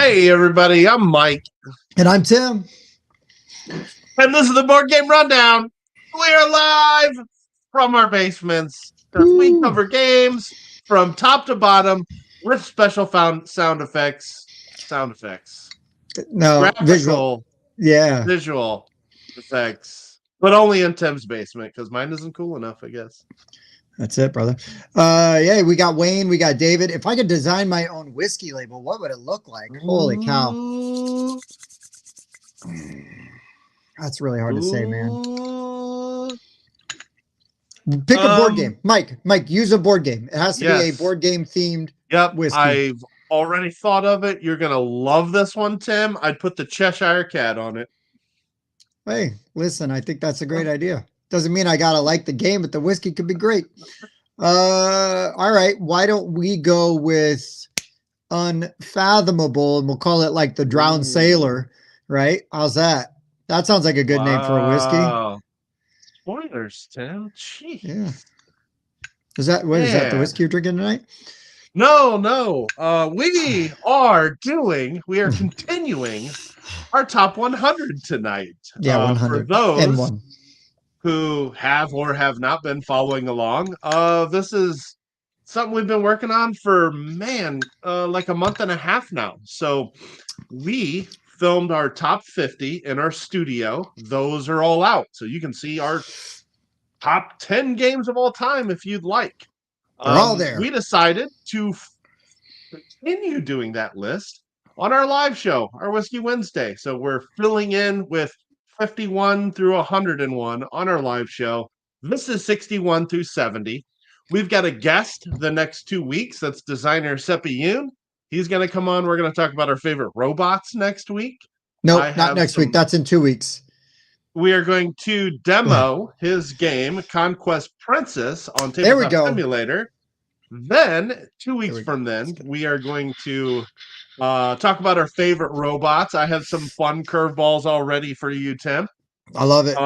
Hey, everybody, I'm Mike. And I'm Tim. And this is the Board Game Rundown. We are live from our basements because we cover games from top to bottom with special sound effects. No, Graphical, Yeah. visual effects. But only in Tim's basement because mine isn't cool enough, I guess. That's it, brother. Yeah, we got Wayne, we got David. If I could design my own whiskey label, what would it look like? Holy cow. That's really hard to say, man. Pick a board game. Mike, use a board game. It has to be a board game themed whiskey. I've already thought of it. You're going to love this one, Tim. I'd put the Cheshire Cat on it. Hey, listen, I think that's a great idea. Doesn't mean I gotta like the game, but the whiskey could be great. All right. Why don't we go with Unfathomable, and we'll call it like the Drowned Sailor, right? How's that? That sounds like a good name for a whiskey. Spoilers, Tim. Jeez. Yeah. Is that the whiskey you're drinking tonight? No. We are continuing our top 100 tonight. Yeah, 100. For those who have or have not been following along, this is something we've been working on for, like a month and a half now. So we filmed our top 50 in our studio. Those are all out. So you can see our top 10 games of all time if you'd like. They're all there. We decided to continue doing that list on our live show, our Whiskey Wednesday. So we're filling in with 51 through 101 on our live show. This is 61 through 70. We've got a guest the next 2 weeks. That's designer Seppi Yoon. He's going to come on. We're going to talk about our favorite robots next week. No, not next week. That's in 2 weeks. We are going to demo his game, Conquest Princess, on Tabletop Simulator. Then, 2 weeks from then, we are going to talk about our favorite robots. I have some fun curveballs already for you, Tim. I love it.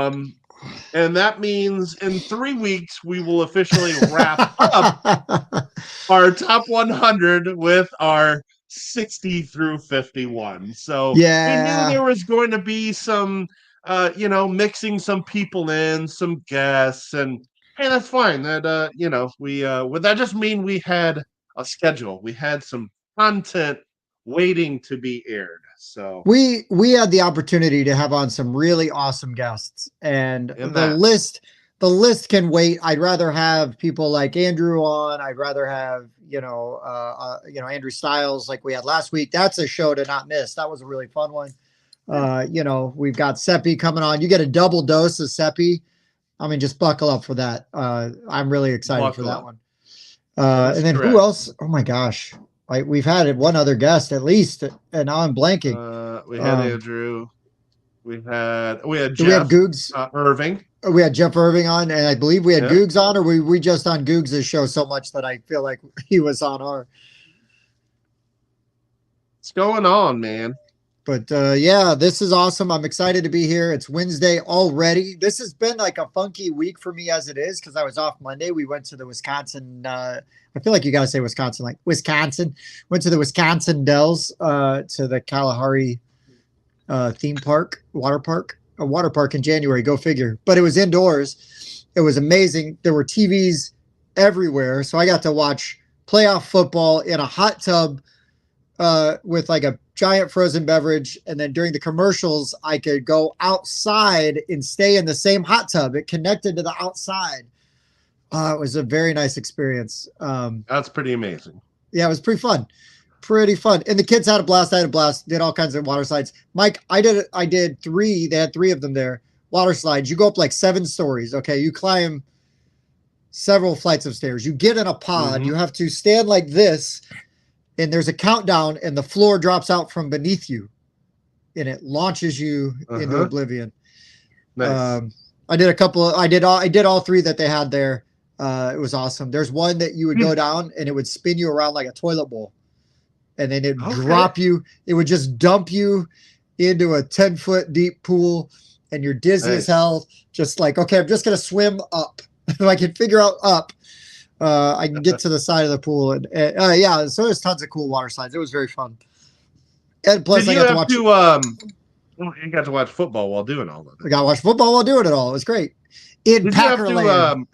And that means in 3 weeks, we will officially wrap up our top 100 with our 60 through 51. So we knew there was going to be some, mixing some people in, some guests, and hey, that's fine. That would that just mean we had a schedule? We had some content waiting to be aired. So we had the opportunity to have on some really awesome guests, and the list can wait. I'd rather have people like Andrew on. I'd rather have Andrew Styles like we had last week. That's a show to not miss. That was a really fun one. We've got Seppi coming on. You get a double dose of Seppi. I mean, just buckle up for that. I'm really excited for that one. And then who else? Oh my gosh. We've had one other guest at least, and now I'm blanking. We had Andrew. We had Jeff. Do we have Googs Irving? We had Jeff Irving on, and I believe we had Googs on, or we just on Googs' show so much that I feel like he was on our. What's going on, man? But this is awesome. I'm excited to be here. It's Wednesday already. This has been like a funky week for me as it is because I was off Monday. We went to the Wisconsin. I feel like you got to say Wisconsin, like Wisconsin. Went to the Wisconsin Dells, to the Kalahari theme park, water park in January. Go figure. But it was indoors. It was amazing. There were TVs everywhere. So I got to watch playoff football in a hot tub with like a giant frozen beverage. And then during the commercials, I could go outside and stay in the same hot tub. It connected to the outside. It was a very nice experience. That's pretty amazing. Yeah, it was pretty fun. And the kids had a blast. I had a blast. Did all kinds of water slides. Mike, I did 3. They had 3 of them there. Water slides. You go up like 7 stories. Okay. You climb several flights of stairs. You get in a pod. You have to stand like this, and there's a countdown, and the floor drops out from beneath you, and it launches you into oblivion. Nice. I did all 3 that they had there. It was awesome. There's one that you would go down and it would spin you around like a toilet bowl, and then it'd drop you. It would just dump you into a 10-foot deep pool, and you're dizzy as hell. Just like, okay, I'm just going to swim up. If I can figure out up, I can get to the side of the pool. And so there's tons of cool water slides. It was very fun. And plus, Did I you got to have watch. to well, you got to watch football while doing all of I it. got to watch football while doing it all. It was great. In Did you have to Packerland.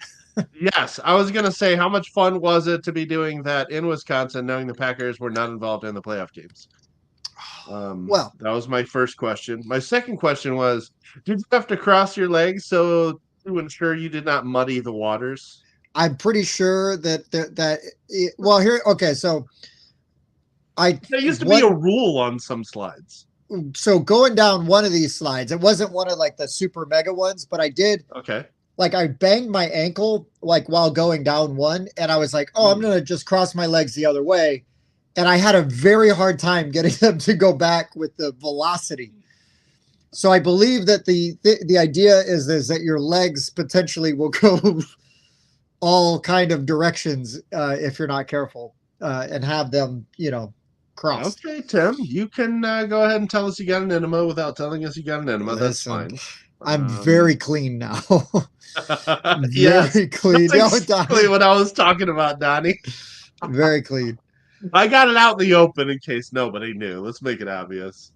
yes, I was gonna say, how much fun was it to be doing that in Wisconsin, knowing the Packers were not involved in the playoff games? Well, That was my first question. My second question was, did you have to cross your legs so to ensure you did not muddy the waters? I'm pretty sure well, here, okay, so I There used to be what a rule on some slides. so going down one of these slides, it wasn't one of like the super mega ones, but I did Okay. like I banged my ankle like while going down one, and I was like, oh, I'm gonna just cross my legs the other way. And I had a very hard time getting them to go back with the velocity. So I believe that the idea is that your legs potentially will go all kind of directions if you're not careful and have them, crossed. Okay, Tim, you can go ahead and tell us you got an enema without telling us you got an enema. That's Listen, fine. I'm very clean now. Yes, Very clean. that's No, exactly what I was talking about, Donnie. very clean. I got it out in the open in case nobody knew. Let's make it obvious.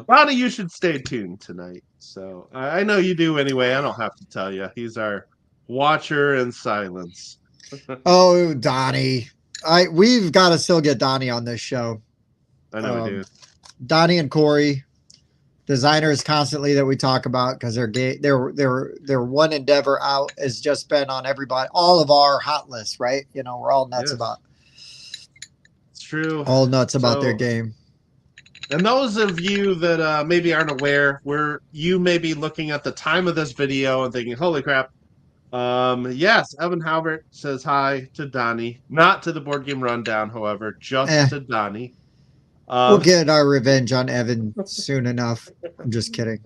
Donnie, you should stay tuned tonight. So I know you do anyway. I don't have to tell you. He's our watcher in silence. Oh, Donnie. We've got to still get Donnie on this show. I know we do. Donnie and Corey, designers constantly that we talk about because their one endeavor out has just been on all of our hot lists, right? We're all nuts about. It's true. All nuts about their game. And those of you that maybe aren't aware, you may be looking at the time of this video and thinking, "Holy crap!" Yes, Evan Halbert says hi to Donnie, not to the Board Game Rundown, however, just to Donnie. We'll get our revenge on Evan soon enough. I'm just kidding.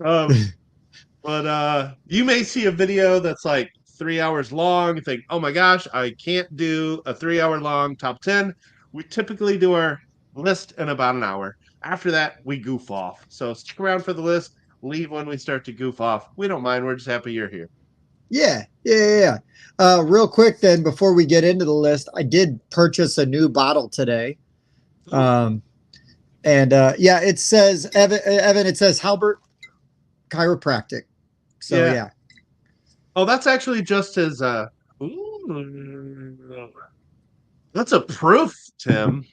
But you may see a video that's like 3 hours long and think, "Oh my gosh, I can't do a 3 hour long top 10." We typically do our list in about an hour. After that, we goof off. So stick around for the list. Leave when we start to goof off. We don't mind. We're just happy you're here. Yeah. Real quick then, before we get into the list, I did purchase a new bottle today. It says Evan. It says Halbert Chiropractic. So yeah. Oh, that's actually just his. That's a proof, Tim.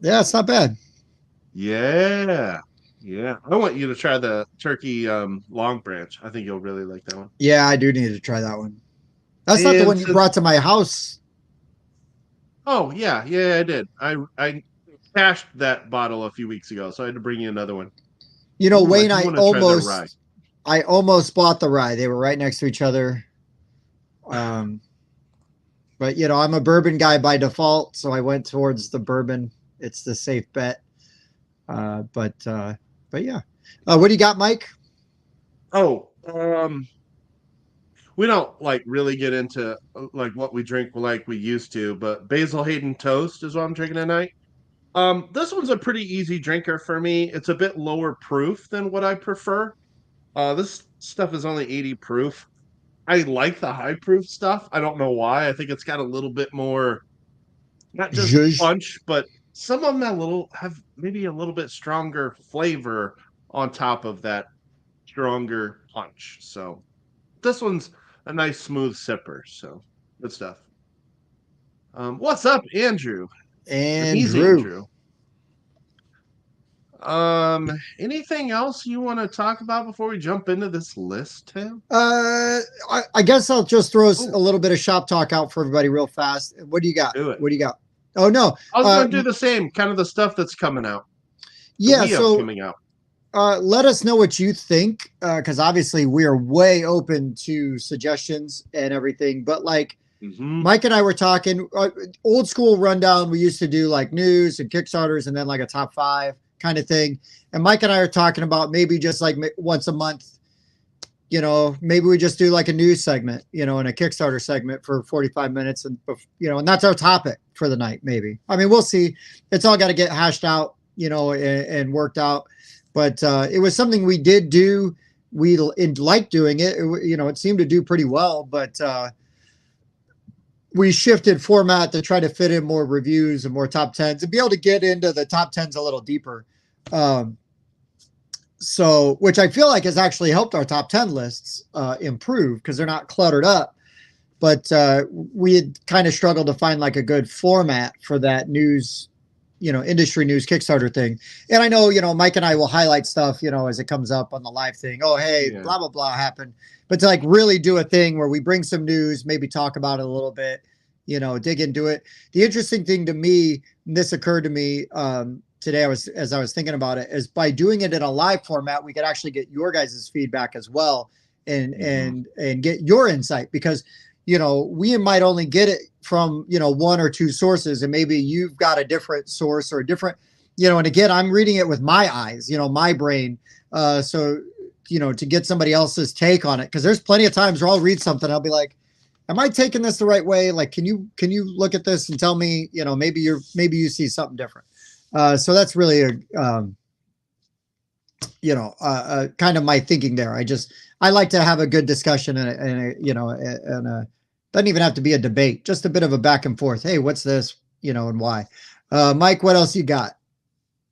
Yeah, it's not bad. Yeah. I want you to try the turkey long branch. I think you'll really like that one. Yeah, I do need to try that one. That's not the one you brought to my house. Oh yeah, I did. I cashed that bottle a few weeks ago, so I had to bring you another one. Wayne, I almost bought the rye. They were right next to each other. But I'm a bourbon guy by default, so I went towards the bourbon. It's the safe bet. But yeah. What do you got, Mike? Oh, we don't really get into what we drink like we used to, but Basil Hayden Toast is what I'm drinking tonight. This one's a pretty easy drinker for me. It's a bit lower proof than what I prefer. This stuff is only 80 proof. I like the high proof stuff. I don't know why. I think it's got a little bit more, not just punch, but some of them have maybe a little bit stronger flavor on top of that stronger punch. So this one's a nice smooth sipper. So good stuff. What's up, Andrew? Andrew. Anything else you want to talk about before we jump into this list, Tim? I guess I'll just throw a little bit of shop talk out for everybody real fast. What do you got? Do it. What do you got? Oh no, I was going to do the same, kind of the stuff that's coming out. Coming out. Let us know what you think, because obviously we are way open to suggestions and everything. But Mike and I were talking old school rundown. We used to do news and Kickstarters, and then a top 5 kind of thing. And Mike and I are talking about maybe just once a month, maybe we just do a news segment, and a Kickstarter segment for 45 minutes. And, and that's our topic for the night, maybe. I mean, we'll see. It's all got to get hashed out, and worked out. But it was something we did do. We liked doing it. It seemed to do pretty well, but we shifted format to try to fit in more reviews and more top 10s and be able to get into the top 10s a little deeper. Um, so, which I feel like has actually helped our top 10 lists improve because they're not cluttered up. But we had kind of struggled to find like a good format for that news, industry news Kickstarter thing. And I know, Mike and I will highlight stuff, as it comes up on the live thing. Oh, hey, Yeah. blah, blah, blah happened. But to like really do a thing where we bring some news, maybe talk about it a little bit, dig into it. The interesting thing to me, and this occurred to me today, as I was thinking about it, is by doing it in a live format, we could actually get your guys' feedback as well and get your insight because we might only get it from, one or two sources, and maybe you've got a different source or a different, and again, I'm reading it with my eyes, my brain. So, to get somebody else's take on it, because there's plenty of times where I'll read something, I'll be like, am I taking this the right way? Like, can you look at this and tell me, maybe you see something different. So that's really kind of my thinking there. I like to have a good discussion and doesn't even have to be a debate, just a bit of a back and forth. Hey, what's this, and why? Mike, what else you got?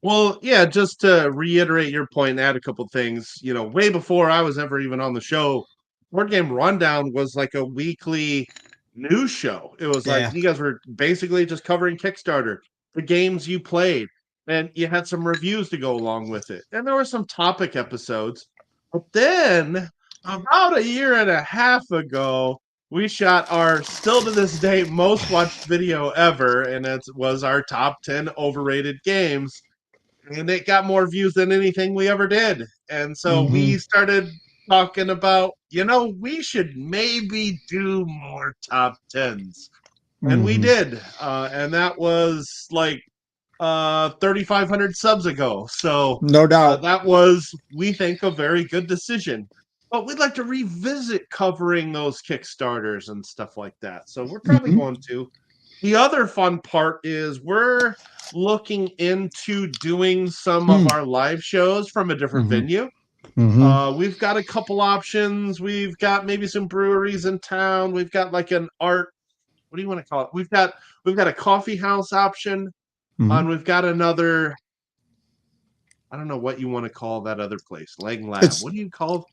Well, yeah, just to reiterate your point and add a couple things, way before I was ever even on the show, Board Game Rundown was like a weekly news show. It was like you guys were basically just covering Kickstarter, the games you played, and you had some reviews to go along with it. And there were some topic episodes. But then, about a year and a half ago, we shot our still to this day most watched video ever, and it was our top 10 overrated games. And it got more views than anything we ever did. And so we started talking about, we should maybe do more top 10s. And we did. And that was like 3,500 subs ago. So no doubt. that was, we think, a very good decision. But we'd like to revisit covering those Kickstarters and stuff like that. So we're probably going to. The other fun part is we're looking into doing some of our live shows from a different venue. We've got a couple options. We've got maybe some breweries in town. We've got like an art. What do you want to call it? We've got a coffee house option, and we've got another. I don't know what you want to call that other place. Lang Lab. What do you call?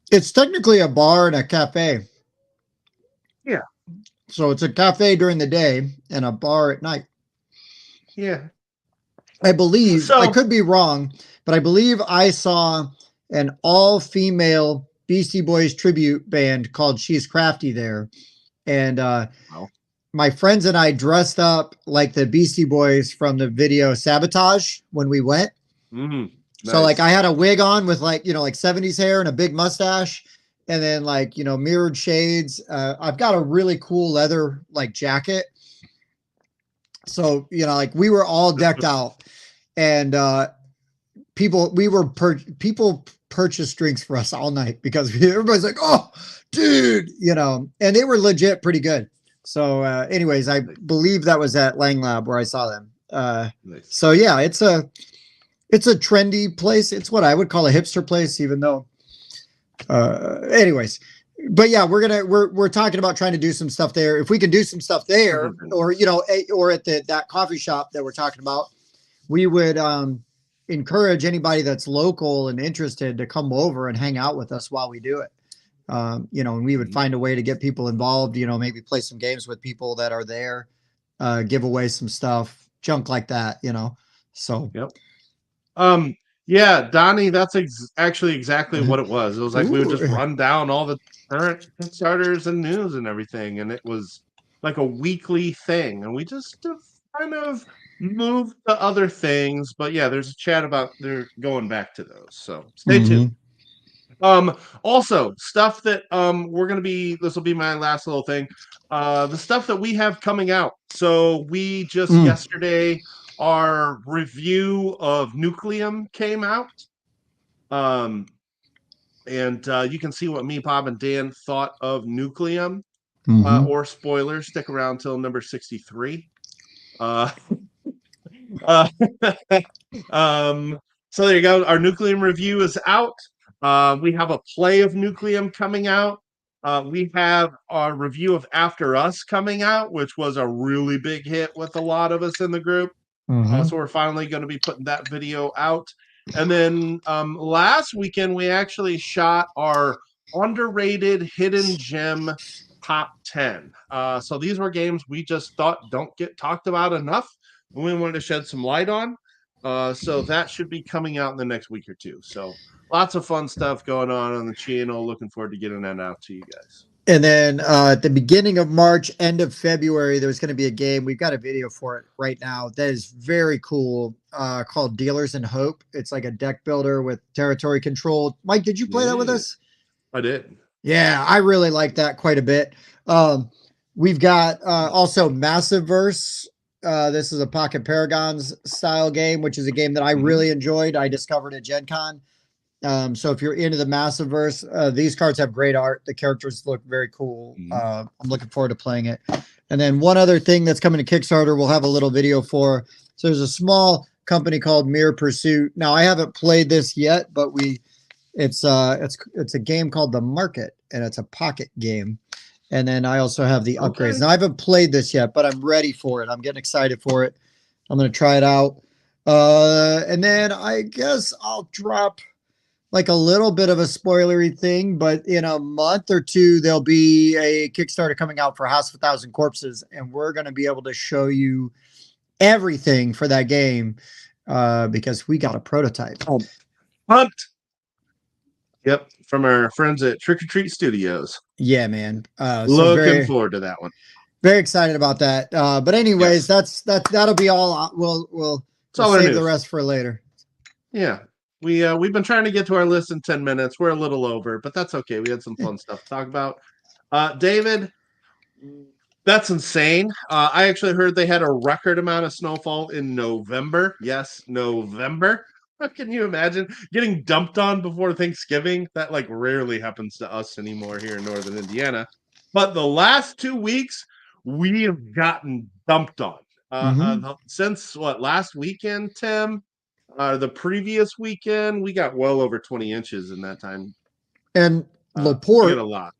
It's technically a bar and a cafe. Yeah. So it's a cafe during the day and a bar at night. Yeah. I believe, I could be wrong, but I believe I saw an all-female Beastie Boys tribute band called She's Crafty there. And my friends and I dressed up like the Beastie Boys from the video Sabotage when we went. Nice. So like I had a wig on with like 70s hair and a big mustache. And then like, mirrored shades. I've got a really cool leather like jacket. So, like we were all decked out and people purchased drinks for us all night because everybody's like, oh, dude, and they were legit pretty good. So anyways, I believe that was at Lang Lab where I saw them. Nice. So yeah, it's a trendy place. It's what I would call a hipster place, even though anyways, but yeah, we're talking about trying to do some stuff there. If we can do some stuff there or or at that coffee shop that we're talking about, we would encourage anybody that's local and interested to come over and hang out with us while we do it. And we would find a way to get people involved, maybe play some games with people that are there, give away some stuff, junk like that, so. Yep. Yeah, Donnie, that's actually exactly what it was. It was like we would just run down all the current Kickstarters and news and everything, and it was like a weekly thing. And we just kind of moved to other things. But yeah, there's a chat about they're going back to those. So stay tuned. Also, stuff that we're gonna be. This will be my last little thing. The stuff that we have coming out. So we just yesterday. Our review of Nucleum came out. And you can see what me, Bob, and Dan thought of Nucleum. Or spoilers, stick around till number 63. So there you go. Our Nucleum review is out. We have a play of Nucleum coming out. We have our review of After Us coming out, which was a really big hit with a lot of us in the group. So we're finally going to be putting that video out. And then last weekend we actually shot our underrated hidden gem top 10. So these were games we just thought don't get talked about enough, and we wanted to shed some light on. So that should be coming out in the next week or two. So lots of fun stuff going on the channel. Looking forward to getting that out to you guys. And then at the beginning of March, end of February, there's going to be a game. We've got a video for it right now that is very cool, called Dealers in Hope. It's like a deck builder with territory control. Mike, did you play that with us? I did. Yeah, I really like that quite a bit. We've got also Massiveverse. This is a Pocket Paragons style game, which is a game that I really enjoyed. I discovered at Gen Con. So if you're into the Massiveverse, these cards have great art. The characters look very cool. I'm looking forward to playing it. And then one other thing that's coming to Kickstarter, we'll have a little video for. So there's a small company called Mere Pursuit. Now I haven't played this yet, but it's a game called The Market, and it's a pocket game. And then I also have the upgrades. Okay. Now I haven't played this yet, but I'm ready for it. I'm getting excited for it. I'm going to try it out. And then I guess I'll drop like a little bit of a spoilery thing, but in a month or two, there'll be a Kickstarter coming out for House of a Thousand Corpses, and we're going to be able to show you everything for that game because we got a prototype. Oh, pumped. Yep, from our friends at Trick or Treat Studios. Yeah, man. Looking forward to that one. Very excited about that. But anyways, that'll be all. We'll save the rest for later. Yeah. We've been trying to get to our list in 10 minutes. We're a little over, but that's okay. We had some fun stuff to talk about. David, that's insane. I actually heard they had a record amount of snowfall in November. Yes, November. Can you imagine getting dumped on before Thanksgiving? That like rarely happens to us anymore here in Northern Indiana. But the last 2 weeks, we have gotten dumped on. Since what, last weekend, Tim? The previous weekend, we got well over 20 inches in that time. And LaPorte, a lot.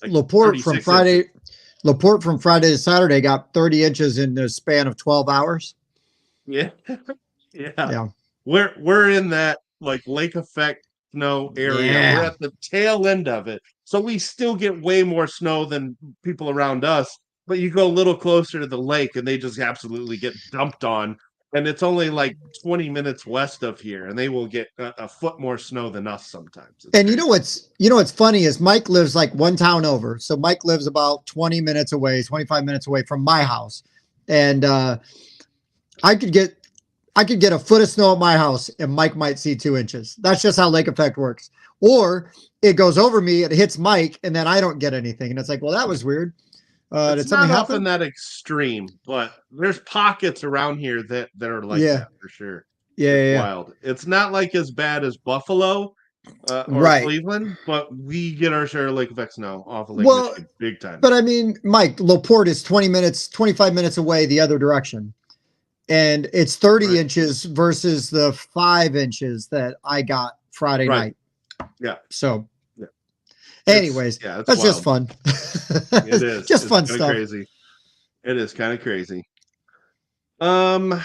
Like LaPorte from Friday, LaPorte from Friday to Saturday got 30 inches in the span of 12 hours. Yeah. Yeah. We're in that like lake effect snow area. Yeah. We're at the tail end of it. So we still get way more snow than people around us. But you go a little closer to the lake and they just absolutely get dumped on. And it's only like 20 minutes west of here, and they will get a foot more snow than us sometimes. And you know what's funny is Mike lives like one town over. So Mike lives about 20 minutes away, 25 minutes away from my house. And I could get a foot of snow at my house and Mike might see 2 inches. That's just how lake effect works. Or it goes over me, it hits Mike, and then I don't get anything. And it's like, well, that was weird. It's not often that extreme, but there's pockets around here that are like that for sure. Yeah, wild. It's not like as bad as Buffalo or Cleveland, but we get our share of lake effect snow off of Lake Michigan big time. But I mean, Mike, LaPorte is 25 minutes away the other direction. And it's 30 inches versus the 5 inches that I got Friday night. Yeah. So anyways, that's wild. Just fun. It is just fun stuff. Crazy. It is kind of crazy. All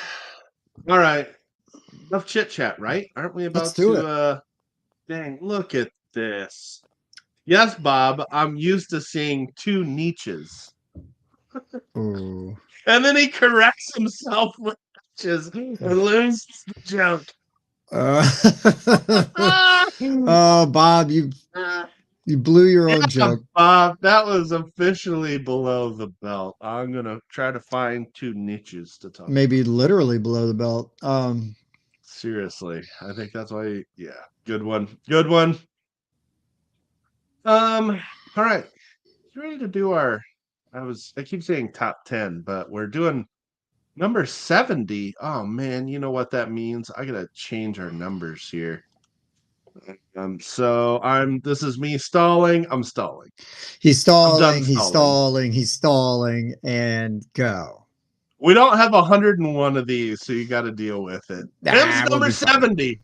right. Enough chit chat, right? Aren't we about to? Dang! Look at this. Yes, Bob. I'm used to seeing 2 niches. Ooh. And then he corrects himself with niches and loses the joke. Oh, Bob, you blew your own joke. Bob, that was officially below the belt. I'm going to try to find 2 niches to talk Maybe about. Literally below the belt. Seriously. I think that's why, good one. Good one. All right. You ready to do our, I keep saying top 10, but we're doing number 70. Oh, man, you know what that means? I got to change our numbers here. This is me stalling. I'm stalling. He's stalling, and go. We don't have 101 of these, so you got to deal with it. That's number 70.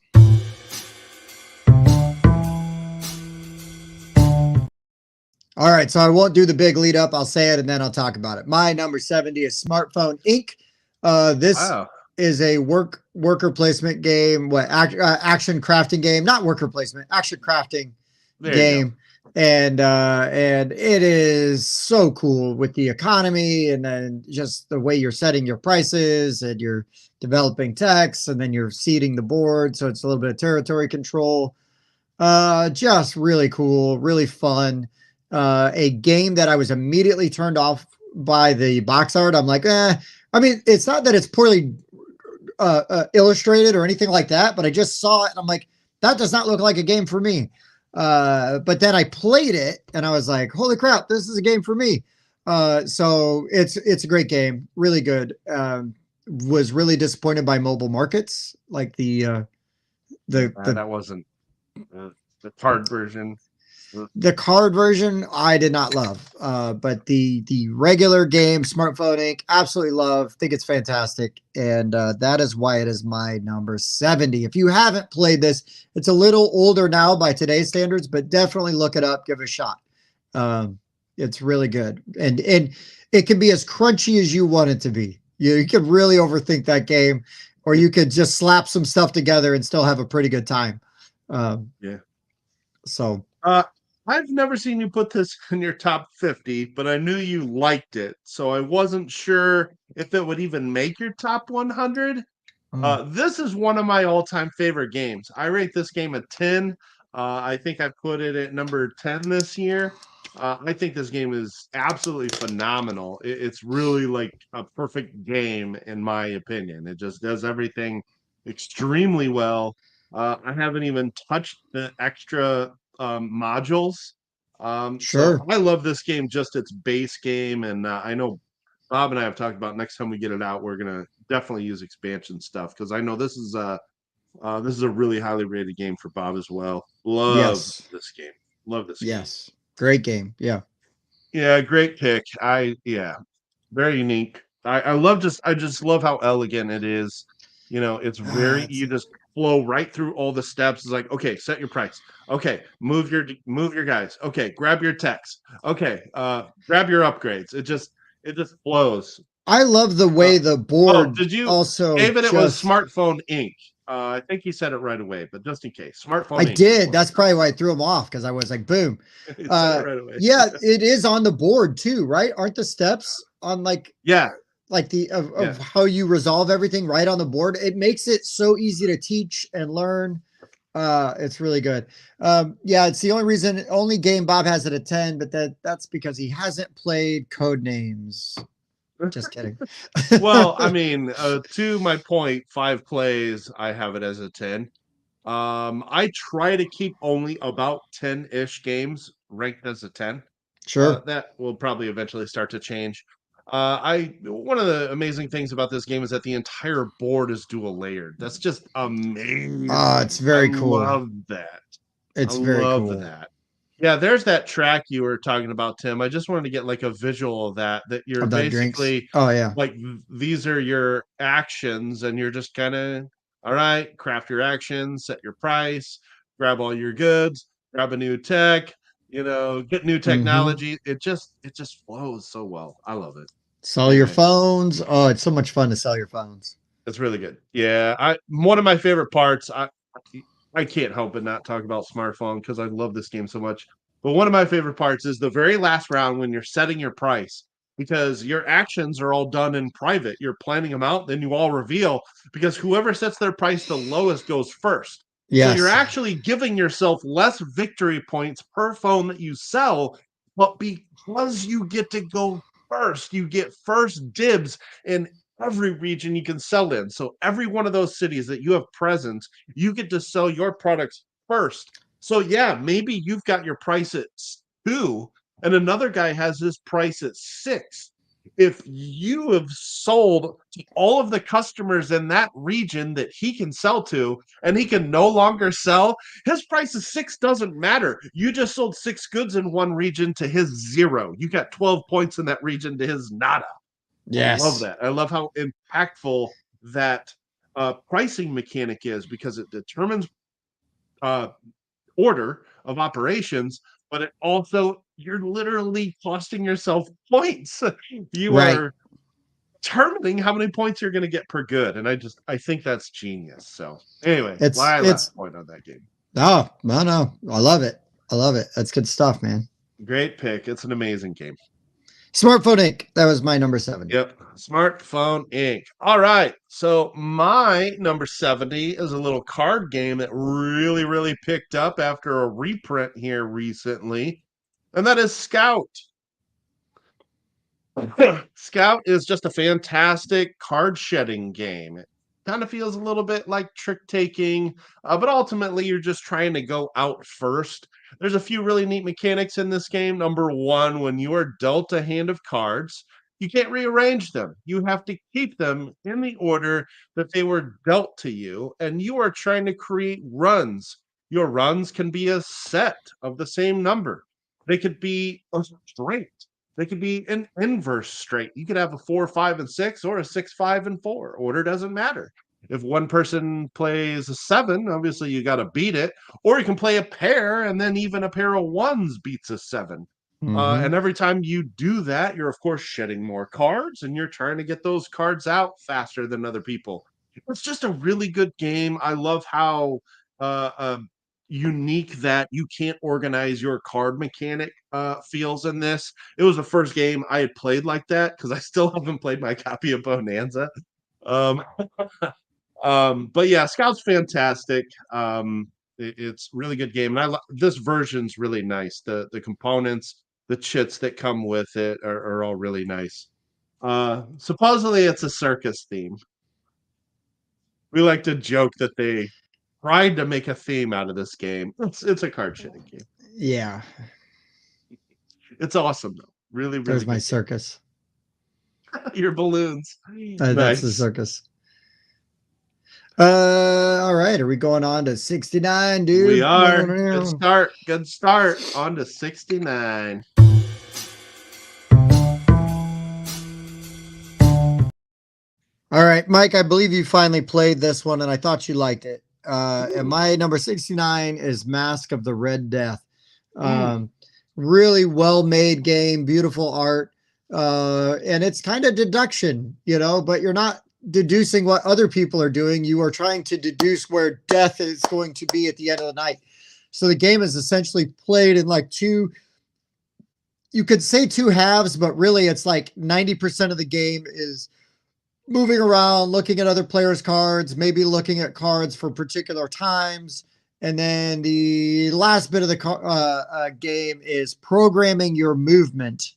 All right, so I won't do the big lead up. I'll say it and then I'll talk about it. My number 70 is Smartphone Inc. is a worker placement game. Action crafting game, not worker placement, action crafting There you go. game. And it is so cool with the economy and then just the way you're setting your prices and you're developing techs and then you're seeding the board. So it's a little bit of territory control. Just really cool, really fun. A game that I was immediately turned off by the box art. I'm like, I mean, it's not that it's poorly illustrated or anything like that, but I just saw it and I'm like, that does not look like a game for me. But then I played it and I was like, holy crap, this is a game for me. So it's a great game, really good. Was really disappointed by mobile markets, like the That wasn't the card version. the card version I did not love. But the regular game, Smartphone Inc., absolutely love. Think it's fantastic, and that is why it is my number 70. If you haven't played this, it's a little older now by today's standards, but definitely look it up, give it a shot. It's really good, and it can be as crunchy as you want it to be. You could really overthink that game, or you could just slap some stuff together and still have a pretty good time. Yeah. So I've never seen you put this in your top 50, but I knew you liked it. So I wasn't sure if it would even make your top 100. This is one of my all-time favorite games. I rate this game a 10. I think I put it at number 10 this year. I think this game is absolutely phenomenal. It's really like a perfect game, in my opinion. It just does everything extremely well. I haven't even touched the extra modules. So sure. I love this game, just its base game. And I know Bob and I have talked about next time we get it out, we're gonna definitely use expansion stuff because I know this is a really highly rated game for Bob as well. Love Yes. this game. Love this game. Yes. Great game. Yeah. Yeah, great pick. Very unique. I just love how elegant it is. You know, it's very It's you just flow right through all the steps. It's like, okay, set your price. Okay, move your guys. Okay, grab your techs. Okay, grab your upgrades. It just flows. I love the Uh, way the oh, board did you, also David? It was just Smartphone Inc. I think he said it right away, but just in case, I Smartphone Inc. is did. what That's probably why I threw him off because I was like, boom. he said it right away. Yeah, it is on the board too, right? Aren't the steps on Yeah, like the yeah. of how you resolve everything right on the board? It makes it so easy to teach and learn. It's really good. Yeah, it's the only game Bob has it at 10, but that's because he hasn't played Code Names. Just kidding. Well, I mean, to my point, 5 plays, I have it as a 10. I try to keep only about 10-ish games ranked as a 10. Sure. That will probably eventually start to change. I One of the amazing things about this game is that the entire board is dual layered. That's just It's amazing. I very cool. love that. I It's very love cool. that. Yeah, there's that track you were talking about, Tim. I just wanted to get like a visual of that you're Of that drinks. basically Oh yeah. like these are your actions, and you're just kind of all right, craft your actions, set your price, grab all your goods, grab a new tech, get new Mm-hmm. technology. It just flows so well. I love it. Sell your Yeah, phones. Oh, it's so much fun to sell your phones. it's really good. Yeah, I one of my favorite parts. I can't help but not talk about smartphone because I love this game so much. But one of my favorite parts is the very last round when you're setting your price because your actions are all done in private. You're planning them out, then you all reveal because whoever sets their price the lowest goes first. So you're Yes. actually giving yourself less victory points per phone that you sell, but because you get to go first, you get first dibs in every region you can sell in. So every one of those cities that you have presence, you get to sell your products first. So yeah, maybe you've got your price at 2 and another guy has his price at 6. If you have sold to all of the customers in that region that he can sell to and he can no longer sell, his price is 6 doesn't matter. You just sold 6 goods in one region to his 0. You got 12 points in that region to his nada. I love Yes. that. I love how impactful that pricing mechanic is because it determines uh, order of operations, but it also you're literally costing yourself points. You Right. are determining how many points you're going to get per good. And I think that's genius. So anyway, my It's last point on that game. no, I love it. I love it. That's good stuff, man. Great pick. It's an amazing game. Smartphone Inc. That was my number 70. Yep. Smartphone Inc. All right. So my number 70 is a little card game that really, really picked up after a reprint here recently. And that is Scout. Scout is just a fantastic card shedding game. It kind of feels a little bit like trick taking, but ultimately you're just trying to go out first. There's a few really neat mechanics in this game. Number one, when you are dealt a hand of cards, you can't rearrange them. You have to keep them in the order that they were dealt to you, and you are trying to create runs. Your runs can be a set of the same number. They could be a straight. They could be an inverse straight. You could have a 4, 5, and 6, or a 6, 5, and 4. Order doesn't matter. If one person plays a 7, obviously you got to beat it. Or you can play a pair, and then even a pair of 1s beats a 7. And every time you do that, you're of course shedding more cards, and you're trying to get those cards out faster than other people. It's just a really good game. I love how unique that you can't organize your card mechanic feels in this. It was the first game I had played like that because I still haven't played my copy of Bonanza. But yeah, Scout's fantastic. It's really good game, and this version's really nice. The components, the chits that come with it are all really nice. Supposedly it's a circus theme. We like to joke that they tried to make a theme out of this game. It's a card shedding game. Yeah. It's awesome though. Really, really. There's my circus. Your balloons. That's Nice. the circus. All right. Are we going on to 69, dude? We are. Good start. Good start. On to 69. All right, Mike, I believe you finally played this one and I thought you liked it. And my number 69 is Mask of the Red Death. Really well-made game, beautiful art. And it's kind of deduction, but you're not deducing what other people are doing. You are trying to deduce where death is going to be at the end of the night. So the game is essentially played in like you could say two halves, but really it's like 90% of the game is moving around, looking at other players' cards, maybe looking at cards for particular times. And then the last bit of the game is programming your movement.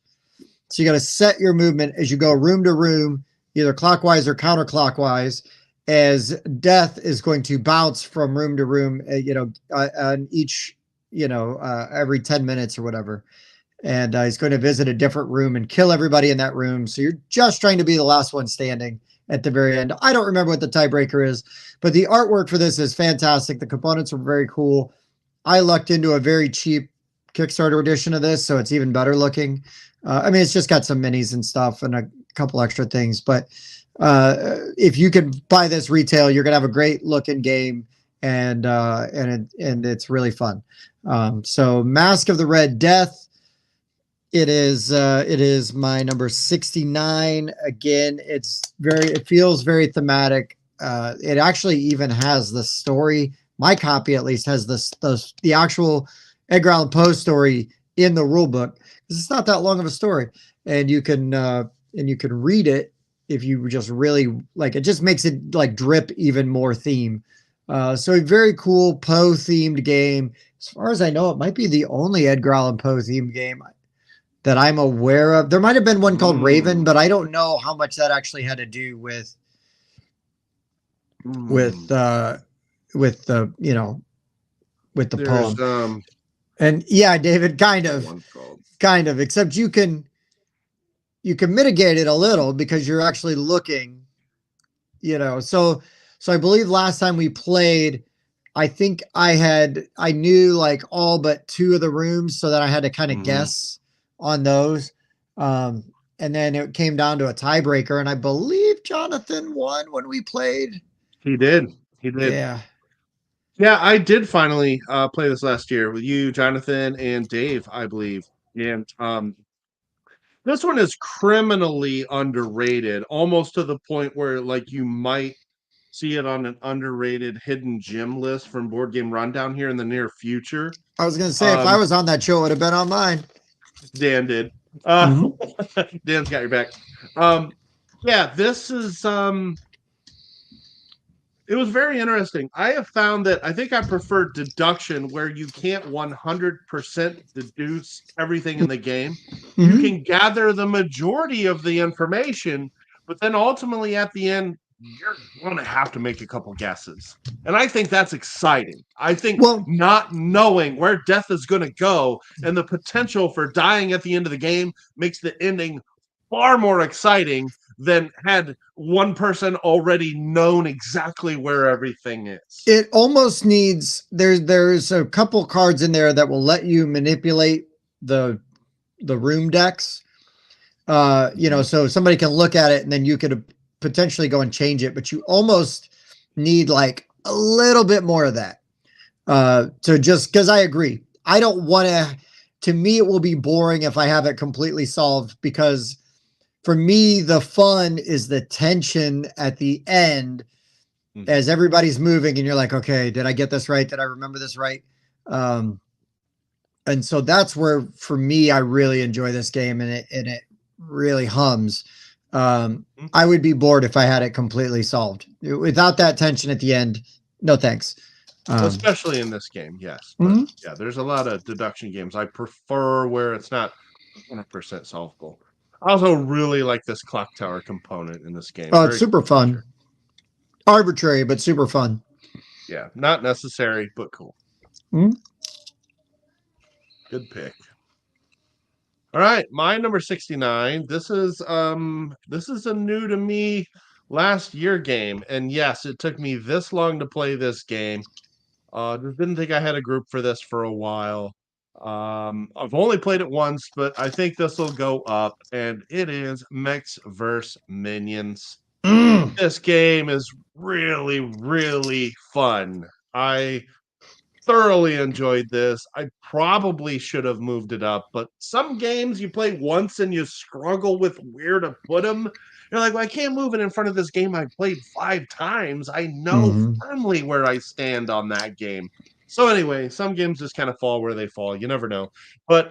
So you got to set your movement as you go room to room, either clockwise or counterclockwise, as death is going to bounce from room to room, on each, every 10 minutes or whatever. And he's going to visit a different room and kill everybody in that room. So you're just trying to be the last one standing at the very end. I don't remember what the tiebreaker is, but the artwork for this is fantastic. The components are very cool. I lucked into a very cheap Kickstarter edition of this, so it's even better looking. It's just got some minis and stuff and a couple extra things. But if you can buy this retail, you're gonna have a great looking game, and it's really fun. So Mask of the Red Death. It is my number 69. Again, it feels very thematic. It actually even has the story. My copy at least has the actual Edgar Allan Poe story in the rule book. It's not that long of a story, and you can read it if you just really like. It just makes it like drip even more theme. So a very cool Poe themed game. As far as I know, it might be the only Edgar Allan Poe themed game that I'm aware of. There might have been one called Raven, but I don't know how much that actually had to do with the poem. And yeah, David, kind of, except you can mitigate it a little because you're actually looking, so I believe last time we played, I think I knew like all but 2 of the rooms, so that I had to kind of guess on those. And then it came down to a tiebreaker, and I believe Jonathan won when we played. He did. Yeah, I did finally play this last year with you, Jonathan, and Dave, I believe. And This one is criminally underrated, almost to the point where like you might see it on an underrated hidden gem list from Board Game Rundown here in the near future. I was gonna say if I was on that show, it would have been on mine. Dan did. Dan's got your back. Yeah, this is it was very interesting. I have found that I think I prefer deduction where you can't 100% deduce everything in the game. You can gather the majority of the information, but then ultimately at the end, you're going to have to make a couple guesses. And I think that's exciting. I think not knowing where death is going to go and the potential for dying at the end of the game makes the ending far more exciting than had one person already known exactly where everything is. It almost needs there's a couple cards in there that will let you manipulate the room decks. So somebody can look at it and then you could potentially go and change it, but you almost need like a little bit more of that. So just because I agree, I don't want to me, it will be boring if I have it completely solved, because for me, the fun is the tension at the end as everybody's moving and you're like, okay, did I get this right? Did I remember this right? And so that's where, for me, I really enjoy this game, and it really hums. I would be bored if I had it completely solved. Without that tension at the end, no thanks. Especially in this game, yes. But yeah, there's a lot of deduction games I prefer where it's not 100% solvable. I also really like this clock tower component in this game. Oh, it's super fun. Arbitrary, but super fun. Yeah, not necessary, but cool. Good pick. All right, my number 69. This is a new to me last year game, and yes, it took me this long to play this game. Didn't think I had a group for this for a while. I've only played it once, but I think this will go up, and it is Mechs vs. Minions. This game is really, really fun. I thoroughly enjoyed this. I probably should have moved it up, but some games you play once and you struggle with where to put them. You're like, well, I can't move it in front of this game I played 5 times. I know firmly where I stand on that game. So anyway, some games just kind of fall where they fall. You never know. But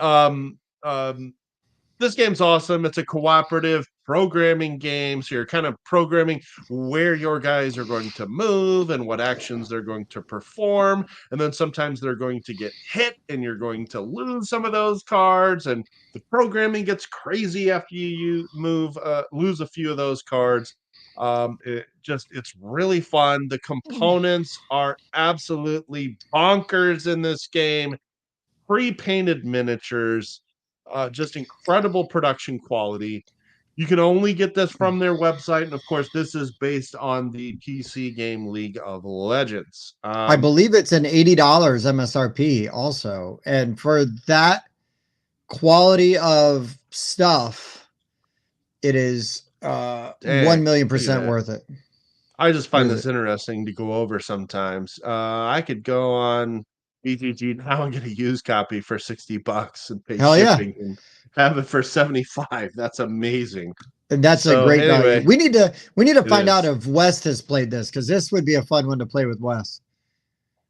this game's awesome. It's a cooperative programming game. So you're kind of programming where your guys are going to move and what actions they're going to perform. And then sometimes they're going to get hit and you're going to lose some of those cards. And the programming gets crazy after you lose a few of those cards. It's really fun. The components are absolutely bonkers in this game. Pre-painted miniatures. Just incredible production quality. You can only get this from their website, and of course, this is based on the PC game League of Legends. I believe it's an $80 MSRP also, and for that quality of stuff, it is 1,000,000% worth it. I just find this interesting to go over sometimes. I could go on BGG now and get a used copy for $60 and pay shipping and have it for 75. That's amazing. And that's a great value. We need to find out if West has played this, because this would be a fun one to play with West.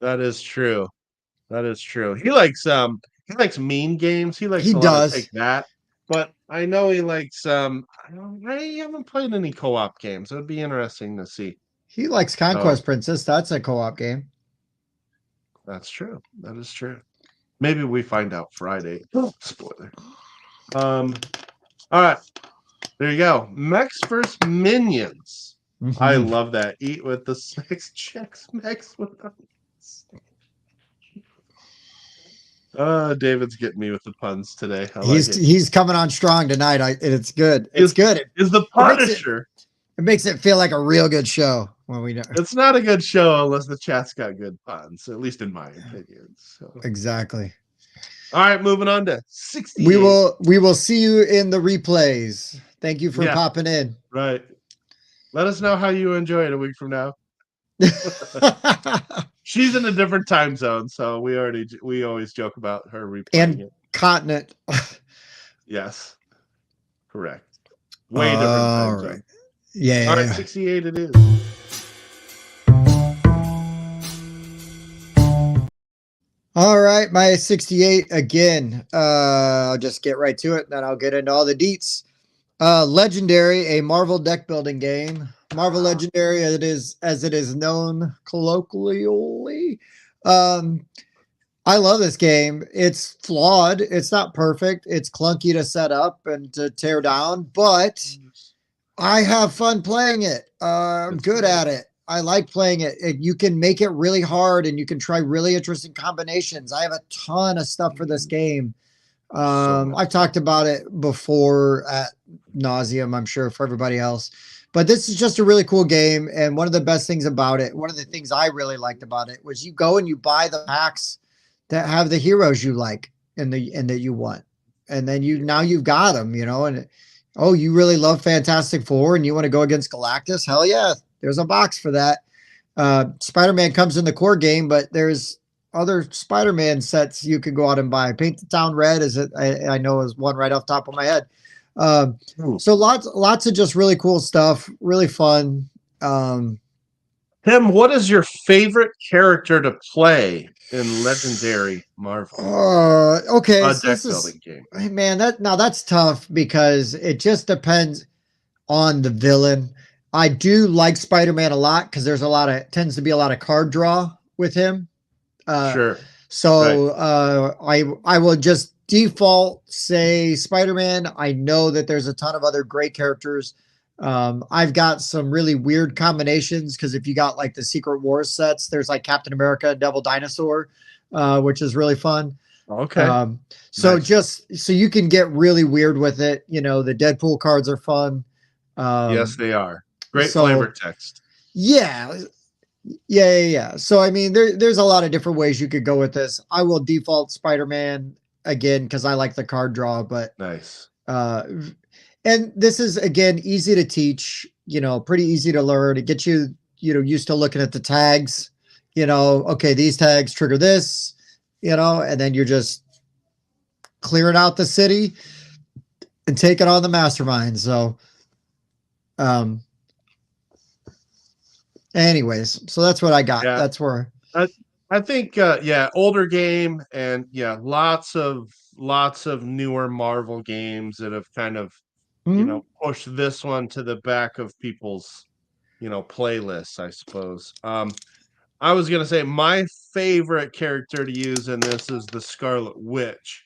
That is true. That is true. He likes mean games. He does take that. But I know he likes I haven't played any co-op games. It would be interesting to see. He likes Conquest Princess. That's a co-op game. That's true. That is true. Maybe we find out Friday. Spoiler. All right. There you go. Mechs vs. Minions. I love that. Eat with the 6 checks. Mechs with the David's getting me with the puns today. He's coming on strong tonight. It's good. It's good. Is the Punisher. It makes it feel like a real good show when we know. It's not a good show unless the chat's got good puns, at least in my opinion. So. Exactly. All right, moving on to 60. We will see you in the replays. Thank you for popping in. Right. Let us know how you enjoy it a week from now. She's in a different time zone, so we always joke about her replaying and it. continent. Yes. Correct. Way different All time right. zone. Yeah. All right, 68 it is. All right, my 68 again. I'll just get right to it, and then I'll get into all the deets. Legendary, a Marvel deck building game. Marvel Legendary, as it is known colloquially. Um, I love this game. It's flawed. It's not perfect. It's clunky to set up and to tear down, but I have fun playing it. I'm That's good great. at it. I like playing it. You can make it really hard and you can try really interesting combinations. I have a ton of stuff for this game. So much I've talked about it before at nauseum, I'm sure, for everybody else. But this is just a really cool game. And one of the best things about it, one of the things I really liked about it was you go and you buy the packs that have the heroes you like and that you want. And then now you've got them, and oh, you really love Fantastic Four and you want to go against Galactus? Hell yeah, there's a box for that. Spider-Man comes in the core game, but there's other Spider-Man sets you could go out and buy. Paint the Town Red is it? I know is one right off the top of my head. So lots of just really cool stuff, really fun. Tim, what is your favorite character to play in Legendary Marvel? Okay, A so deck this is building game. man, that's tough because it just depends on the villain. I do like Spider-Man a lot because tends to be a lot of card draw with him. Sure. So I will just default say Spider-Man. I know that there's a ton of other great characters. I've got some really weird combinations because if you got like the Secret Wars sets, there's like Captain America, Devil Dinosaur, which is really fun. Okay. So Nice. just so you can get really weird with it. The Deadpool cards are fun. Yes, they are. Great So flavor text. yeah, yeah. So I mean, there's a lot of different ways you could go with this. I will default Spider-Man again because I like the card draw, but Nice. and this is again easy to teach. Pretty easy to learn. It gets you used to looking at the tags. Okay, these tags trigger this. And then you're just clearing out the city and taking on the mastermind. So, anyways, so that's what I got. Yeah. That's where I think older game and lots of newer Marvel games that have kind of pushed this one to the back of people's playlists, I suppose. I was gonna say my favorite character to use in this is the Scarlet Witch.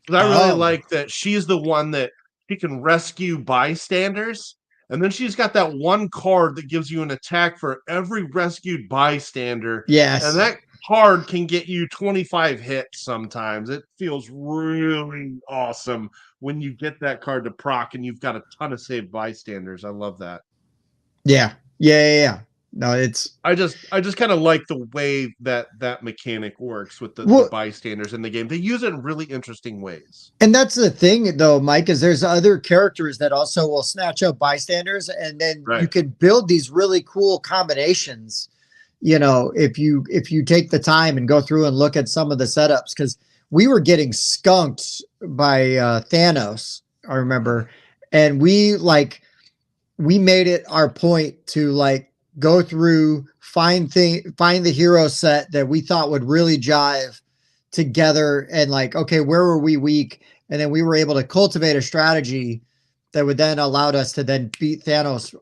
'Cause I really like that she's the one that she can rescue bystanders, and then she's got that one card that gives you an attack for every rescued bystander, yes. and that card can get you 25 hits sometimes. It feels really awesome when you get that card to proc and you've got a ton of saved bystanders. I love that. Yeah. No, I just kind of like the way that mechanic works with the bystanders in the game. They use it in really interesting ways. And that's the thing though, Mike, is there's other characters that also will snatch up bystanders and then you can build these really cool combinations. If you take the time and go through and look at some of the setups, because we were getting skunked by Thanos, I remember, and we made it our point to go through, find the hero set that we thought would really jive together and okay, where were we weak? And then we were able to cultivate a strategy that would then allowed us to then beat Thanos,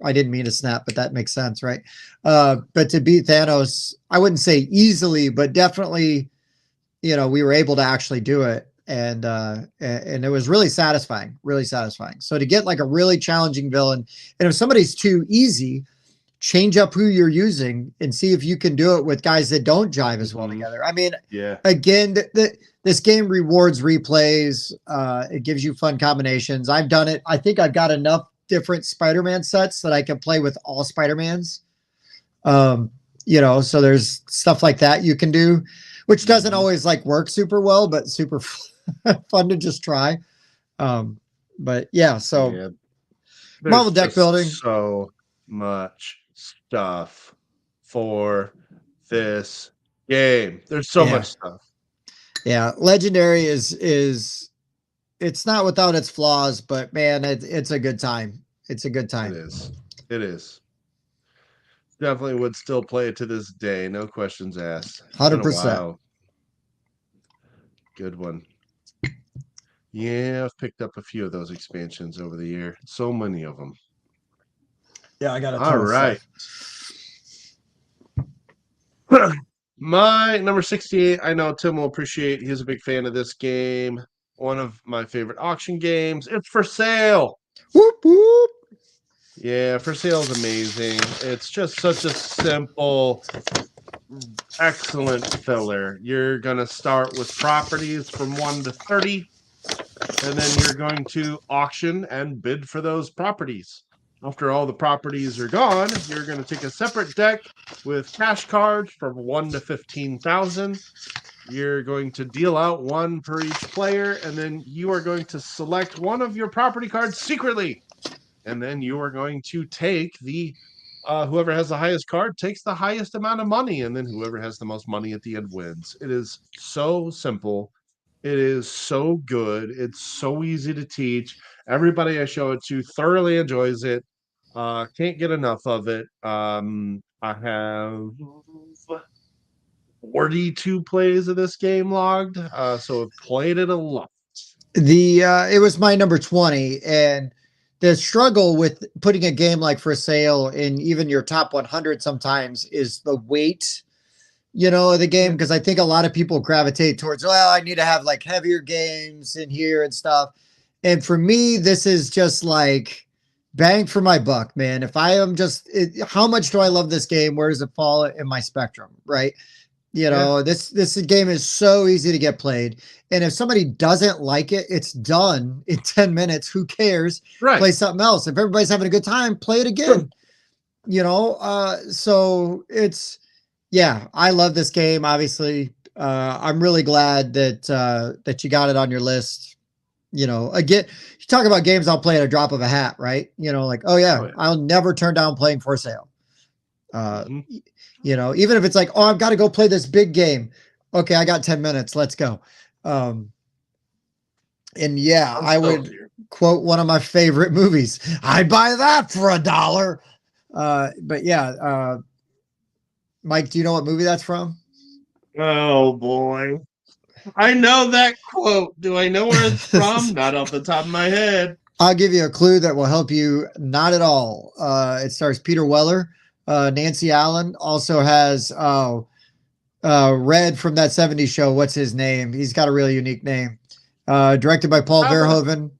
I didn't mean to snap, but that makes sense, right? But to beat Thanos, I wouldn't say easily, but definitely, we were able to actually do it. And it was really satisfying. So to get a really challenging villain, and if somebody's too easy, change up who you're using and see if you can do it with guys that don't jive as well together. I mean, again, this game rewards replays. It gives you fun combinations. I've done it. I think I've got enough different Spider-Man sets that I can play with all Spider-Mans. So there's stuff like that you can do, which doesn't always work super well, but super fun to just try. But yeah, so Marvel deck building. So much stuff for this game. There's so much stuff. Yeah, Legendary is It's not without its flaws, but man, it's a good time. It's a good It time. is. It is. Definitely would still play it to this day. No questions asked. It's been a 100%. while. Good one. Yeah, I've picked up a few of those expansions over the year. So many of them. Yeah, I got a All ton of right. stuff. My number 68, I know Tim will appreciate. He's a big fan of this game. One of my favorite auction games. It's For Sale. Whoop whoop. Yeah, For Sale is amazing. It's just such a simple, excellent filler. You're going to start with properties from 1 to 30, and then you're going to auction and bid for those properties. After all the properties are gone, you're going to take a separate deck with cash cards from 1 to 15,000. You're going to deal out one per each player, and then you are going to select one of your property cards secretly. And then you are going to take the whoever has the highest card takes the highest amount of money, and then whoever has the most money at the end wins. It is so simple. It is so good. It's so easy to teach. Everybody I show it to thoroughly enjoys it. Can't get enough of it. I have 42 plays of this game logged, so I've played it a lot. It was my number 20, and the struggle with putting a game like For Sale in even your top 100 sometimes is the weight, of the game, because I think a lot of people gravitate towards, well, I need to have like heavier games in here and stuff. And for me, this is just like bang for my buck, man. If I am how much do I love this game? Where does it fall in my spectrum, right? This game is so easy to get played. And if somebody doesn't like it, it's done in 10 minutes. Who cares? Right. Play something else. If everybody's having a good time, play it again. So I love this game. Obviously, I'm really glad that you got it on your list. Again, you talk about games I'll play at a drop of a hat, right? Oh yeah. I'll never turn down playing For Sale. Even if it's like, oh, I've got to go play this big game. Okay, I got 10 minutes. Let's go. And yeah, I would quote one of my favorite movies. I'd buy that for $1. But yeah, Mike, do you know what movie that's from? Oh boy. I know that quote. Do I know where it's from? Not off the top of my head. I'll give you a clue that will help you. Not at all. It stars Peter Weller. Nancy Allen also has Red from that 70s show. What's his name? He's got a really unique name. Directed by Paul Verhoeven.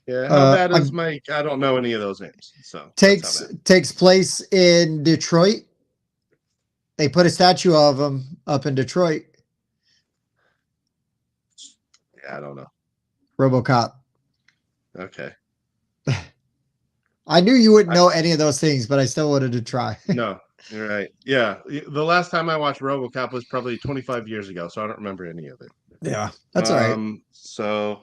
Yeah, how bad is Mike? I don't know any of those names. So takes place in Detroit. They put a statue of him up in Detroit. Yeah, I don't know. RoboCop. Okay. I knew you wouldn't know any of those things, but I still wanted to try. No, you're right. Yeah, the last time I watched RoboCop was probably 25 years ago, so I don't remember any of it. Yeah, that's all right. So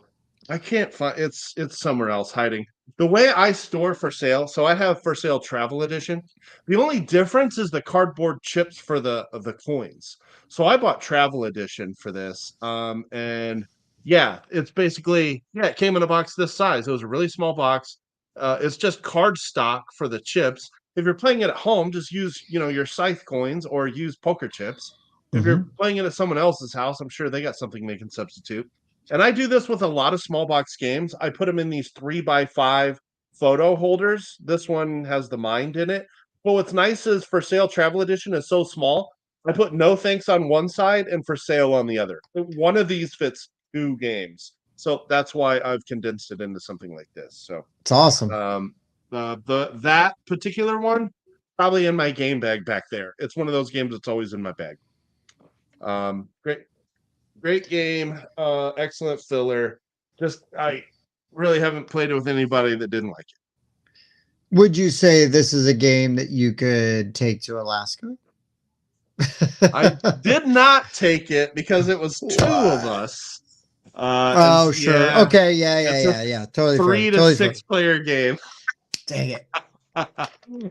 I can't find it's somewhere else hiding. The way I store For Sale, so I have For Sale Travel Edition. The only difference is the cardboard chips for the coins. So I bought Travel Edition for this. And yeah, it's basically it came in a box this size. It was a really small box. It's just card stock for the chips. If you're playing it at home, just use your Scythe coins or use poker chips. If you're playing it at someone else's house, I'm sure they got something they can substitute. And I do this with a lot of small box games. I put them in these 3x5 photo holders. This one has the mind in it. But what's nice is For Sale Travel Edition is so small. I put No Thanks on one side and For Sale on the other. One of these fits 2 games. So that's why I've condensed it into something like this. So it's awesome. That particular one probably in my game bag back there. It's one of those games that's always in my bag. Great game. Excellent filler. Just I really haven't played it with anybody that didn't like it. Would you say this is a game that you could take to Alaska? I did not take it because it was 2 of us. Sure. Yeah, okay. Yeah. Totally. 3 to 6 player game. Dang it.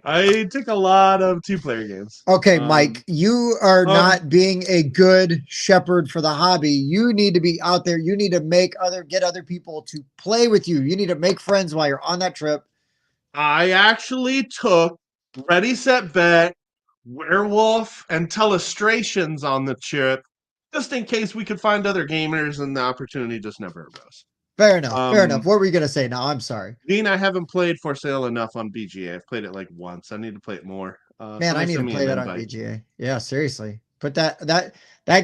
I take a lot of two-player games. Okay, Mike, you are Um, not being a good shepherd for the hobby. You need to be out there. You need to get other people to play with you. You need to make friends while you're on that trip. I actually took Ready Set Bet, Werewolf, and Telestrations on the trip, just in case we could find other gamers, and the opportunity just never arose. Fair enough. Fair enough. Um, What were you gonna say now? I'm sorry. Dean, I haven't played For Sale enough on BGA. I've played it like once. I need to play it more. Man, I Somebody need to send me play an that on invite. BGA. Yeah, seriously. Put that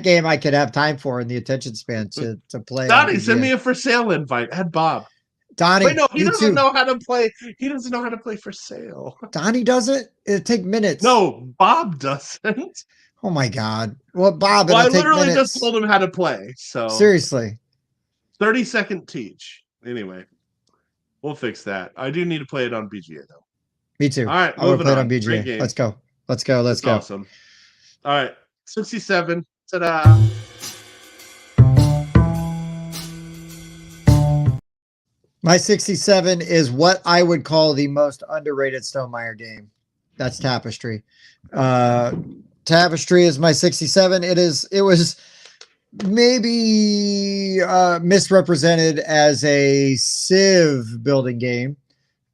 game I could have time for in the attention span to play on Donnie, send BGA. me a For Sale invite. Add Bob. Wait, Donnie, no, he me doesn't too. know how to play. He doesn't know how to play For Sale. Donnie doesn't? It'll take minutes. No, Bob doesn't. Oh my God. Well, Bob, Well, it'll I take literally just minutes. told him how to play. So Seriously. 30-second teach. Anyway, we'll fix that. I do need to play it on BGA though. Me too. All right, I want to moving play it on on. Great BGA. game. Let's go. Let's go. Let's It's go. awesome. All right, 67. Ta-da! My 67 is what I would call the most underrated Stonemaier game. That's Tapestry. Tapestry is my 67. It was maybe misrepresented as a Civ building game.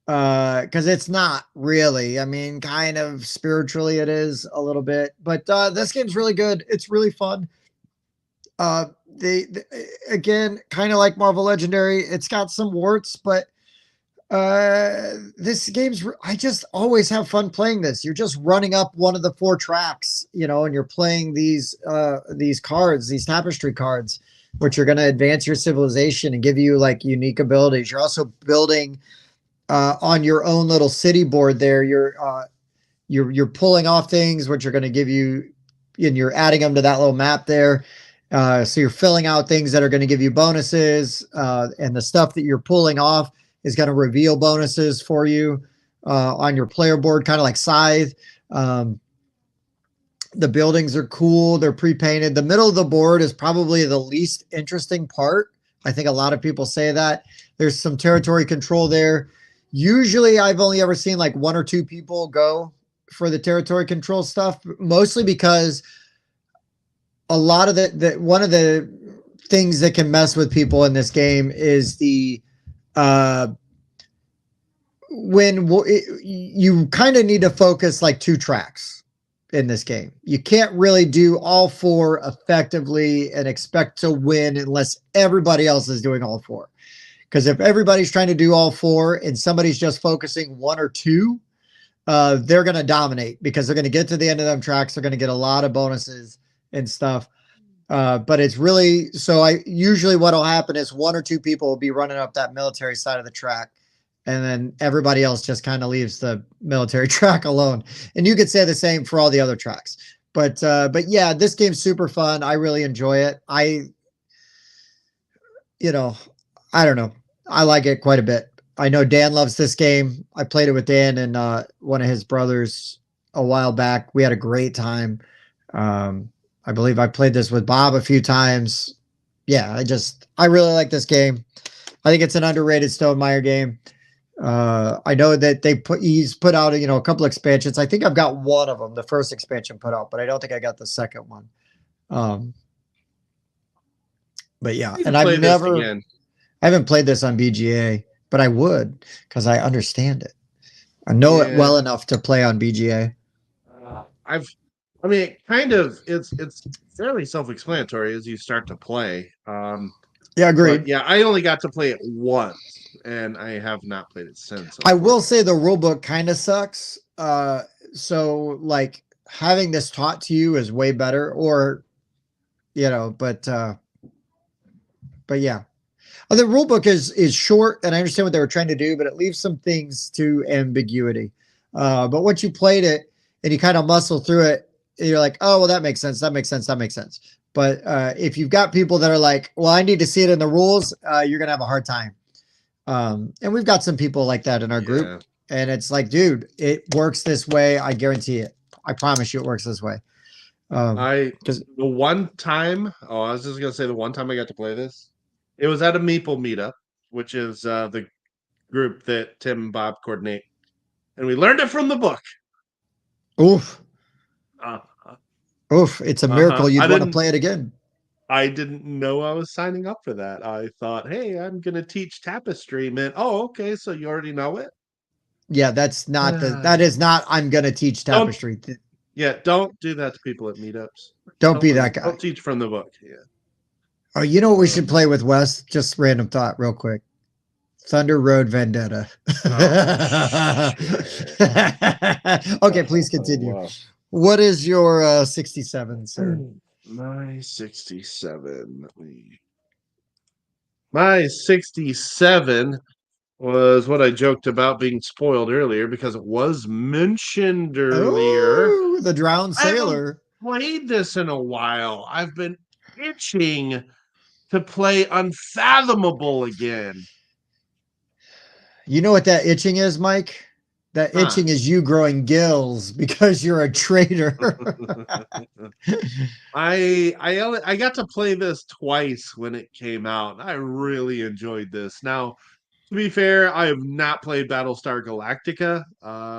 Because it's not really. I mean, kind of spiritually it is a little bit, but this game's really good. It's really fun. They again, kind of like Marvel Legendary, it's got some warts, but this game's I just always have fun playing this. You're just running up one of the four tracks, and you're playing these cards, these tapestry cards, which are going to advance your civilization and give you like unique abilities. You're also building on your own little city board there. You're pulling off things which are going to give you, and you're adding them to that little map there. So you're filling out things that are going to give you bonuses, and the stuff that you're pulling off is going to reveal bonuses for you on your player board, kind of like Scythe. The buildings are cool. They're pre-painted. The middle of the board is probably the least interesting part. I think a lot of people say that. There's some territory control there. Usually I've only ever seen like one or two people go for the territory control stuff, mostly because a lot of one of the things that can mess with people in this game is the you kind of need to focus like two tracks in this game. You can't really do all four effectively and expect to win unless everybody else is doing all four. Because if everybody's trying to do all four and somebody's just focusing one or two, they're going to dominate because they're going to get to the end of them tracks. They're going to get a lot of bonuses and stuff. But it's really, so usually what'll happen is one or two people will be running up that military side of the track, and then everybody else just kind of leaves the military track alone. And you could say the same for all the other tracks. But yeah, this game's super fun. I really enjoy it. I don't know. I like it quite a bit. I know Dan loves this game. I played it with Dan and one of his brothers a while back. We had a great time. I believe I played this with Bob a few times. Yeah, I really like this game. I think it's an underrated Stonemaier game. I know that he's put out a couple expansions. I think I've got one of them, the first expansion put out, but I don't think I got the second one. But yeah, and I haven't played this on BGA, but I would because I understand it. I know it well enough to play on BGA. It's fairly self-explanatory as you start to play. Yeah, agreed. Yeah, I only got to play it once, and I have not played it since. I will say the rule book kind of sucks. So like having this taught to you is way better, but yeah. The rule book is short, and I understand what they were trying to do, but it leaves some things to ambiguity. But once you played it and you kind of muscle through it, you're like, oh, well, that makes sense. That makes sense. That makes sense. But if you've got people that are like, well, I need to see it in the rules, you're going to have a hard time. And we've got some people like that in our group. And it's like, dude, it works this way. I guarantee it. I promise you it works this way. I was just going to say the one time I got to play this, it was at a Meeple meetup, which is the group that Tim and Bob coordinate. and we learned it from the book. Oof. Uh, Oof. It's a miracle I you'd want to didn't play it again. I didn't know I was signing up for that. I thought, hey, I'm gonna teach tapestry. Man, oh, okay, so you already know it. Yeah, that is not, I'm going to teach Don't tapestry. don't do that to people at meetups. Don't be that guy. Don't teach from the book. Yeah. Oh, you know what we should play with Wes? Just random thought, real quick. Thunder Road Vendetta. Okay, please continue. Wow. What is your 67, sir? My 67. My 67 was what I joked about being spoiled earlier because it was mentioned earlier. Oh, the Drowned I haven't Sailor. played this in a while. I've been itching to play Unfathomable again. You know what that itching is, Mike? That Huh. itching is you growing gills because you're a traitor. I got to play this twice when it came out. I really enjoyed this. Now, to be fair, I have not played Battlestar Galactica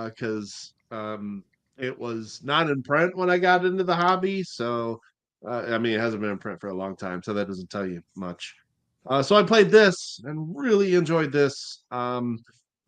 because it was not in print when I got into the hobby. So, I mean, it hasn't been in print for a long time, so that doesn't tell you much. So I played this and really enjoyed this.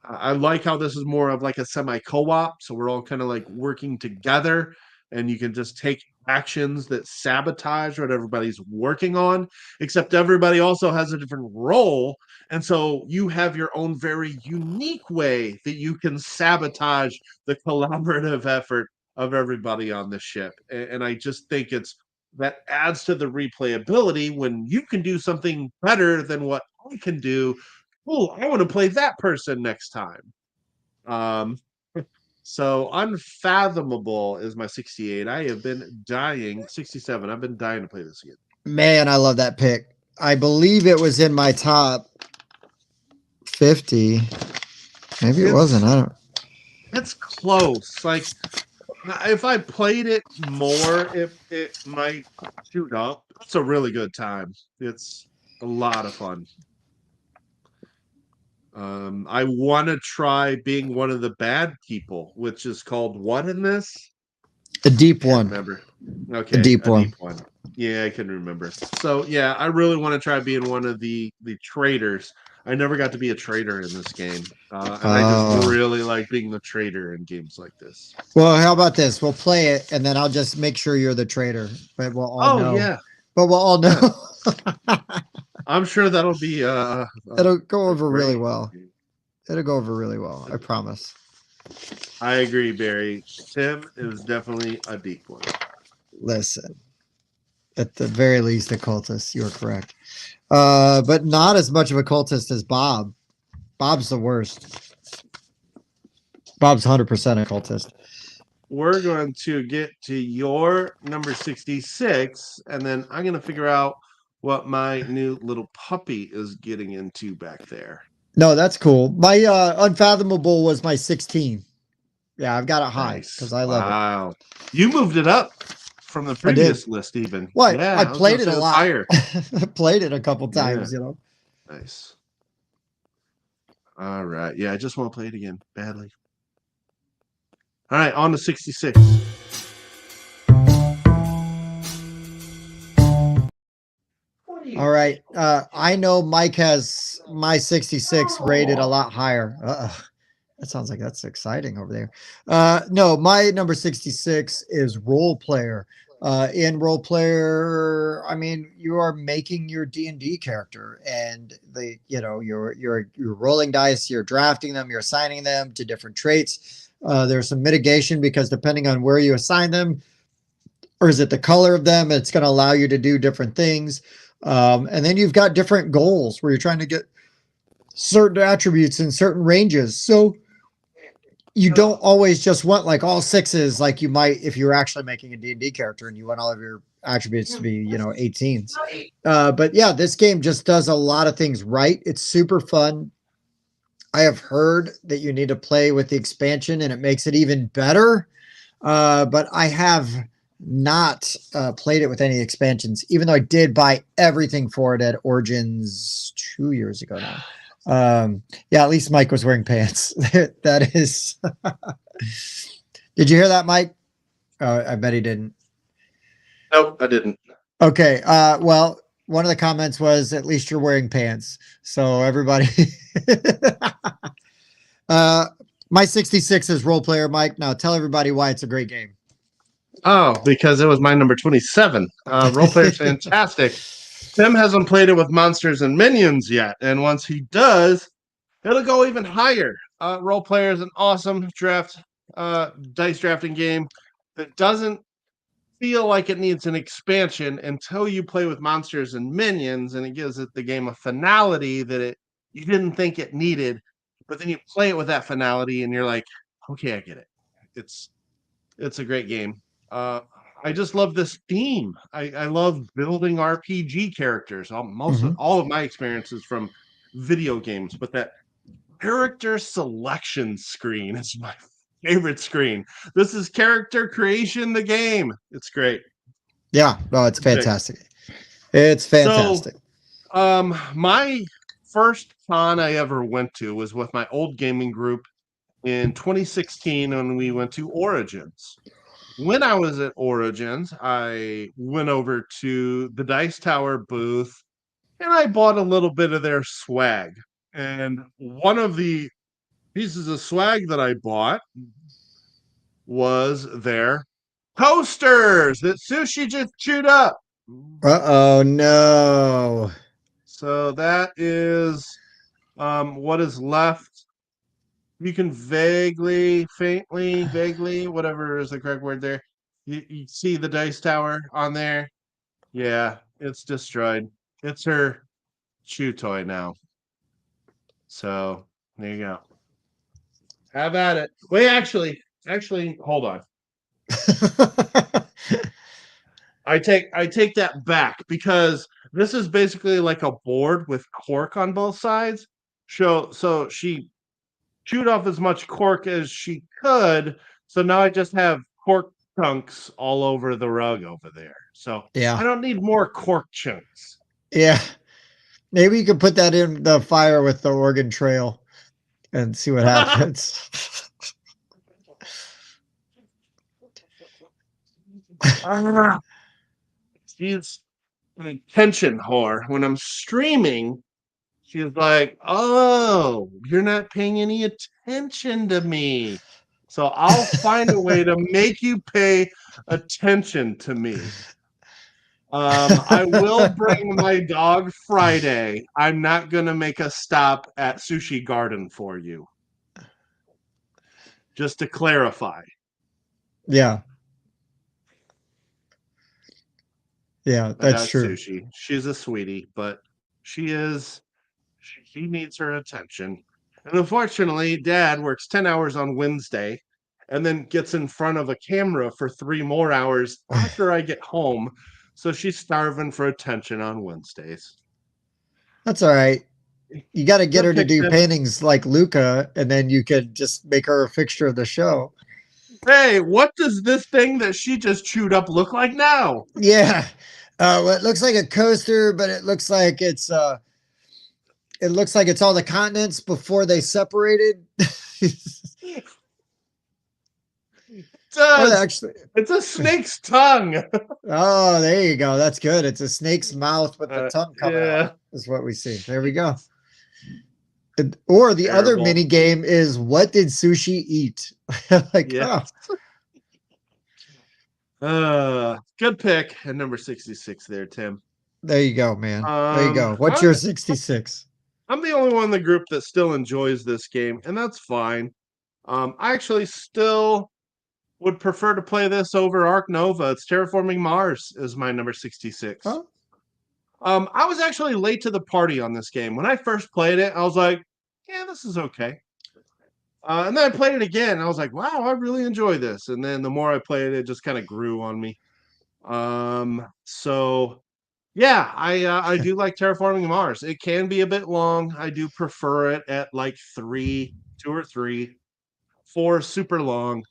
I like how this is more of like a semi co-op, so we're all kind of like working together, and you can just take actions that sabotage what everybody's working on. Except everybody also has a different role, and so you have your own very unique way that you can sabotage the collaborative effort of everybody on the ship. And I just think that adds to the replayability when you can do something better than what I can do. Cool, I want to play that person next time. Um, so Unfathomable is my 68. I have been dying. 67. I've been dying to play this again. Man, I love that pick. I believe it was in my top 50. Maybe it wasn't. I don't. It's close. Like if I played it more, it might shoot up. It's a really good time. It's a lot of fun. I want to try being one of the bad people, which is called what in this? A deep one. Remember? Okay, a deep one. Yeah, I can remember. So yeah, I really want to try being one of the traders. I never got to be a trader in this game, and I just really like being the trader in games like this. Well, how about this? We'll play it, and then I'll just make sure you're the trader. But we'll all know. Yeah. But we'll all know. Yeah. I'm sure that'll be it'll go over really well. It'll go over really well. I promise. I agree, Barry. Tim is definitely a deep one. Listen, at the very least, a cultist. You're correct. But not as much of a cultist as Bob. Bob's the worst. Bob's 100% a cultist. We're going to get to your number 66, and then I'm going to figure out what my new little puppy is getting into back there. No, that's cool. My Unfathomable was my 16. Yeah, I've got it high because I love it. Wow. You moved it up from the previous list even. What? Yeah, I played it a lot. Higher. I played it a couple times, you know. Nice. All right. Yeah, I just want to play it again badly. All right, on to 66. All right. I know Mike has my 66 rated a lot higher. That sounds like that's exciting over there. No, my number 66 is Role Player. In Role Player, I mean, you are making your D&D character, and you're rolling dice, you're drafting them, you're assigning them to different traits. There's some mitigation because depending on where you assign them, or is it the color of them, it's going to allow you to do different things. And then you've got different goals where you're trying to get certain attributes in certain ranges. So you don't always just want like all sixes, like you might if you're actually making a D&D character and you want all of your attributes to be, 18s. But yeah, this game just does a lot of things right. It's super fun. I have heard that you need to play with the expansion and it makes it even better. But I have not played it with any expansions, even though I did buy everything for it at Origins 2 years ago now. Yeah, at least Mike was wearing pants. That is. Did you hear that, Mike? I bet he didn't. Nope, I didn't. Okay. Well, one of the comments was, "At least you're wearing pants." So everybody. uh, my 66 is role player, Mike. Now tell everybody why it's a great game. Oh, because it was my number 27. Role player's fantastic. Tim hasn't played it with monsters and minions yet, and once he does, it'll go even higher. Role player is an awesome dice drafting game that doesn't feel like it needs an expansion until you play with monsters and minions, and it gives it the game a finality that you didn't think it needed, but then you play it with that finality, and you're like, okay, I get it. It's a great game. I just love this theme. I love building RPG characters. All of my experiences from video games, but that character selection screen is my favorite screen. This is character creation, the game. It's great. Yeah, no, it's fantastic. It's fantastic. So, my first con I ever went to was with my old gaming group in 2016 when we went to Origins. When I was at Origins, I went over to the Dice Tower booth and I bought a little bit of their swag. And one of the pieces of swag that I bought was their coasters that Sushi just chewed up. Oh no. So that is what is left. You can vaguely, whatever is the correct word there. You see the dice tower on there. Yeah, it's destroyed. It's her chew toy now. So there you go. Have at it. Wait, actually, hold on. I take that back because this is basically like a board with cork on both sides. So she chewed off as much cork as she could. So now I just have cork chunks all over the rug over there. So Yeah. I don't need more cork chunks. Yeah. Maybe you could put that in the fire with the Oregon Trail and see what happens. She's an attention whore. When I'm streaming, she's like, "Oh, you're not paying any attention to me." So I'll find a way to make you pay attention to me. I will bring my dog Friday. I'm not gonna make a stop at Sushi Garden for you. Just to clarify. Yeah. Yeah, that's true. Sushi. She's a sweetie, but she needs her attention. And unfortunately, Dad works 10 hours on Wednesday and then gets in front of a camera for 3 more hours after I get home. So she's starving for attention on Wednesdays. That's all right. You got to get her to do Them. paintings like Luca, and then you could just make her a fixture of the show. Hey, what does this thing that she just chewed up look like now? Yeah. Well, it looks like a coaster, but it looks like it's all the continents before they separated. Oh, actually, it's a snake's tongue. Oh, there you go. That's good. It's a snake's mouth with the tongue coming out. Is what we see. There we go. Or the other mini game is, what did Sushi eat? Like, good pick at number 66 there, Tim. There you go, man. There you go. What's your 66? I'm the only one in the group that still enjoys this game, and that's fine. I actually still would prefer to play this over Ark Nova. It's Terraforming Mars is my number 66. Huh? I was actually late to the party on this game. When I first played it, I was like, yeah, this is okay. And then I played it again. And I was like, wow, I really enjoy this. And then the more I played it, it just kind of grew on me. So yeah, I do like Terraforming Mars. It can be a bit long. I do prefer it at like 2 or 3, 4 super long.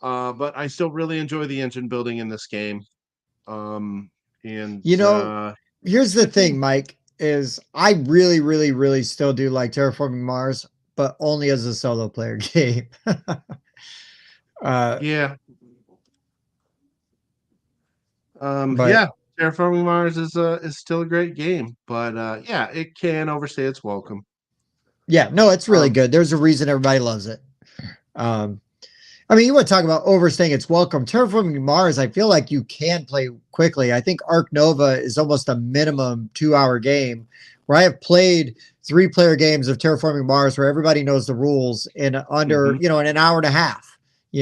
But I still really enjoy the engine building in this game. And here's the thing, Mike. is I really, really, really still do like Terraforming Mars, but only as a solo player game. Yeah. But Yeah, Terraforming Mars is still a great game, but yeah, it can overstay its welcome. yeah, no, it's really Um, good. There's a reason everybody loves it. Um, I mean, you want to talk about overstaying its welcome. Terraforming Mars, I feel like you can play quickly. I think Ark Nova is almost a minimum 2-hour game where I have played 3-player games of Terraforming Mars where everybody knows the rules in under, mhm, in an hour and a half,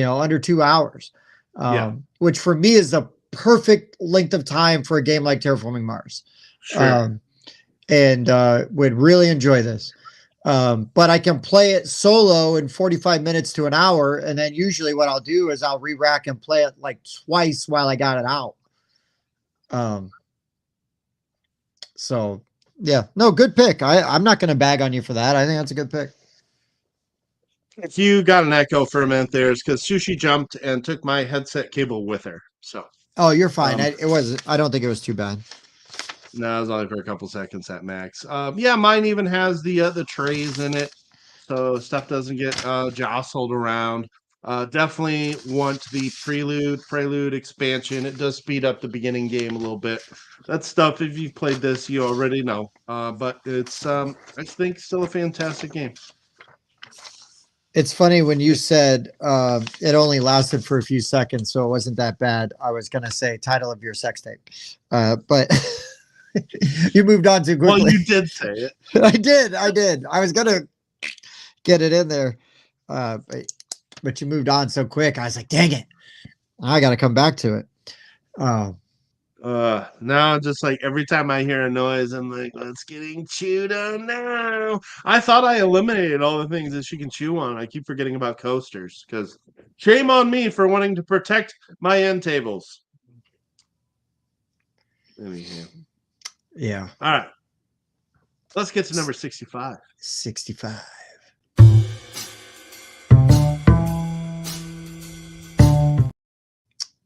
under 2 hours, yeah, which for me is the perfect length of time for a game like Terraforming Mars. sure. Um, and would really enjoy this. But I can play it solo in 45 minutes to an hour. And then usually what I'll do is I'll re-rack and play it like twice while I got it out. Um, so yeah, no, good pick. I'm not going to bag on you for that. I think that's a good pick. If you got an echo for a minute there, it's because Sushi jumped and took my headset cable with her. So, Oh, you're fine. um, I don't think it was too bad. no, it was only for a couple seconds at max. Yeah, mine even has the trays in it, so stuff doesn't get jostled around. Definitely want the prelude expansion. It does speed up the beginning game a little bit. That stuff, if you've played this, you already know. But it's I think still a fantastic game. It's funny when you said it only lasted for a few seconds, so it wasn't that bad. I was going to say title of your sex tape, but you moved on too Well, quickly. you did say it. I did. I was going to get it in there, but you moved on so quick. I was like, dang it. I got to come back to it. Uh, Now just like every time I hear a noise, I'm like, "It's getting chewed on now." I thought I eliminated all the things that she can chew on. I keep forgetting about coasters because shame on me for wanting to protect my end tables. Anyhow, yeah. all right, let's get to number 65. 65.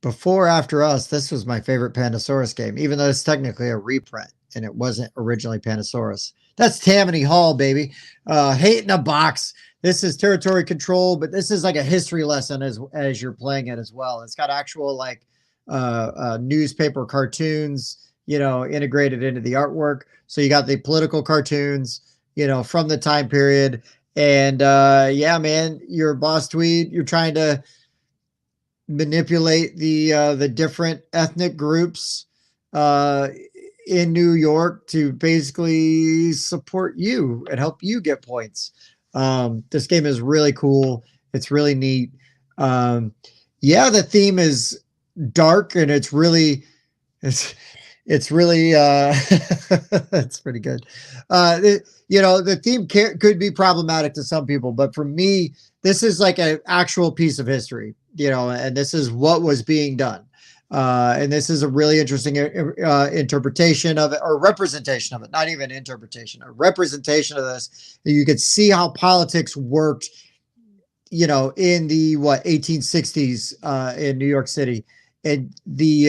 Before After Us, this was my favorite Pandasaurus game, even though it's technically a reprint and it wasn't originally Pandasaurus. That's Tammany Hall, baby. Hate in a Box. This is territory control, but this is like a history lesson as you're playing it as well. It's got actual like newspaper cartoons, integrated into the artwork. So you got the political cartoons, from the time period. And yeah, man, you're Boss Tweed. You're trying to manipulate the different ethnic groups in New York to basically support you and help you get points. This game is really cool. It's really neat. Yeah, the theme is dark and it's really it's really it's pretty good. The theme could be problematic to some people, but for me, this is like an actual piece of history, and this is what was being done. And this is a really interesting interpretation of it, or representation of it, not even interpretation, a representation of this. You could see how politics worked, in the 1860s in New York City. And this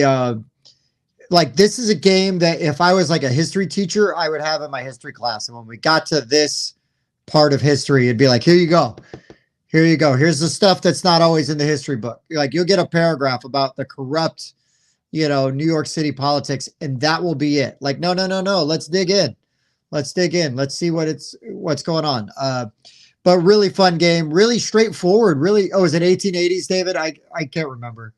is a game that if I was like a history teacher, I would have in my history class. And when we got to this part of history, it'd be like, here you go. Here you go. Here's the stuff that's not always in the history book. Like you'll get a paragraph about the corrupt, New York City politics, and that will be it. Like, no. Let's dig in. Let's dig in. Let's see what's going on. But really fun game, really straightforward. Really, is it 1880s, David? I can't remember.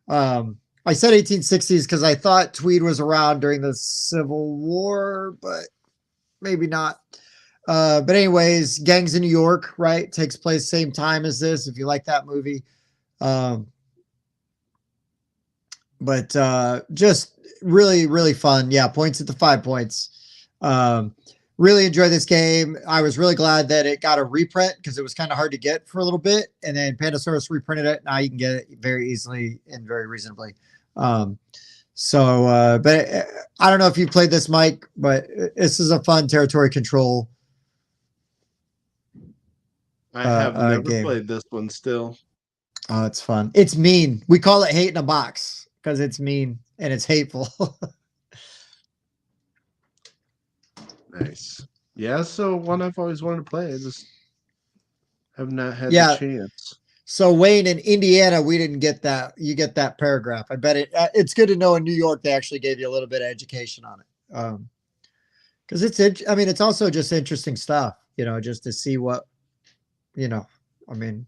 I said 1860s because I thought Tweed was around during the Civil War, but maybe not. But anyways, Gangs in New York, right? Takes place same time as this, if you like that movie. But just really, really fun. Yeah, points at the 5 points. Really enjoy this game. I was really glad that it got a reprint because it was kind of hard to get for a little bit. And then Pandasaurus reprinted it. Now you can get it very easily and very reasonably. But I don't know if you played this, Mike, but this is a fun territory control. I have never game. played this one still. Oh, it's fun. It's mean. We call it Hate in a Box because it's mean and it's hateful. Nice. Yeah, so one I've always wanted to play. I just have not had the Yeah. chance. So Wayne, in Indiana, we didn't get that. You get that paragraph. I bet it's good to know in New York they actually gave you a little bit of education on it. Because I mean, it's also just interesting stuff, just to see what, I mean,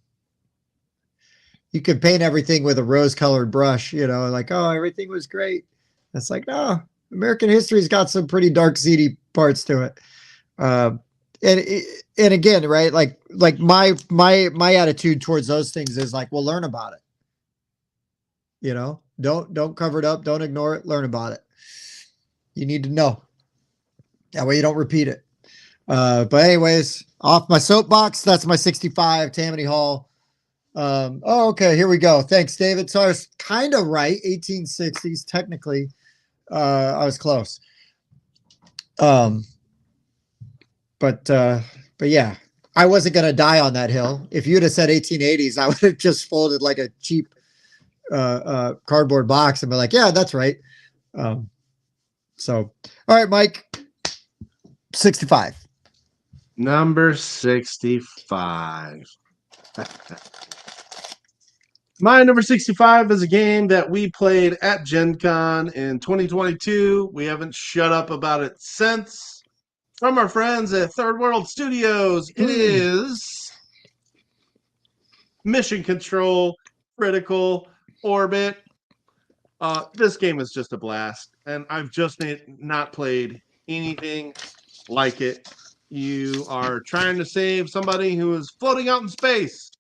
you could paint everything with a rose-colored brush, like, oh, everything was great. It's like, no, American history's got some pretty dark, seedy parts to it. Um, and and again, right, like my attitude towards those things is like, well, learn about it. Don't cover it up, don't ignore it, learn about it. You need to know. That way you don't repeat it. But anyways, off my soapbox, that's my 65 Tammany Hall. Okay, here we go. Thanks, David. So I was kind of right, 1860s, technically. I was close. But yeah, I wasn't gonna die on that hill. If you'd have said 1880s, I would have just folded like a cheap cardboard box and be like, yeah, that's right. So all right, Mike, 65. Number 65. My number 65 is a game that we played at Gen Con in 2022. We haven't shut up about it since. From our friends at Third World Studios, it is Mission Control Critical Orbit. This game is just a blast, and I've just not played anything like it. You are trying to save somebody who is floating out in space.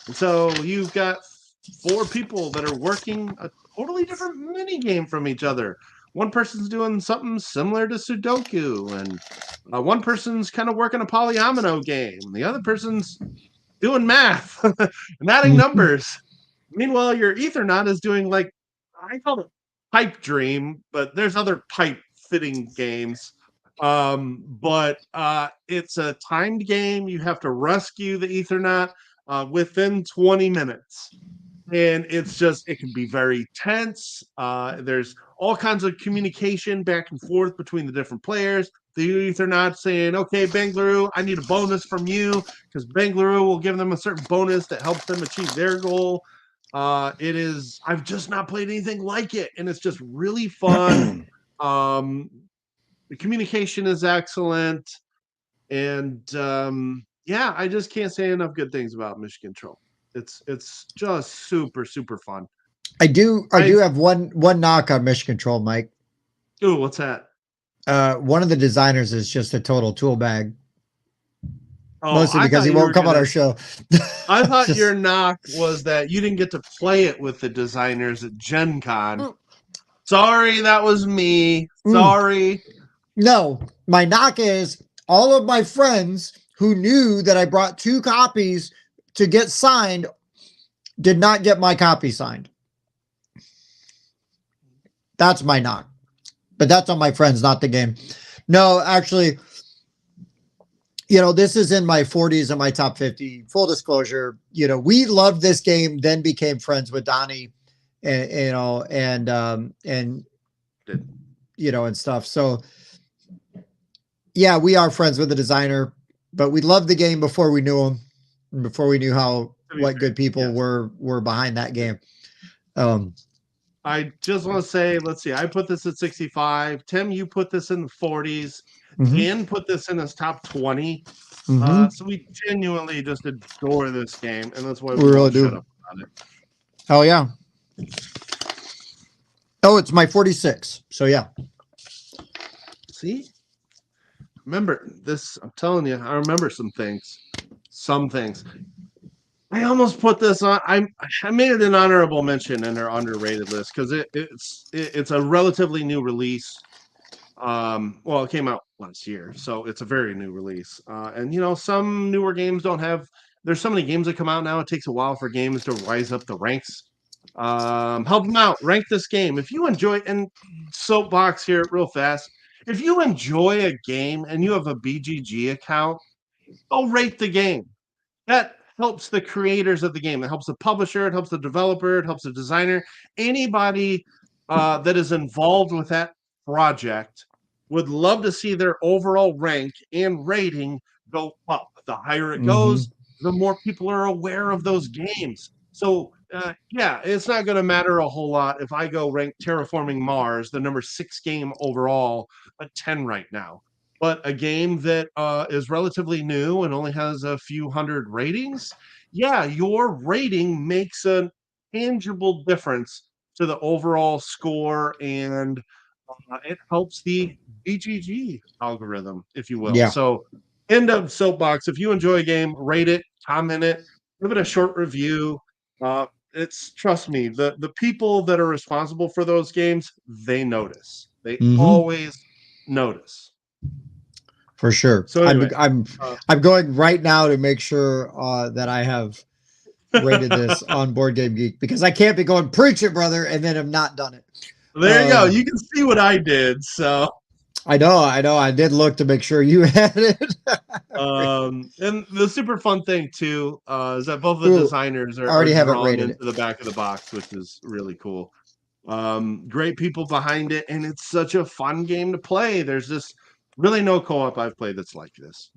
And so you've got 4 people that are working a totally different mini game from each other. One person's doing something similar to Sudoku, and one person's kind of working a polyomino game. The other person's doing math and adding numbers. Meanwhile, your Ethernaut is doing, like, I call it Pipe Dream, but there's other pipe fitting games. But it's a timed game. You have to rescue the Ethernaut within 20 minutes. And it can be very tense. There's all kinds of communication back and forth between the different players. The Ethernaut saying, okay, Bengaluru, I need a bonus from you, because Bengaluru will give them a certain bonus that helps them achieve their goal. I've just not played anything like it, and it's just really fun. The communication is excellent, and yeah, I just can't say enough good things about Mission Control. It's just super, super fun. I do have one knock on Mission Control, Mike. Ooh, what's that? One of the designers is just a total tool bag. Oh, mostly because he won't come on our show. I thought your knock was that you didn't get to play it with the designers at Gen Con. Sorry, that was me. Sorry. No, my knock is all of my friends who knew that I brought 2 copies to get signed did not get my copy signed. That's my knock. But that's on my friends, not the game. No, actually, this is in my 40s and my top 50. Full disclosure, we loved this game, then became friends with Donnie and and stuff. So yeah, we are friends with the designer, but we loved the game before we knew him, and before we knew what good people were behind that game. I just want to say, let's see, I put this at 65. Tim, you put this in the 40s. Dan put this in his top 20. So we genuinely just adore this game, and that's why we really do. Shut up about it. Oh yeah. Oh, it's my 46. So yeah. See? Remember this, I'm telling you, I remember some things. I almost put this on. I made it an honorable mention in our underrated list because it's a relatively new release. Well, it came out last year, so it's a very new release. And some newer games don't have. There's so many games that come out now. It takes a while for games to rise up the ranks. Help them out. Rank this game if you enjoy. And soapbox here real fast. If you enjoy a game and you have a BGG account, go rate the game. That helps the creators of the game. It helps the publisher. It helps the developer. It helps the designer. Anybody that is involved with that project would love to see their overall rank and rating go up. The higher it Hmm. goes, the more people are aware of those games. So, yeah, it's not going to matter a whole lot if I go rank Terraforming Mars, the number 6 game overall, a 10 right now. But a game that is relatively new and only has a few hundred ratings, yeah, your rating makes a tangible difference to the overall score, and it helps the BGG algorithm, if you will. Yeah. So, end of soapbox. If you enjoy a game, rate it, comment it, give it a short review. It's trust me, the people that are responsible for those games, they notice. They Hmm. always notice. For sure. So I'm anyway, I'm uh, I'm going right now to make sure that I have rated this on Board Game Geek, because I can't be going preach it, brother, and then have not done it. there you go. You can see what I did. So I know. I did look to make sure you had it. and the super fun thing too is that both the Ooh, designers I are already have it drawn rated into it. the back of the box, which is really cool. Great people behind it, and it's such a fun game to play. There's just really no co-op I've played that's like this.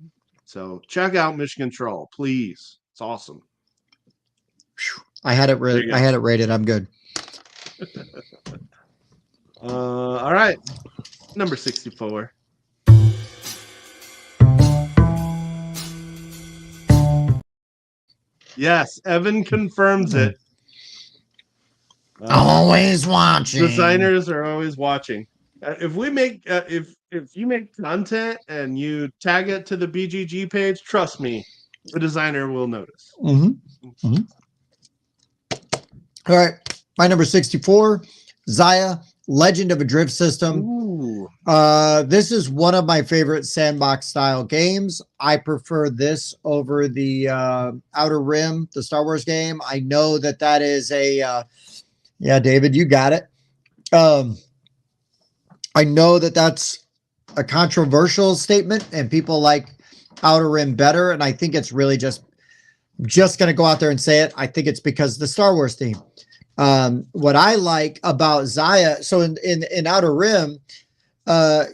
So check out Mission Control, please. It's awesome. I had it. There you I had it rated. I'm good. go. All right, number 64. Yes, Evan confirms it. Always watching. Designers are always watching. If we make if you make content and you tag it to the BGG page, trust me, the designer will notice. Mm-hmm. Mm-hmm. All right, my number 64, Xia, Legend of a Drift System. Ooh. This is one of my favorite sandbox style games. I prefer this over the Outer Rim, the Star Wars game. I know that is a yeah, David, you got it. I know that's a controversial statement, and people like Outer Rim better, and I think it's really just going to go out there and say it. I think it's because the Star Wars theme. What I like about Xia, so in Outer Rim,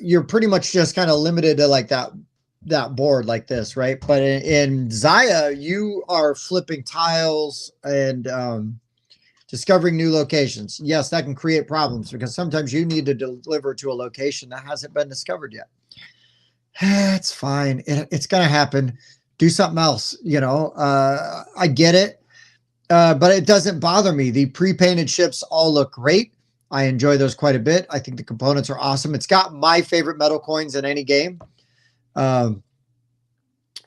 you're pretty much just kind of limited to like that board like this, right? But in Xia, you are flipping tiles and discovering new locations. Yes, that can create problems because sometimes you need to deliver to a location that hasn't been discovered yet. It's fine. It's going to happen. Do something else. I get it. But it doesn't bother me. The pre-painted ships all look great. I enjoy those quite a bit. I think the components are awesome. It's got my favorite metal coins in any game.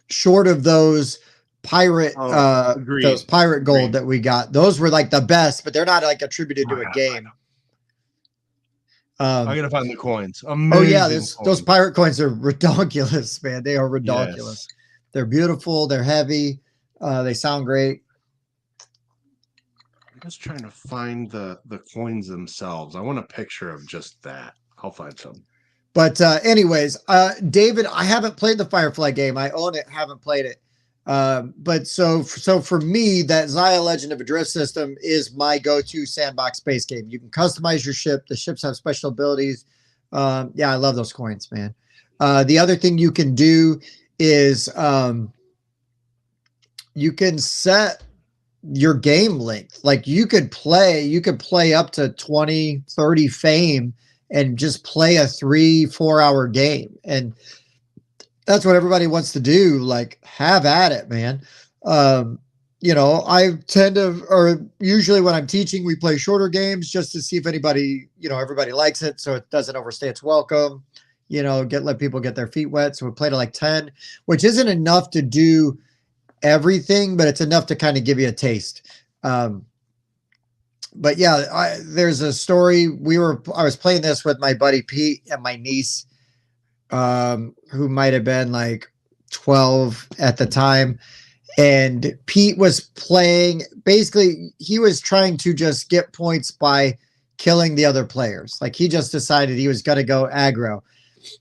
Short of those pirate those pirate gold that we got. Those were like the best, but they're not like attributed to a game. I gotta find the coins. Amazing. Oh yeah, those pirate coins are ridiculous, man. They are ridiculous. Yes. They're beautiful. They're heavy. They sound great. I'm just trying to find the coins themselves. I want a picture of just that. I'll find some. But anyways, David, I haven't played the Firefly game. I own it, haven't played it. But so for me, that Xia Legend of a Drift System is my go-to sandbox space game. You can customize your ship. The ships have special abilities. Yeah, I love those coins, man. The other thing you can do is you can set your game length. Like you could play up to 20, 30 fame and just play a 3-4 hour game. And that's what everybody wants to do. Like, have at it, man. I tend to, or usually when I'm teaching, we play shorter games just to see if anybody, everybody likes it. So it doesn't overstay its welcome, let people get their feet wet. So we played to like 10, which isn't enough to do everything, but it's enough to kind of give you a taste. But yeah, there's a story. I was playing this with my buddy Pete and my niece, who might have been like 12 at the time. And Pete was playing, basically, he was trying to just get points by killing the other players. Like he just decided he was going to go aggro.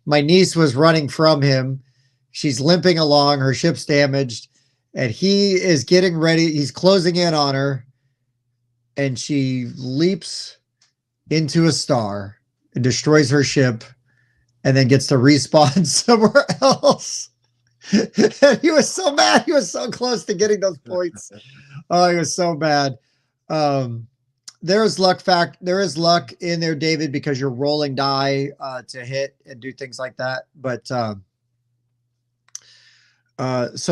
My niece was running from him. She's limping along. Her ship's damaged. And he is getting ready. He's closing in on her. And she leaps into a star and destroys her ship and then gets to respawn somewhere else. And he was so mad. He was so close to getting those points. Oh, he was so bad. There is luck in there, David, because you're rolling die to hit and do things like that. But so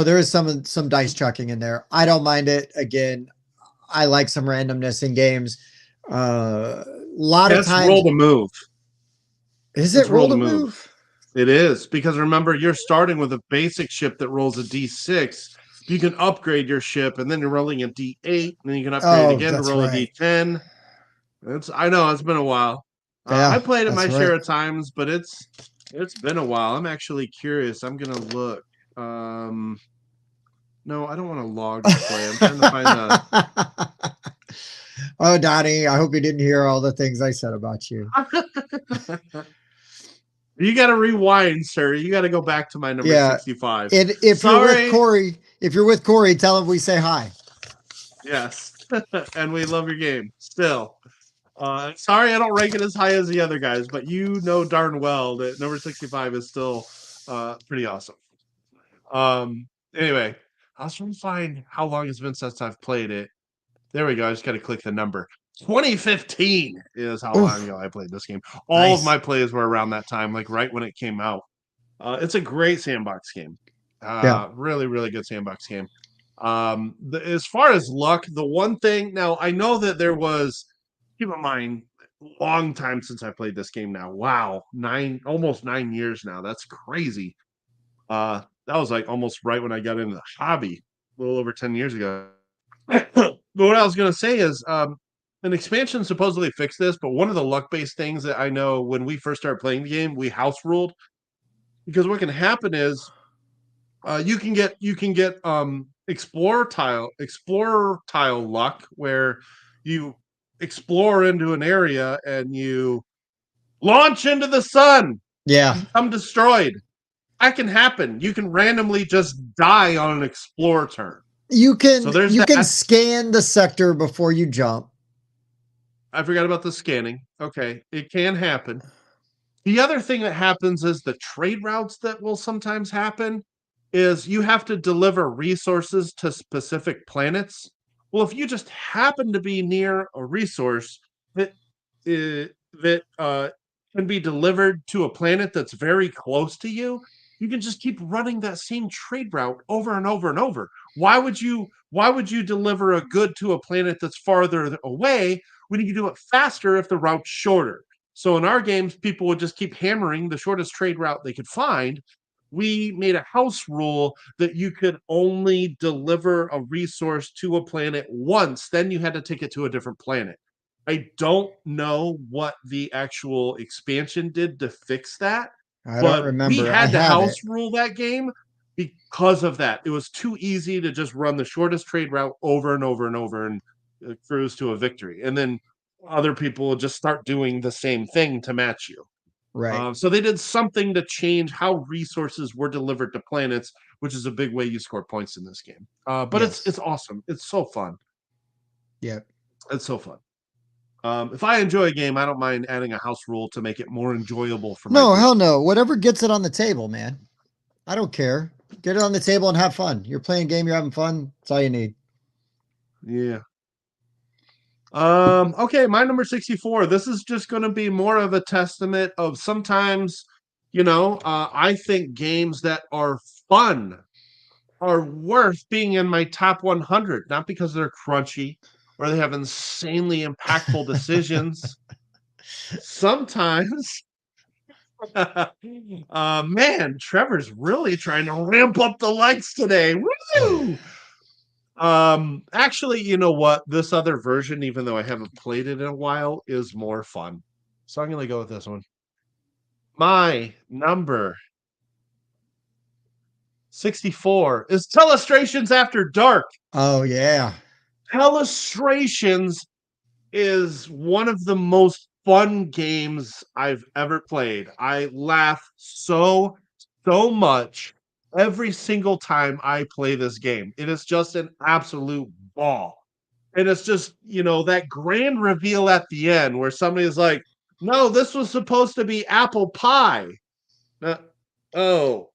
there is some dice chucking in there. I don't mind it. Again, I like some randomness in games. A lot of times, roll the move. Is it roll the move? It is, because remember, you're starting with a basic ship that rolls a D6. You can upgrade your ship, and then you're rolling a D8, and then you can upgrade again to roll a D10. I know it's been a while. Yeah, I played it my share of times, but it's been a while. I'm actually curious. I'm gonna look. No, I don't want to log to play. I'm trying to find the. Oh, Donnie, I hope you didn't hear all the things I said about you. You got to rewind, sir. You got to go back to my number 65. And if you're with Corey, tell him we say hi. Yes, and we love your game still. Sorry, I don't rank it as high as the other guys, but you know darn well that number 65 is still pretty awesome. Anyway, I was trying to find how long it's been since I've played it. There we go. I just got to click the number. 2015 is how long ago I played this game. All of my plays were around that time, like right when it came out. It's a great sandbox game. Really, really good sandbox game. As far as luck, the one thing now, I know that there was, keep in mind, long time since I played this game now. Wow, almost 9 years now. That's crazy. That was like almost right when I got into the hobby, a little over 10 years ago. But what I was going to say is, an expansion supposedly fixed this, but one of the luck-based things that I know when we first started playing the game, we house ruled, because what can happen is you can get explorer tile luck, where you explore into an area and you launch into the sun. Yeah, become destroyed. That can happen. You can randomly just die on an explorer turn. You can scan the sector before you jump. I forgot about the scanning. Okay, it can happen. The other thing that happens is the trade routes that will sometimes happen is you have to deliver resources to specific planets. Well, if you just happen to be near a resource that can be delivered to a planet that's very close to you, you can just keep running that same trade route over and over and over. Why would you deliver a good to a planet that's farther away when you can do it faster if the route's shorter? So in our games, people would just keep hammering the shortest trade route they could find. We made a house rule that you could only deliver a resource to a planet once, then you had to take it to a different planet. I don't know what the actual expansion did to fix that. I don't remember. We had to house rule that game because of that. It was too easy to just run the shortest trade route over and over and over and cruise to a victory. And then other people will just start doing the same thing to match you. Right. So they did something to change how resources were delivered to planets, which is a big way you score points in this game. But it's awesome. It's so fun. Yeah. It's so fun. If I enjoy a game, I don't mind adding a house rule to make it more enjoyable for me. No, hell no. Whatever gets it on the table, man. I don't care. Get it on the table and have fun. You're playing a game, you're having fun. That's all you need. Yeah. Okay, my number 64. This is just going to be more of a testament of sometimes, I think games that are fun are worth being in my top 100, not because they're crunchy or they have insanely impactful decisions. Sometimes, man, Trevor's really trying to ramp up the lights today. Woo! Actually, you know what? This other version, even though I haven't played it in a while, is more fun. So I'm going to go with this one. My number 64 is Telestrations After Dark. Oh, yeah. Telestrations is one of the most fun games I've ever played. I laugh so much every single time I play this game. It is just an absolute ball. And it's just, that grand reveal at the end where somebody is like, no, this was supposed to be apple pie. No. Oh,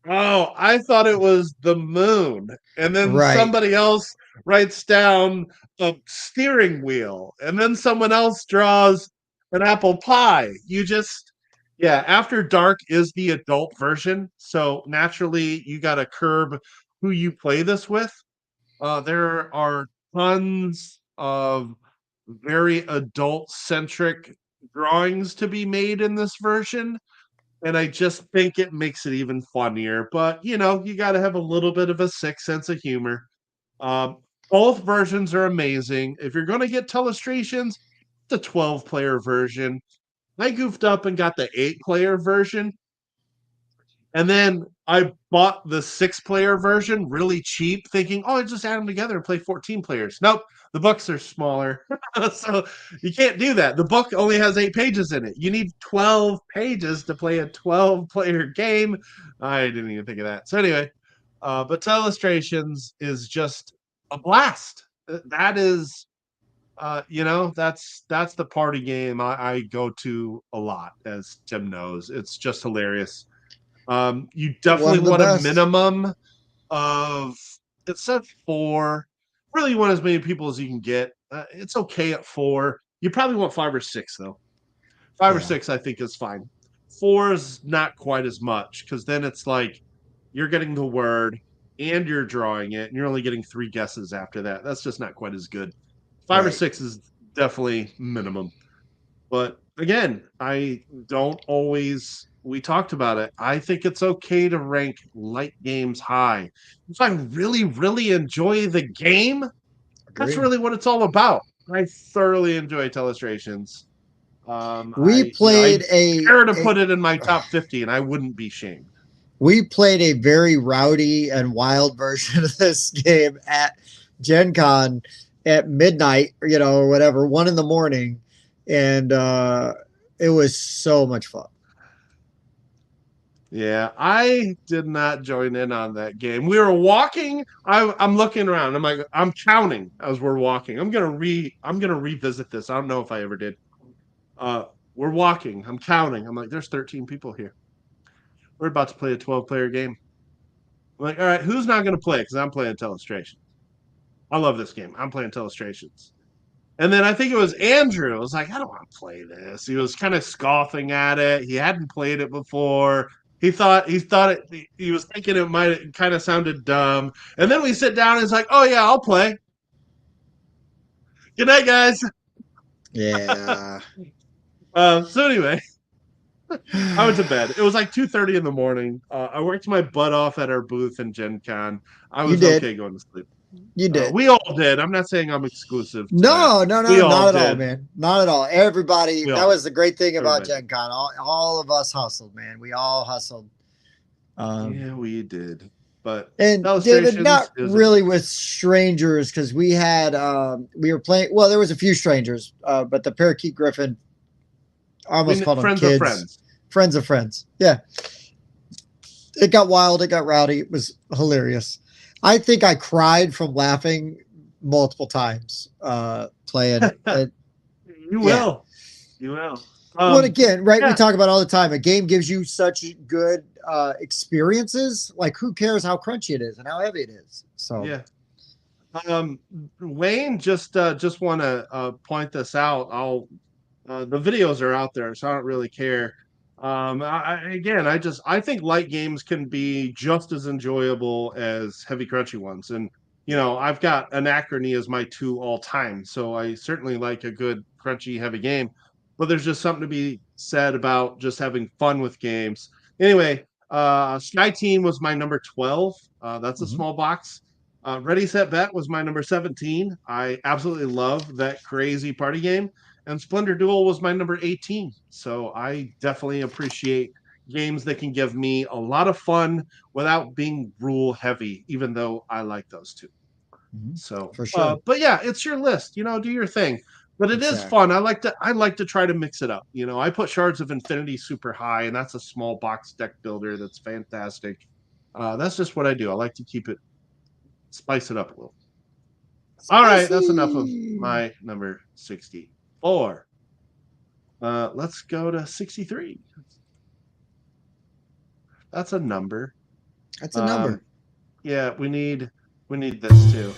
oh, I thought it was the moon. And then Right. somebody else writes down a steering wheel. And then someone else draws an apple pie. Yeah, After Dark is the adult version. So naturally, you got to curb who you play this with. There are tons of very adult centric drawings to be made in this version, and I just think it makes it even funnier. But you got to have a little bit of a sick sense of humor. Um, both versions are amazing. If you're going to get Telestrations, the 12-player version. I goofed up and got the 8-player version, and then I bought the 6-player version really cheap, thinking, oh, I just add them together and play 14 players. Nope, the books are smaller. So you can't do that. The book only has 8 pages in it. You need 12 pages to play a 12-player game. I didn't even think of that. So anyway, but Illustrations is just a blast. That is, that's the party game I go to a lot, as Tim knows. It's just hilarious. You One definitely of the want a best. minimum of, it said 4. Really want as many people as you can get. It's okay at 4. You probably want 5 or 6 though. 5 or Yeah. 6 I think is fine. 4 is not quite as much, because then it's like you're getting the word and you're drawing it, and you're only getting 3 guesses after that. That's just not quite as good. 5 or Right. 6 is definitely minimum. But again, I don't always. We talked about it. I think it's okay to rank light games high. If I really, really enjoy the game, that's Agree. really what it's all about. I thoroughly enjoy Telestrations. We I played a, dare to a put it in my top 50, and I wouldn't be shamed. we played a very rowdy and wild version of this game at Gen Con at midnight, or whatever, 1 in the morning. And it was so much fun. Yeah, I did not join in on that game. We were walking. I'm looking around. I'm like, I'm counting as we're walking. I'm gonna revisit this. I don't know if I ever did. Uh, we're walking. I'm counting. I'm like, there's 13 people here. We're about to play a 12-player game. I'm like, all right, who's not gonna play? Because I'm playing Telestration. I love this game. I'm playing Telestrations. And then I think it was Andrew. I was like, I don't want to play this. He was kind of scoffing at it. He hadn't played it before. He was thinking it might kind of sounded dumb. And then we sit down and he's like, oh yeah, I'll play. Good night, guys. Yeah. So anyway, I went to bed. It was like 2:30 in the morning. I worked my butt off at our booth in Gen Con. I You was did. okay going to sleep. You did. We all did. I'm not saying I'm exclusive to that. No, no, We no, all not at all, did. man. Not at all. Everybody, We that all was did. the great thing about Everybody. Gen Con. All of us hustled, man. We all hustled. Yeah, we did. But And David, Illustrations not is a really with blast. strangers because we were playing. Well, there was a few strangers, but the Parakeet Griffin, I almost called them Friends of kids, friends. friends of friends. Yeah, it got wild, it got rowdy, it was hilarious. I think I cried from laughing multiple times playing. You Yeah. will. You will. Well, again, right? We Yeah. talk about all the time. A game gives you such good experiences. Like, who cares how crunchy it is and how heavy it is? So, Yeah. Um, Wayne, just want to point this out. The videos are out there, so I don't really care. Again, I think light games can be just as enjoyable as heavy crunchy ones. And I've got Anachrony as my 2 all time, so I certainly like a good crunchy heavy game. But there's just something to be said about just having fun with games. Anyway, Sky Team was my number 12. That's a mhm. small box. Ready Set Bet was my number 17. I absolutely love that crazy party game. And Splendor Duel was my number 18. So I definitely appreciate games that can give me a lot of fun without being rule heavy, even though I like those two. So, For sure. but yeah, it's your list. Do your thing. But it is Exactly. fun. I like to try to mix it up. I put Shards of Infinity super high, and that's a small box deck builder that's fantastic. That's just what I do. I like to keep it, spice it up a little. All right, that's enough of Spicy. my number 64. Let's go to 63. That's a number. That's a number. Yeah, we need this too.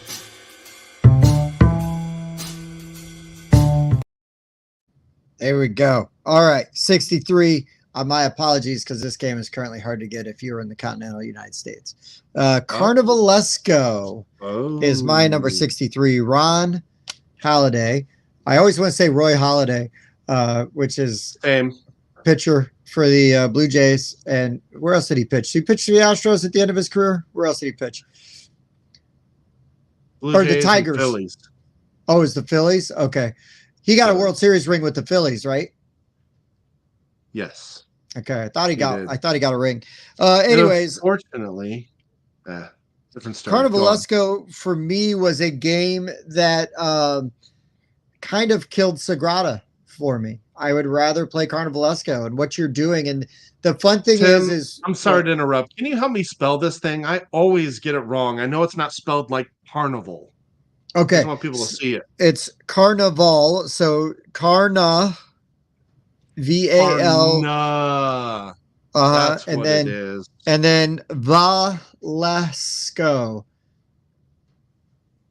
There we go. All right, 63. My apologies because this game is currently hard to get if you're in the continental United States. Oh, Carnivalesco is my number oh, 63. Ron Halladay. I always want to say Roy Halladay, which is same. pitcher for the Blue Jays. And where else did he pitch? He pitched for the Astros at the end of his career. Where else did he pitch? Blue Or the Jays and Tigers. Phillies. Oh, it's the Phillies? Okay. He got a Phillies. World Series ring with the Phillies, right? Yes. Okay. I thought he got did. a ring. Anyways, Unfortunately, different story. Go on. Carnivalesco for me was a game that kind of killed Sagrada for me. I would rather play Carnivalesco and what you're doing. And the fun thing Tim, is I'm sorry to interrupt. Can you help me spell this thing? I always get it wrong. I know it's not spelled like carnival. I okay. just want people to see it. It's Carnival. So Carna VAL. Carna. That's what it is. And then Valesco.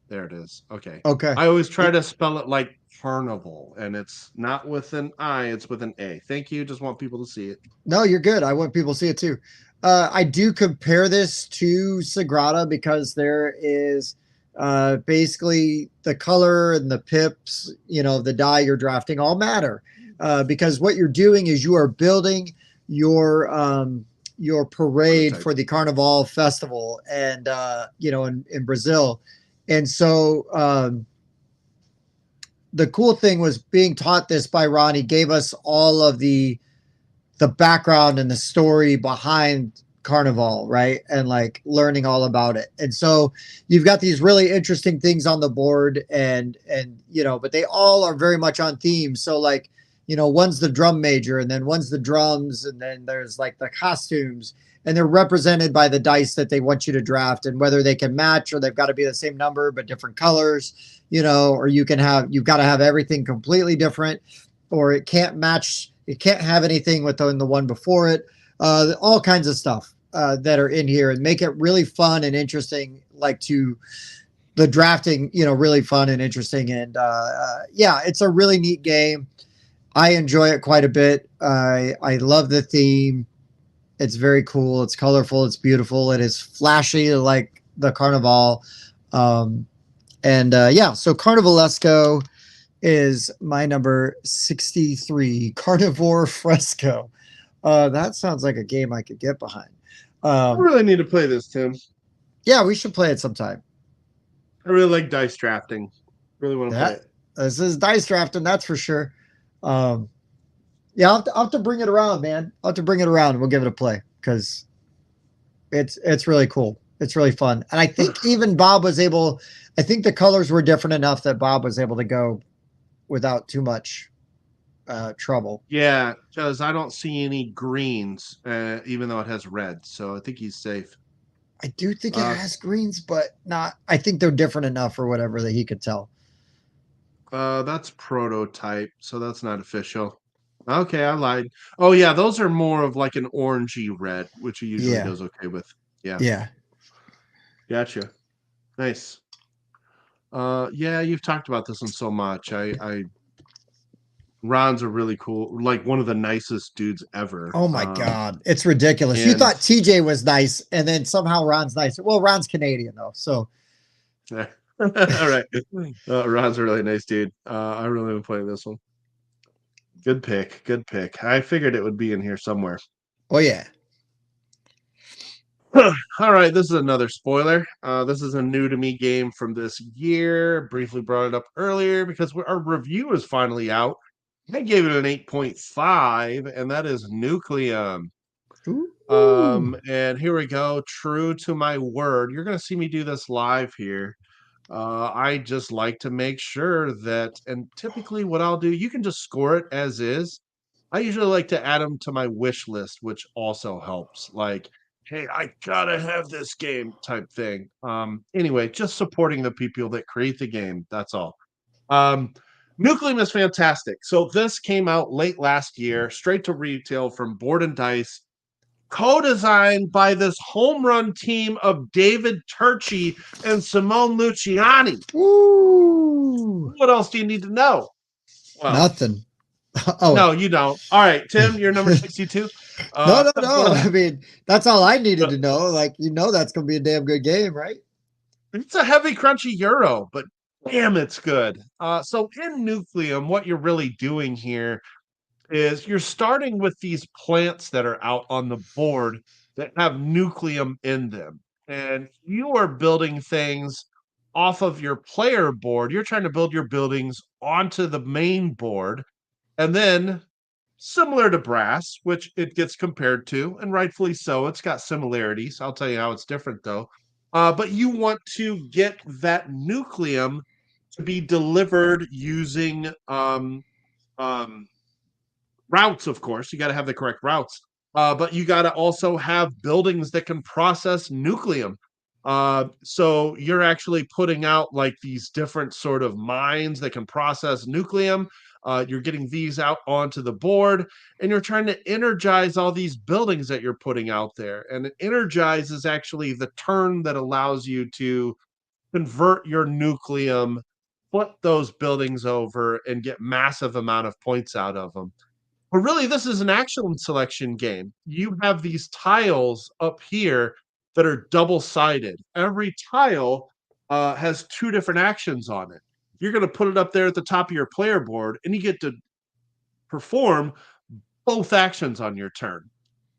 There it is. Okay. Okay. I always try to spell it like carnival, and it's not with an I, it's with an A. Thank you. Just want people to see it. No, you're good. I want people to see it too. I do compare this to Sagrada because there is basically the color and the pips, the die you're drafting all matter. Because what you're doing is you are building your parade for the Carnival Festival and in Brazil. And so the cool thing was being taught this by Ron. He gave us all of the background and the story behind Carnival, right? And like learning all about it. And so you've got these really interesting things on the board and but they all are very much on theme. So like, one's the drum major and then one's the drums and then there's like the costumes and they're represented by the dice that they want you to draft and whether they can match or they've got to be the same number but different colors, or you've got to have everything completely different or it can't match. It can't have anything within the one before it. All kinds of stuff that are in here and make it really fun and interesting, like to the drafting, really fun and interesting. And yeah, it's a really neat game. I enjoy it quite a bit. I love the theme. It's very cool. It's colorful. It's beautiful. It is flashy like the Carnival. Yeah, so Carnivalesco is my number 63, Carnivore Fresco. That sounds like a game I could get behind. I really need to play this, Tim. Yeah, we should play it sometime. I really like dice drafting. Really want to play it. This is dice drafting, that's for sure. Yeah, I'll have to bring it around, man. I'll have to bring it around and we'll give it a play because it's really cool. It's really fun. And I think even Bob was able, I think the colors were different enough that Bob was able to go without too much trouble. Yeah, because I don't see any greens, even though it has red. So I think he's safe. I do think it has greens, but not. I think they're different enough or whatever that he could tell. That's prototype, so that's not official. Okay, I lied. Oh yeah, those are more of like an orangey red, which he usually does okay with. Yeah. Yeah. Gotcha. Nice. Yeah, you've talked about this one so much. Ron's a really cool, like one of the nicest dudes ever. Oh my God. It's ridiculous. You thought TJ was nice and then somehow Ron's nice. Well, Ron's Canadian though. So all right. Ron's a really nice dude. I really want to play this one. Good pick. Good pick. I figured it would be in here somewhere. Oh yeah. All right, this is another spoiler. This is a new to me game from this year. Briefly brought it up earlier because our review is finally out. I gave it an 8.5, and that is Nucleum. And here we go. True to my word. You're going to see me do this live here. I just like to make sure that, and typically what I'll do, you can just score it as is. I usually like to add them to my wish list, which also helps. Like, hey, I gotta have this game type thing. Anyway, just supporting the people that create the game. That's all. Nucleum is fantastic. So this came out late last year, straight to retail from Board and Dice. co-designed by this home run team of David Turchi and Simone Luciani. Woo! What else do you need to know? Well, Nothing. Oh, no, you don't. All right, Tim, you're number 62. no. Go I ahead. mean, that's all I needed to know. Like, that's gonna be a damn good game, right? It's a heavy, crunchy Euro, but damn, it's good. So in Nucleum, what you're really doing here is you're starting with these plants that are out on the board that have nucleum in them. And you are building things off of your player board. You're trying to build your buildings onto the main board. And then, similar to brass, which it gets compared to, and rightfully so, it's got similarities. I'll tell you how it's different though. But you want to get that nucleum to be delivered using um, routes, of course. You got to have the correct routes, but you got to also have buildings that can process nucleum. So you're actually putting out like these different sort of mines that can process nucleum. You're getting these out onto the board, and you're trying to energize all these buildings that you're putting out there. And energize is actually the term that allows you to convert your nucleum, flip those buildings over, and get massive amount of points out of them. But really, this is an action selection game. You have these tiles up here that are double-sided. Every tile has two different actions on it. You're going to put it up there at the top of your player board, and you get to perform both actions on your turn.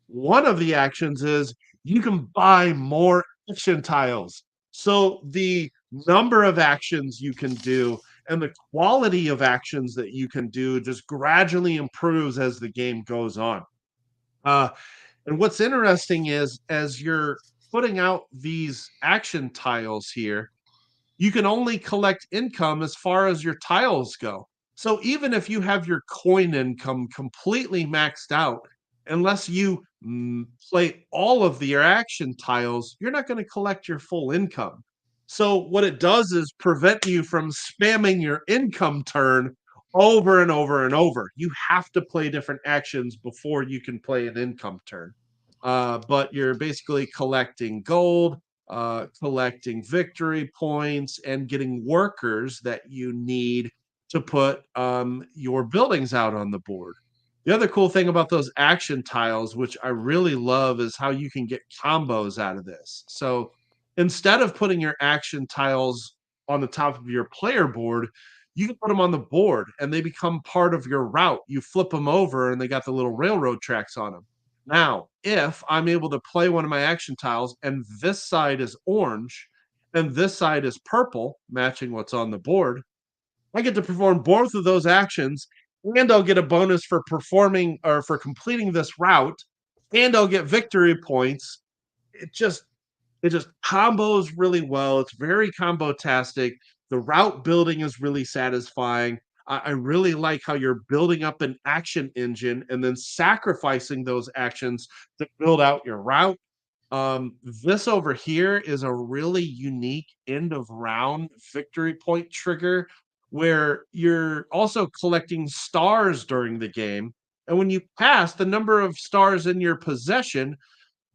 One of the actions is you can buy more action tiles. So the number of actions you can do and the quality of actions that you can do just gradually improves as the game goes on. And what's interesting is as you're putting out these action tiles here, you can only collect income as far as your tiles go. So even if you have your coin income completely maxed out, unless you play all of your action tiles, you're not going to collect your full income. So what it does is prevent you from spamming your income turn over and over and over. You have to play different actions before you can play an income turn. But you're basically collecting gold, collecting victory points, and getting workers that you need to put your buildings out on the board. The other cool thing about those action tiles, which I really love, is how you can get combos out of this. So instead of putting your action tiles on the top of your player board, you can put them on the board and they become part of your route. You flip them over and they got the little railroad tracks on them. Now, if I'm able to play one of my action tiles and this side is orange and this side is purple, matching what's on the board, I get to perform both of those actions and I'll get a bonus for performing or for completing this route and I'll get victory points. It just combos really well. It's very combo-tastic. The route building is really satisfying. I really like how you're building up an action engine and then sacrificing those actions to build out your route. This over here is a really unique end of round victory point trigger where you're also collecting stars during the game. And when you pass, the number of stars in your possession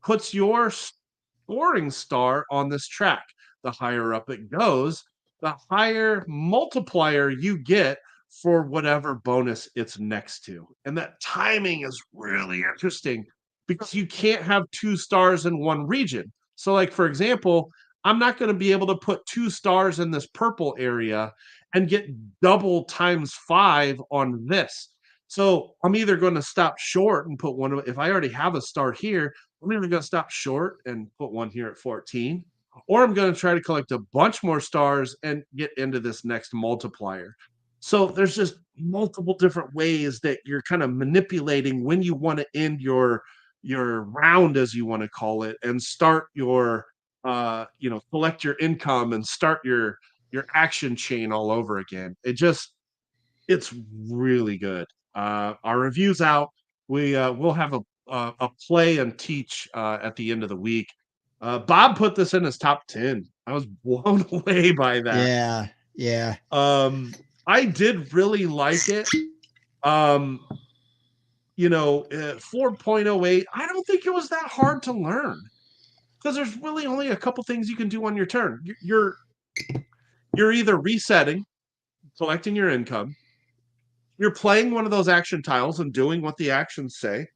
puts your scoring star on this track. The higher up it goes, the higher multiplier you get for whatever bonus it's next to. And that timing is really interesting because you can't have two stars in one region. So, like, for example, I'm not going to be able to put two stars in this purple area and get double times 5 on this. So I'm either going to stop short and put one, if I already have a star here, I'm either going to stop short and put one here at 14, or I'm going to try to collect a bunch more stars and get into this next multiplier. So there's just multiple different ways that you're kind of manipulating when you want to end your round, as you want to call it, and start your collect your income and start your action chain all over again. It's really good. Our reviews out. We'll have a play and teach at the end of the week. Bob put this in his top 10. I was blown away by that. Yeah, yeah. I did really like it. Um, 4.08, I don't think it was that hard to learn because there's really only a couple things you can do on your turn. You're either resetting, collecting your income, you're playing one of those action tiles and doing what the actions say,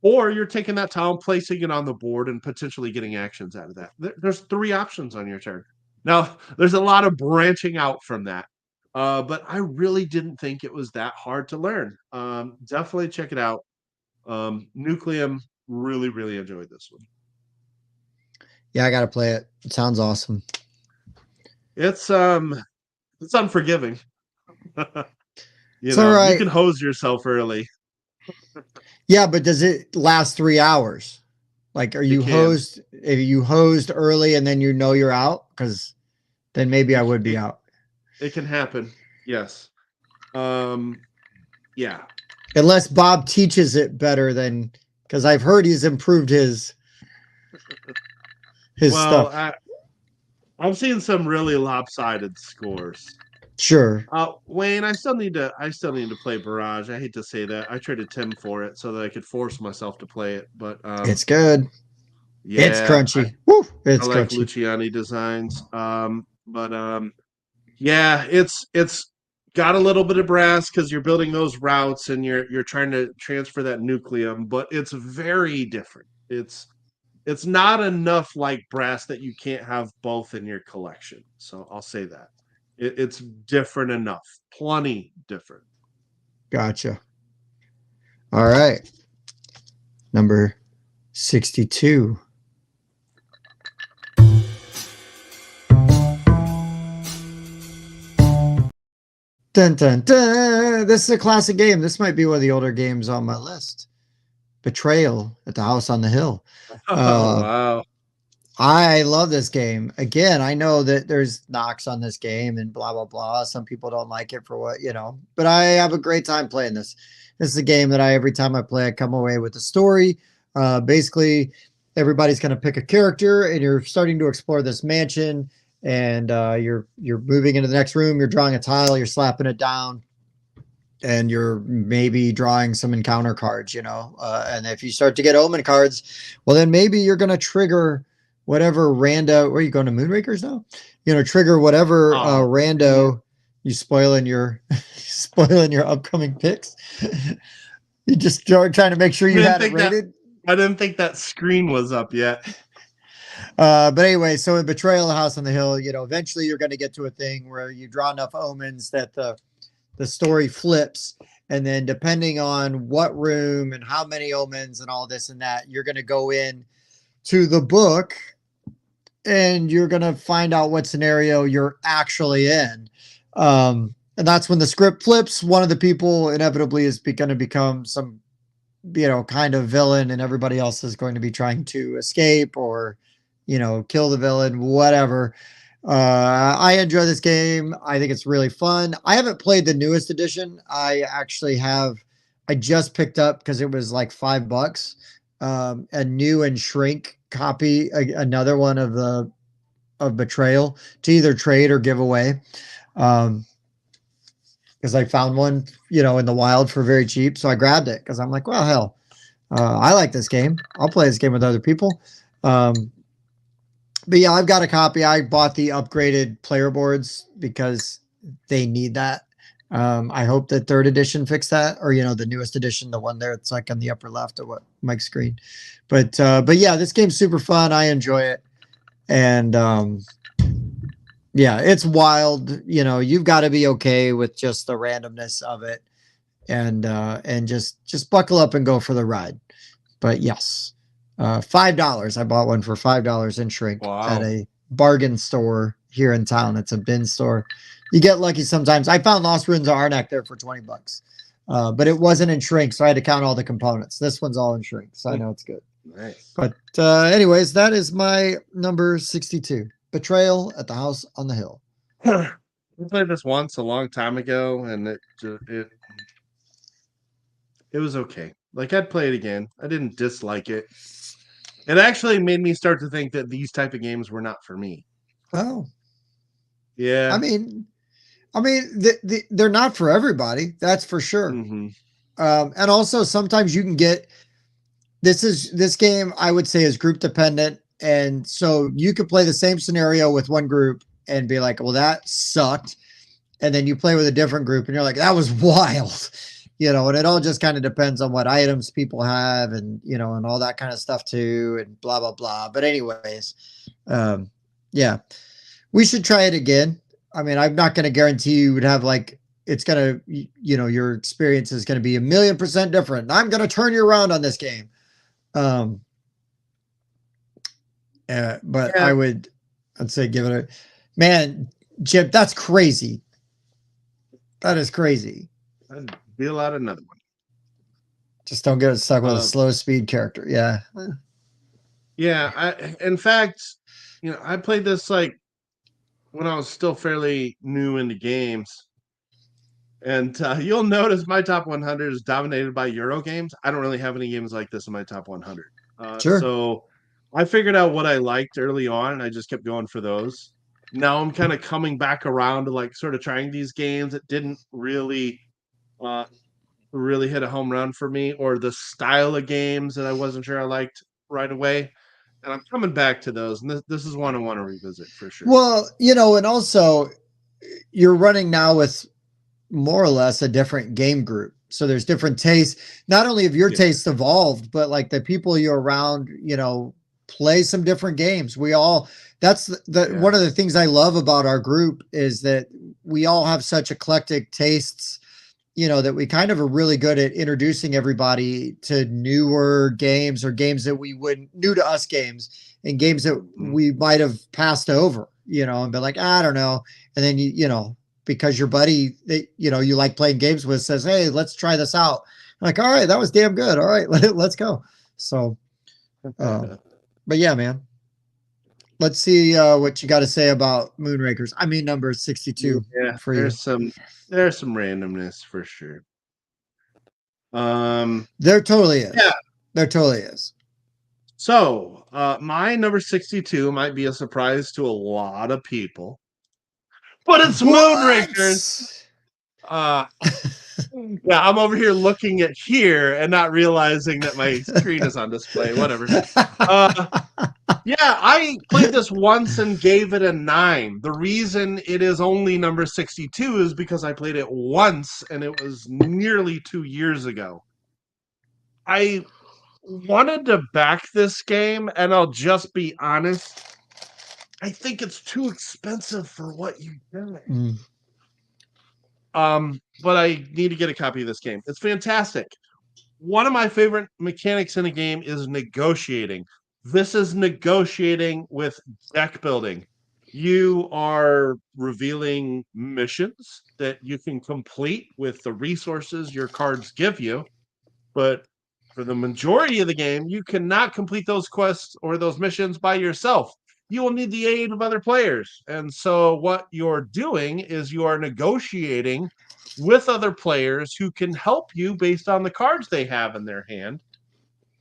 or you're taking that tile and placing it on the board and potentially getting actions out of that. There's 3 options on your turn. Now, there's a lot of branching out from that. But I really didn't think it was that hard to learn. Definitely check it out. Nucleum, really, really enjoyed this one. Yeah, I got to play it. It sounds awesome. It's unforgiving. It's all right. You can hose yourself early. Yeah, but does it last 3 hours? Like, are you hosed? If you hosed early and then you're out, because then maybe I would be out. It can happen. Yes. Yeah. Unless Bob teaches it better than, because I've heard he's improved his stuff. I'm seeing some really lopsided scores. Sure. Wayne, I still need to play Barrage. I hate to say that. I traded Tim for it so that I could force myself to play it, but it's good. Yeah, it's crunchy. It's I like crunchy. Luciani designs. Yeah, it's got a little bit of brass because you're building those routes and you're trying to transfer that nucleum, but it's very different. It's not enough like brass that you can't have both in your collection. So I'll say that. It's different enough. Plenty different. Gotcha. All right. Number 62. Dun, dun, dun. This is a classic game. This might be one of the older games on my list. Betrayal at the House on the Hill. Wow. I love this game. Again, I know that there's knocks on this game and blah, blah, blah. Some people don't like it for what, but I have a great time playing this. This is a game that every time I play, I come away with a story. Basically, everybody's going to pick a character and you're starting to explore this mansion and you're moving into the next room. You're drawing a tile, you're slapping it down. And you're maybe drawing some encounter cards, and if you start to get omen cards, well, then maybe you're going to trigger whatever rando. Where are you going to Moonrakers now? Trigger whatever rando you spoiling your upcoming picks. You just start trying to make sure you had it rated. I didn't think that screen was up yet. But anyway, so in Betrayal House on the Hill, eventually you're going to get to a thing where you draw enough omens that the story flips, and then depending on what room and how many omens and all this and that, you're going to go in to the book and you're going to find out what scenario you're actually in. And that's when the script flips. One of the people inevitably is going to become some, kind of villain, and everybody else is going to be trying to escape or, kill the villain, whatever. I enjoy this game. I think it's really fun. I haven't played the newest edition. I just picked up, because it was like $5, a new and shrink copy, another one of Betrayal to either trade or give away. Because I found one, in the wild for very cheap. So I grabbed it because I'm like, well, hell, I like this game. I'll play this game with other people. But yeah, I've got a copy. I bought the upgraded player boards because they need that. I hope that 3rd edition fixed that, or the newest edition, the one there, it's like on the upper left of what Mike's screen. But yeah, this game's super fun. I enjoy it, and yeah, it's wild. You've got to be okay with just the randomness of it, and just buckle up and go for the ride. But yes. $5. I bought one for $5 in shrink at a bargain store here in town. It's a bin store. You get lucky sometimes. I found Lost Ruins of Arnak there for $20, but it wasn't in shrink, so I had to count all the components. This one's all in shrink, so I know it's good. Nice. But anyways, that is my number 62. Betrayal at the House on the Hill. I played this once a long time ago, and it was okay. Like, I'd play it again. I didn't dislike it. It actually made me start to think that these type of games were not for me. Oh, yeah. I mean, they're not for everybody. That's for sure. Mm-hmm. And also sometimes you can get this game, I would say, is group dependent. And so you could play the same scenario with one group and be like, well, that sucked. And then you play with a different group and you're like, that was wild. And it all just kind of depends on what items people have and, and all that kind of stuff too, and blah, blah, blah. But anyways, yeah, we should try it again. I mean, I'm not going to guarantee you would have like, it's going to, your experience is going to be 1,000,000% different. I'm going to turn you around on this game. But Yeah. I'd say give it a, man, Jim, that's crazy. That is crazy. I'd deal out another one. Just don't get stuck with a slow speed character. Yeah. Yeah. In fact, I played this like when I was still fairly new into games. And you'll notice my top 100 is dominated by Euro games. I don't really have any games like this in my top 100. Sure. So I figured out what I liked early on, and I just kept going for those. Now I'm kind of coming back around to like sort of trying these games that didn't really hit a home run for me, or the style of games that I wasn't sure I liked right away. And I'm coming back to those, and this is one I want to revisit for sure. Well, and also you're running now with more or less a different game group. So there's different tastes. Not only have your tastes evolved, but like the people you're around, play some different games. That's one of the things I love about our group is that we all have such eclectic tastes, that we kind of are really good at introducing everybody to newer games or games that we wouldn't, new to us games, and games that we might have passed over, and been like, I don't know. And then because your buddy that you like playing games with says, hey, let's try this out. I'm like, all right, that was damn good. All right, let's go. So but yeah, man, let's see what you got to say about Moonrakers. I mean, number 62. Yeah, for there's some randomness for sure. There totally is. Yeah, there totally is. So my number 62 might be a surprise to a lot of people, but it's Moonrakers. Yeah, I'm over here looking at here and not realizing that my screen is on display. Whatever. Yeah, I played this once and gave it a 9. The reason it is only number 62 is because I played it once and it was nearly 2 years ago. I wanted to back this game, and I'll just be honest, I think it's too expensive for what you get. But I need to get a copy of this game. It's fantastic. One of my favorite mechanics in a game is negotiating. This is negotiating with deck building. You are revealing missions that you can complete with the resources your cards give you, but for the majority of the game, you cannot complete those quests or those missions by yourself. You will need the aid of other players. And so what you're doing is you are negotiating with other players who can help you based on the cards they have in their hand.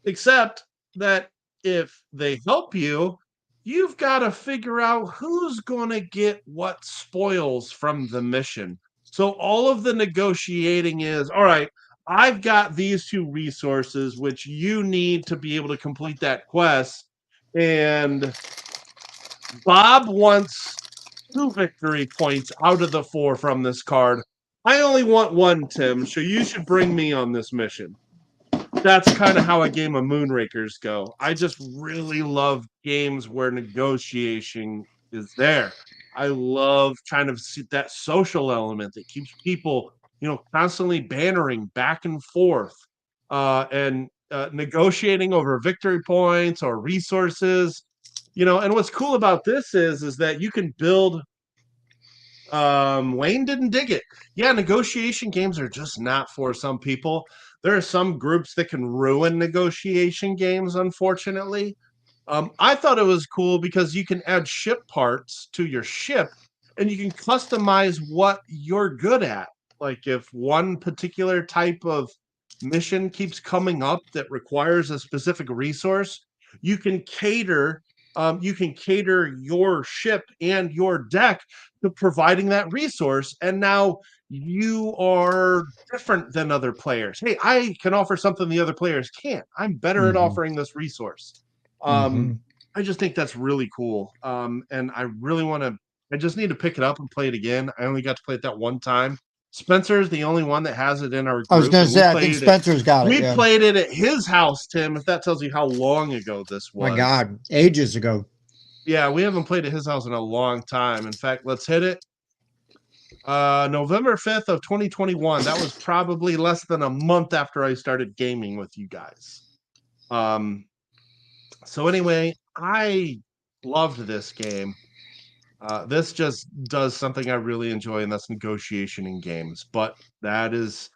Except that if they help you, you've got to figure out who's going to get what spoils from the mission. So all of the negotiating is, all right, I've got these 2 resources which you need to be able to complete that quest, and Bob wants 2 victory points out of the 4 from this card. I only want 1, Tim, so you should bring me on this mission. That's kind of how a game of Moonrakers go. I just really love games where negotiation is there. I love kind of that social element that keeps people, constantly bantering back and forth, and negotiating over victory points or resources. And what's cool about this is that you can build. Wayne didn't dig it. Yeah, negotiation games are just not for some people. There are some groups that can ruin negotiation games, unfortunately. I thought it was cool because you can add ship parts to your ship and you can customize what you're good at. Like if one particular type of mission keeps coming up that requires a specific resource, you can cater your ship and your deck to providing that resource. And now you are different than other players. Hey, I can offer something the other players can't. I'm better at Mhm. offering this resource. Mhm. I just think that's really cool. And I really want to. I just need to pick it up and play it again. I only got to play it that one time. Spencer's the only one that has it in our I was group, gonna and we say, I think played it. Spencer's got it. We Yeah. played it at his house, Tim. If that tells you how long ago this My was. God, ages ago. Yeah, we haven't played at his house in a long time. In fact, let's hit it. November 5th of 2021. That was probably less than a month after I started gaming with you guys. Um, so anyway, I loved this game. This just does something I really enjoy, and that's negotiation in games. But that is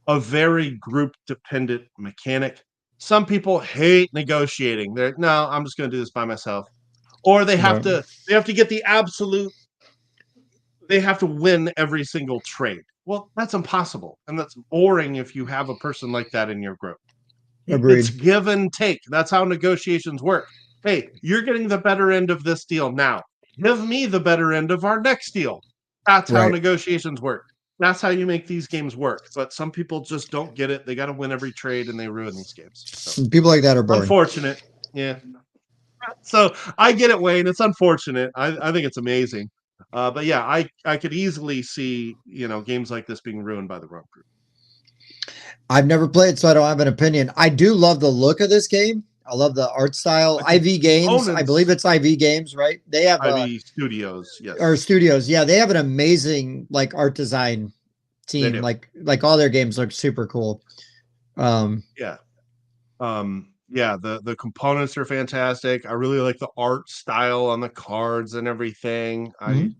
a very group dependent mechanic. Some people hate negotiating. They're no, I'm just going to do this by myself. Or Right. they have to get the absolute they have to win every single trade. Well, that's impossible. And that's boring if you have a person like that in your group. It's Agreed. give and take. That's how negotiations work. Hey, you're getting the better end of this deal now. Give me the better end of our next deal. That's how Right. negotiations work. That's how you make these games work. But some people just don't get it. They got to win every trade and they ruin these games. So People like that are boring. unfortunate. Yeah. So I get it, Wayne. It's unfortunate. I think it's amazing. But yeah, I could easily see games like this being ruined by the wrong group. I've never played, so I don't have an opinion. I do love the look of this game. I love the art style. But the IV Games, I believe opponents, it's IV Games, right? They have IB Studios, or yes, studios. Yeah, they have an amazing like art design they team. do. Like all their games look super cool. Yeah, yeah. The components are fantastic. I really like the art style on the cards and everything. Mhm.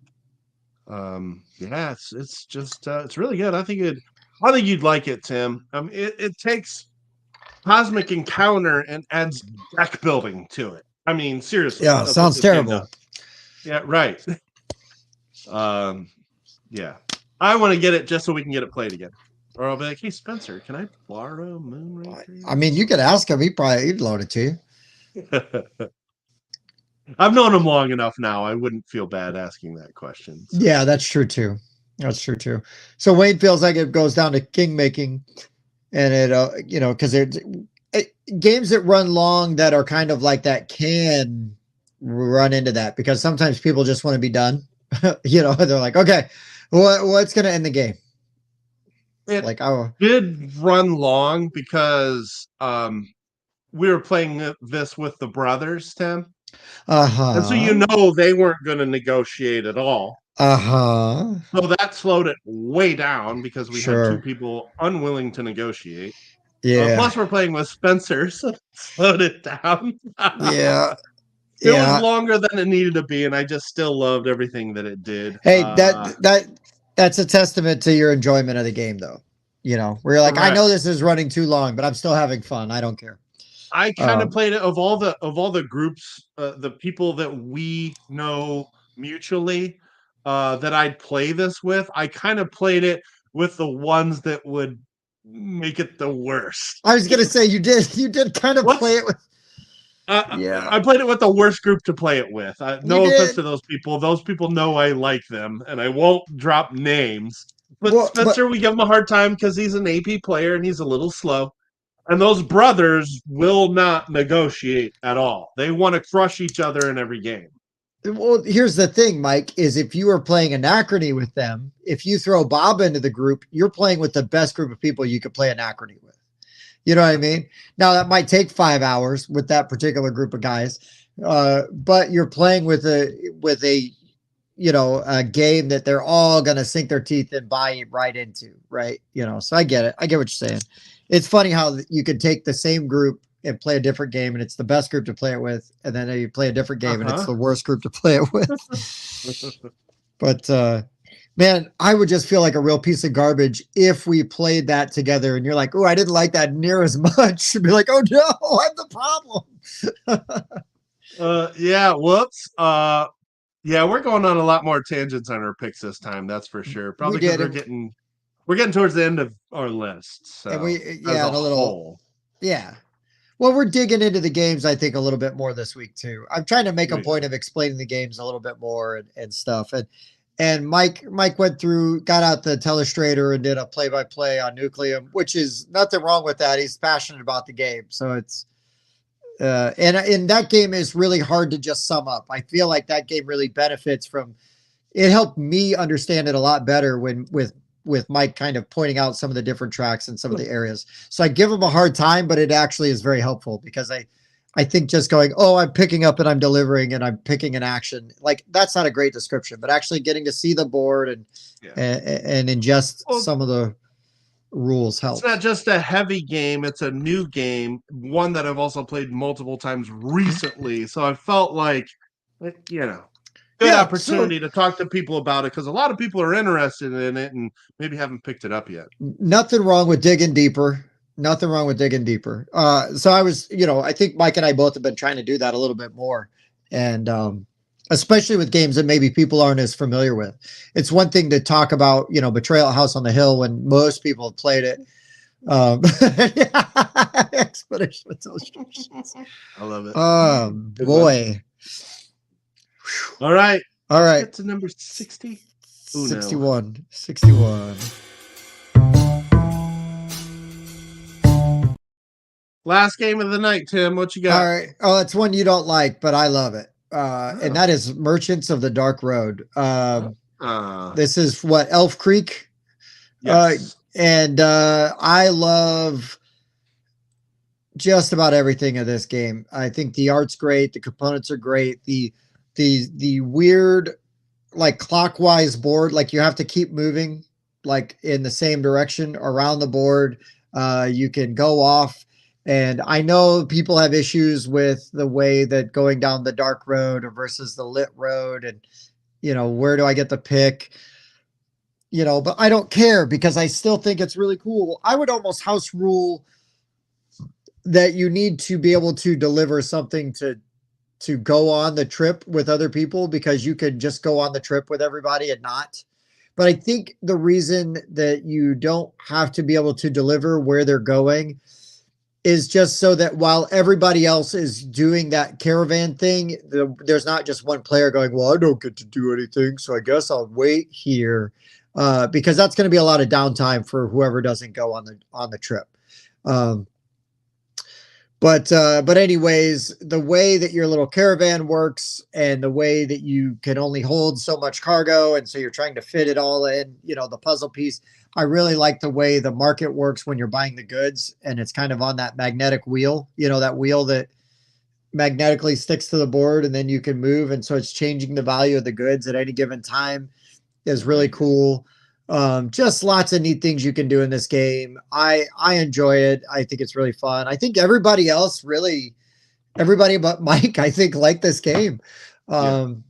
Yeah, it's just it's really good. I think you'd like it, Tim. It takes Cosmic Encounter and adds deck building to it. I mean, seriously, Yeah, that's what sounds this game terrible. does. Yeah, right. um, yeah. I want to get it just so we can get it played again. Or I'll be like, hey Spencer, can I borrow I mean, you could ask him. He'd loan it to you. Moonraker? I've known him long enough now. I wouldn't feel bad asking that question. So Yeah, that's true too. That's true too. So Wayne feels like it goes down to king making, and because games that run long that are kind of like that can run into that because sometimes people just want to be done. They're like, okay, what's going to end the game? it Like, oh, did run long because we were playing this with the brothers, Tim. uh And so huh, they weren't going to negotiate at all. uh huh, So that slowed it way down because we had two sure, people unwilling to negotiate. yeah, Plus, we're playing with Spencer, so it slowed it down. yeah, It was yeah. longer than it needed to be, and I just still loved everything that it did. Hey, that's a testament to your enjoyment of the game, though. Where you're like, I know Correct. this is running too long, but I'm still having fun. I don't care. I kind of Um, played it of all the groups, the people that we know mutually that I'd play this with. I kind of played it with the ones that would make it the worst. I was gonna say you did kind of play What's it with. uh, Yeah, I played it with the worst group to play it with. you No offense did. to those people. Those people know I like them, and I won't drop names. But Well, but Spencer, we give him a hard time because he's an AP player and he's a little slow. And those brothers will not negotiate at all. They want to crush each other in every game. well, here's the thing, Mike, is if you are playing Anachrony with them, if you throw Bob into the group, you're playing with the best group of people you could play Anachrony with. You know what I mean? Now that might take 5 hours with that particular group of guys, but you're playing with a a game that they're all gonna sink their teeth and buy right into, right? So I get it. I get what you're saying. It's funny how you could take the same group and play a different game, and it's the best group to play it with, and then you play a different game, and it's Uh the worst group to play it with. But man, I would just feel like a real piece of garbage if we played that together and you're like, oh, I didn't like that near as much. Be like, oh no, I'm the problem. Yeah, whoops. Yeah, we're going on a lot more tangents on our picks this time, that's for sure. We Probably because did, we're getting towards the end of our list. and So as a and a little, whole. yeah. Well, we're digging into the games, I think, a little bit more this week too. I'm trying to make a We point are. of explaining the games a little bit more and stuff. And And Mike went through, got out the telestrator and did a play-by-play on Nucleum, which is nothing wrong with that. He's passionate about the game, so it's and that game is really hard to just sum up. I feel like that game really benefits from it. Helped me understand it a lot better when with Mike kind of pointing out some of the different tracks and some of the areas. So I give him a hard time, but it actually is very helpful because I think just going, oh, I'm picking up and I'm delivering and I'm picking an action, like that's not a great description, but actually getting to see the board and ingest some of the rules helps. It's not just a heavy game, it's a new game, one that I've also played multiple times recently. So I felt like good opportunity to talk to people about it because a lot of people are interested in it and maybe haven't picked it up yet. Nothing wrong with digging deeper. Nothing wrong with digging deeper. So I was, I think Mike and I both have been trying to do that a little bit more. And especially with games that maybe people aren't as familiar with. It's one thing to talk about, Betrayal at House on the Hill when most people have played it. Expedition with illustrations. I love it. Boy. All right. All right. Get to number 60. 61. 61. Last game of the night, Tim. What you got? All right. Oh, it's one you don't like, but I love it. And that is Merchants of the Dark Road. This is what, Elf Creek? Yes. And I love just about everything of this game. I think the art's great. The components are great. The weird, like clockwise board, like you have to keep moving like in the same direction around the board. You can go off. And I know people have issues with the way that going down the dark road versus the lit road and, where do I get the pick? But I don't care because I still think it's really cool. I would almost house rule that you need to be able to deliver something to go on the trip with other people because you could just go on the trip with everybody and not. But I think the reason that you don't have to be able to deliver where they're going is just so that while everybody else is doing that caravan thing, there's not just one player going, well, I don't get to do anything, so I guess I'll wait here, because that's going to be a lot of downtime for whoever doesn't go on the trip. But anyways, the way that your little caravan works and the way that you can only hold so much cargo, and so you're trying to fit it all in, the puzzle piece. I really like the way the market works when you're buying the goods and it's kind of on that magnetic wheel, that wheel that magnetically sticks to the board and then you can move. And so it's changing the value of the goods at any given time is really cool. Just lots of neat things you can do in this game. I enjoy it. I think it's really fun. I think everybody but Mike, I think liked this game. And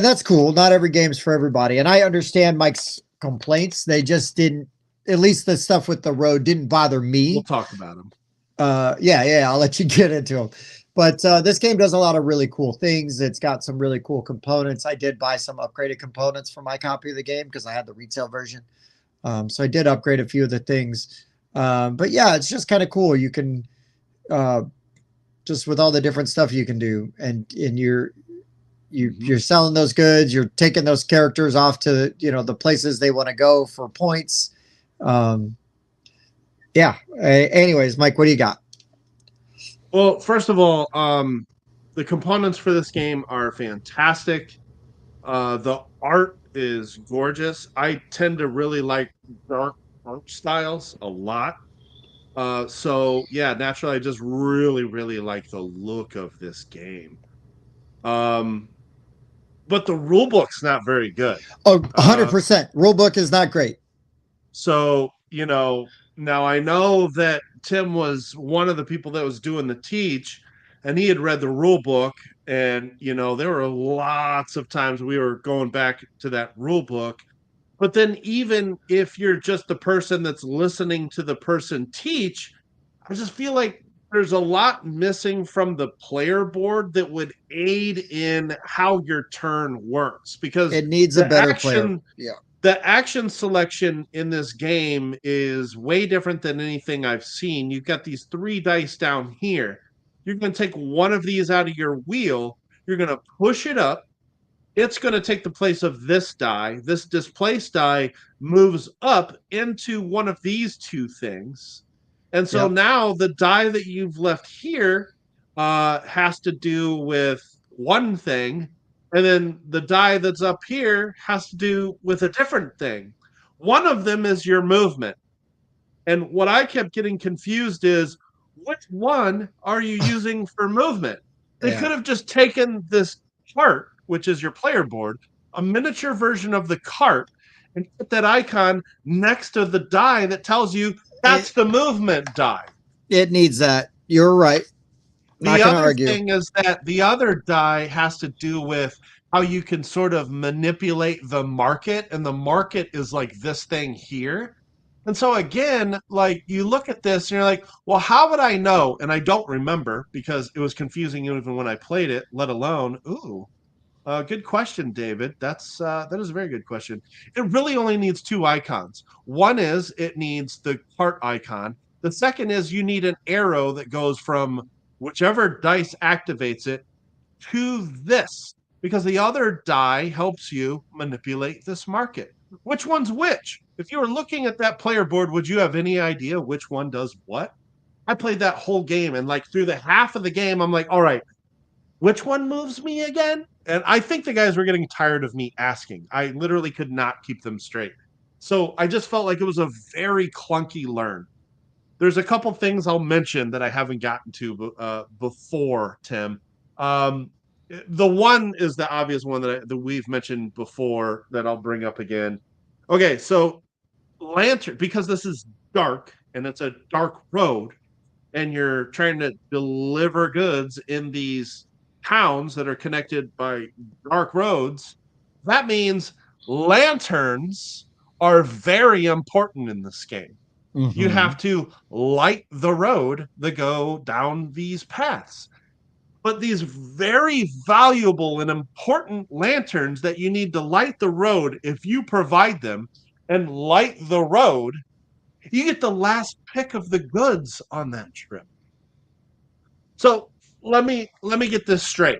that's cool. Not every game's for everybody. And I understand Mike's complaints. They just didn't, at least the stuff with the road didn't bother me. We'll talk about them. Yeah. I'll let you get into them. But this game does a lot of really cool things. It's got some really cool components. I did buy some upgraded components for my copy of the game because I had the retail version. So I did upgrade a few of the things. But yeah, it's just kind of cool. You can just with all the different stuff you can do, and you're selling those goods, you're taking those characters off to the places they want to go for points. Anyways, Mike, what do you got? Well, first of all, the components for this game are fantastic. The art is gorgeous. I tend to really like dark art styles a lot. So yeah, naturally I just really, really like the look of this game. But the rule book's not very good. Oh, 100%. Rule book is not great. So, now I know that Tim was one of the people that was doing the teach, and he had read the rule book, and, there were lots of times we were going back to that rule book. But then even if you're just the person that's listening to the person teach, I just feel like there's a lot missing from the player board that would aid in how your turn works, because it needs a better player. Yeah. The action selection in this game is way different than anything I've seen. You've got these 3 dice down here. You're going to take one of these out of your wheel. You're going to push it up. it's going to take the place of this die. This displaced die moves up into one of these two things. And so Yep. now the die that you've left here has to do with one thing. And then the die that's up here has to do with a different thing. One of them is your movement. And what I kept getting confused is, which one are you using for movement? They Yeah. could have just taken this chart, which is your player board, a miniature version of the cart, and put that icon next to the die that tells you that's the movement die. It needs that. You're right. Not The going to other argue. thing is that the other die has to do with how you can sort of manipulate the market, and the market is like this thing here. And so again, like you look at this and you're like, well, how would I know? And I don't remember because it was confusing even when I played it, let alone, good question, David. That is a very good question. It really only needs two icons. One is it needs the cart icon. The second is you need an arrow that goes from whichever dice activates it to this, because the other die helps you manipulate this market. Which one's which? If you were looking at that player board, would you have any idea which one does what? I played that whole game, and like through the half of the game, I'm like, all right, which one moves me again? And I think the guys were getting tired of me asking. I literally could not keep them straight. So I just felt like it was a very clunky learn. There's a couple things I'll mention that I haven't gotten to before, Tim. Um, the one is the obvious one that we've mentioned before that I'll bring up again. Okay, so lantern, because this is dark and it's a dark road, and you're trying to deliver goods in these towns that are connected by dark roads, that means lanterns are very important in this game. Mm-hmm. You have to light the road that go down these paths. But these very valuable and important lanterns that you need to light the road, if you provide them and light the road, you get the last pick of the goods on that trip. So let me get this straight.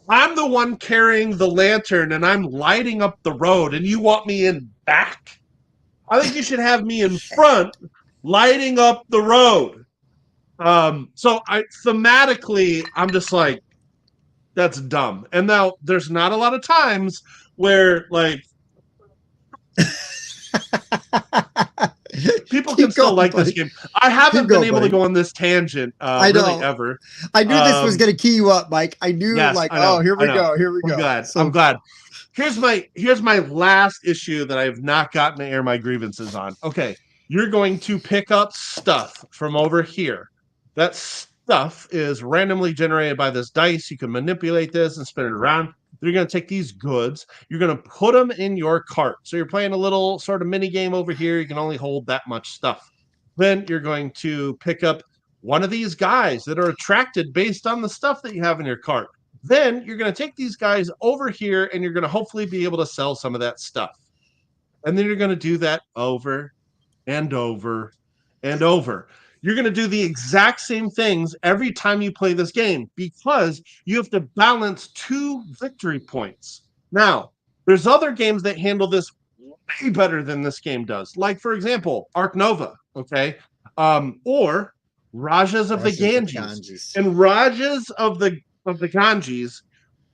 I'm the one carrying the lantern and I'm lighting up the road, and you want me in back? I think you should have me in front lighting up the road. So thematically, I'm just like, that's dumb. And now there's not a lot of times where like people can still like this game. I haven't been able to go on this tangent really ever. I knew this was going to key you up, Mike. I knew here we go. Here we go. I'm glad. Here's my last issue that I have not gotten to air my grievances on. Okay, you're going to pick up stuff from over here. That stuff is randomly generated by this dice. You can manipulate this and spin it around. You're going to take these goods. You're going to put them in your cart. So you're playing a little sort of mini game over here. You can only hold that much stuff. Then you're going to pick up one of these guys that are attracted based on the stuff that you have in your cart. Then you're going to take these guys over here and you're going to hopefully be able to sell some of that stuff. And then you're going to do that over and over and over. You're going to do the exact same things every time you play this game because you have to balance 2 victory points. Now, there's other games that handle this way better than this game does. Like, for example, Ark Nova, okay? Or Rajas of the Ganges. And Rajas of the Ganges,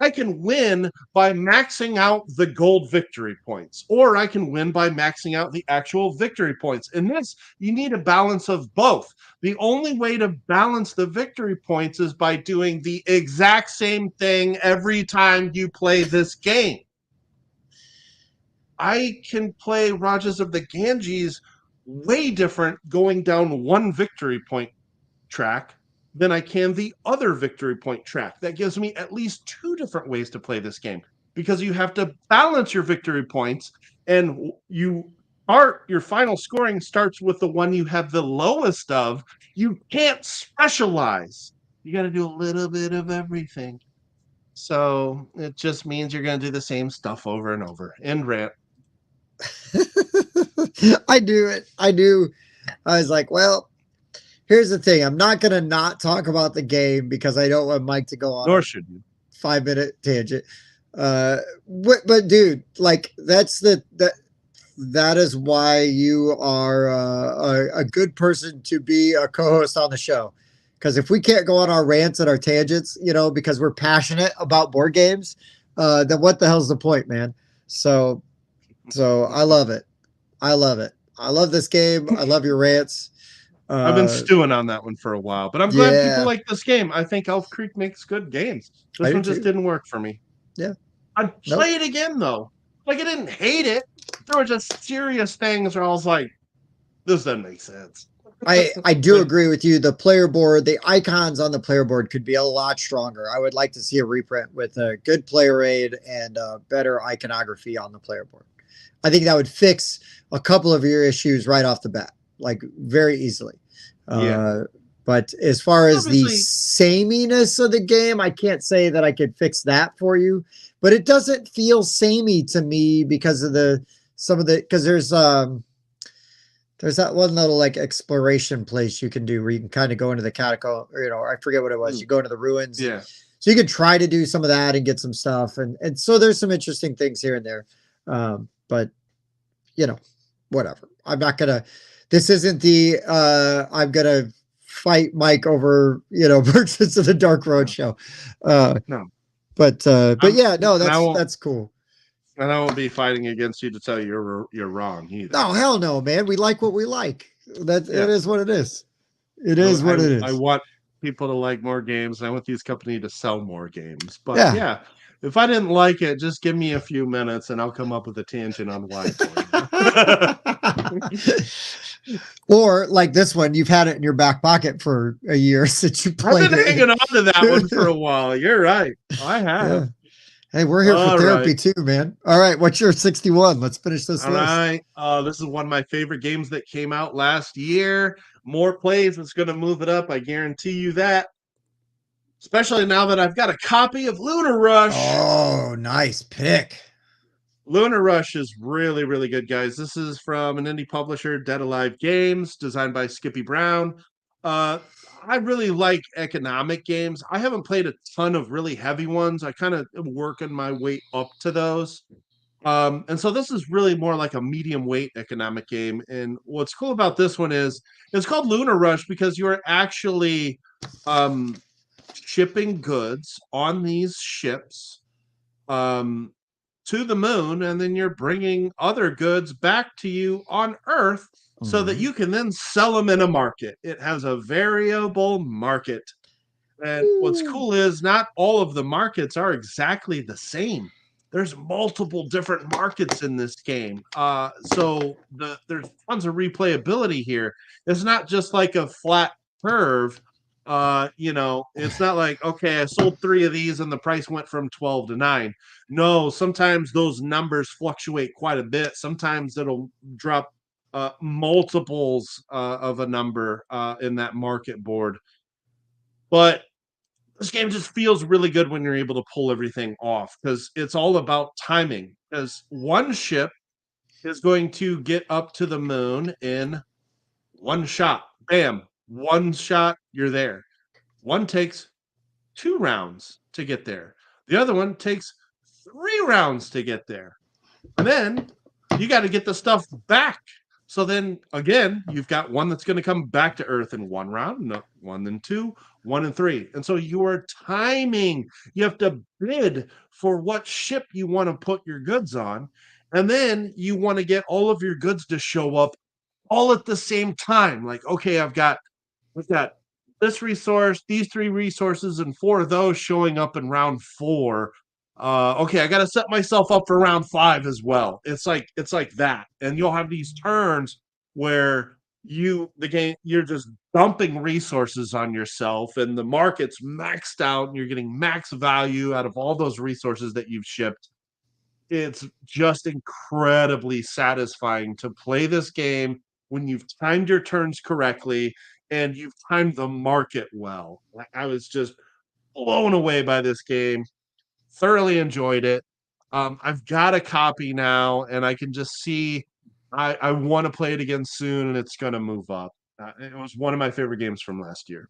I can win by maxing out the gold victory points, or I can win by maxing out the actual victory points. In this, you need a balance of both. The only way to balance the victory points is by doing the exact same thing every time you play this game. I can play Rajas of the Ganges way different going down 1 victory point track than I can the other victory point track. That gives me at least 2 different ways to play this game because you have to balance your victory points, and your final scoring starts with the one you have the lowest of. You can't specialize. You got to do a little bit of everything. So it just means you're going to do the same stuff over and over. End rant. I do it. I do. I was like, well, here's the thing. I'm not going to not talk about the game because I don't want Mike to go on. Nor should you. 5-minute tangent. But dude, like that is why you are a good person to be a co-host on the show. Because if we can't go on our rants and our tangents, because we're passionate about board games, then what the hell's the point, man? So, so I love it. I love it. I love this game. I love your rants. I've been Uh, stewing on that one for a while, but I'm glad people yeah, like this game. I think Elf Creek makes good games. I This do one just too. didn't work for me. Yeah. I'd Nope. play it again though. Like I didn't hate it. There were just serious things where I was like, this doesn't make sense. I do Like, agree with you. The player board, the icons on the player board could be a lot stronger. I would like to see a reprint with a good player aid and better iconography on the player board. I think that would fix a couple of your issues right off the bat, like very easily. yeah. But as far as the Obviously, sameness of the game, I can't say that I could fix that for you. But it doesn't feel samey to me because of because there's that one little like exploration place you can do where you can kind of go into the catacomb, or, I forget what it was. You go into the ruins, and yeah. so you could try to do some of that and get some stuff, and so there's some interesting things here and there. But you know, whatever. I'm not gonna. This isn't the. I'm gonna fight Mike over Merchants of the Dark Road No. show. Uh, No. but I'm yeah, no, and I won't that's cool. and I won't be fighting against you to tell you you're wrong either. No, hell no, man. We like what we like. That Yeah. it is what it is. It is what it I is. want people to like more games, and I want these company to sell more games. But Yeah. yeah, if I didn't like it, just give me a few minutes and I'll come up with a tangent on why for you. Or like this one, you've had it in your back pocket for a year since you I've played been it. hanging on to that one for a while. You're right. I have. Yeah. Hey, we're here for All therapy right. too, man. All right, what's your 61? Let's finish this All list. right. This is one of my favorite games that came out last year. More plays, it's going to move it up. I guarantee you that. Especially now that I've got a copy of Lunar Rush. Oh, nice pick. Lunar Rush is really, really good, guys. This is from an indie publisher, Dead Alive Games, designed by Skippy Brown. Uh, I really like economic games. I haven't played a ton of really heavy ones. I kind of am working my way up to those. And so this is really more like a medium weight economic game. And what's cool about this one is it's called Lunar Rush because you're actually um, shipping goods on these ships um, to the moon, and then you're bringing other goods back to you on Earth so that you can then sell them in a market. It has a variable market. And what's Ooh. cool is not all of the markets are exactly the same. There's multiple different markets in this game. So there's tons of replayability here. It's not just like a flat curve. It's not like, okay, I sold 3 of these and the price went from 12 to 9. No, sometimes those numbers fluctuate quite a bit. Sometimes it'll drop multiples of a number in that market board. But this game just feels really good when you're able to pull everything off because it's all about timing. Because one ship is going to get up to the moon in one shot. Bam, one shot, you're there. One takes 2 rounds to get there. The other one takes 3 rounds to get there. And then you got to get the stuff back. So then again, you've got one that's going to come back to Earth in 1 round, no, 1 and 2, 1 and 3. And so your timing, you have to bid for what ship you want to put your goods on. And then you want to get all of your goods to show up all at the same time. Like, okay, we've got this resource, these 3 resources, and 4 of those showing up in round 4. Okay, I got to set myself up for round 5 as well. It's like that, and you'll have these turns where you're just dumping resources on yourself, and the market's maxed out, and you're getting max value out of all those resources that you've shipped. It's just incredibly satisfying to play this game when you've timed your turns correctly and you've timed the market well. I was just blown away by this game. Thoroughly enjoyed it. I've got a copy now, and I can just see I want to play it again soon, and it's going to move up. It was one of my favorite games from last year.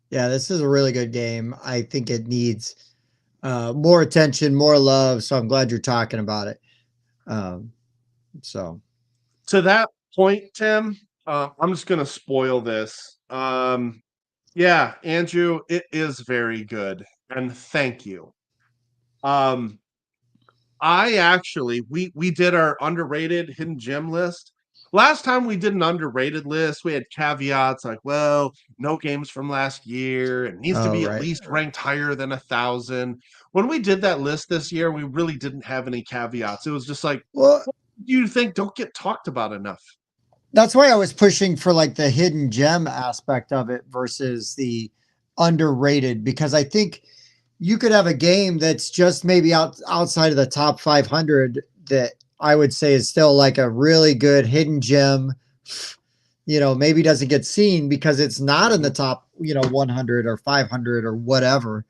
Yeah, this is a really good game. I think it needs more attention, more love. So I'm glad you're talking about it. Um, so To that point, Tim, I'm just gonna spoil this. Yeah, Andrew, it is very good, and thank you. Um, I actually we did our underrated hidden gem list. Last time we did an underrated list, we had caveats like, well, no games from last year. It needs to oh be at right. least ranked higher than 1,000. When we did that list this year, we really didn't have any caveats. It was just like, Well, what do you think don't get talked about enough? that's why I was pushing for like the hidden gem aspect of it versus the underrated, because I think you could have a game that's just maybe outside of the top 500 that I would say is still like a really good hidden gem. Maybe doesn't get seen because it's not in the top, 100 or 500 or whatever.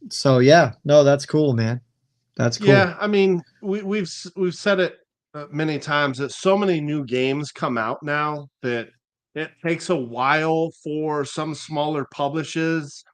So yeah, no, that's cool, man. That's cool. Yeah, I mean, we've said it many times that so many new games come out now that it takes a while for some smaller publishers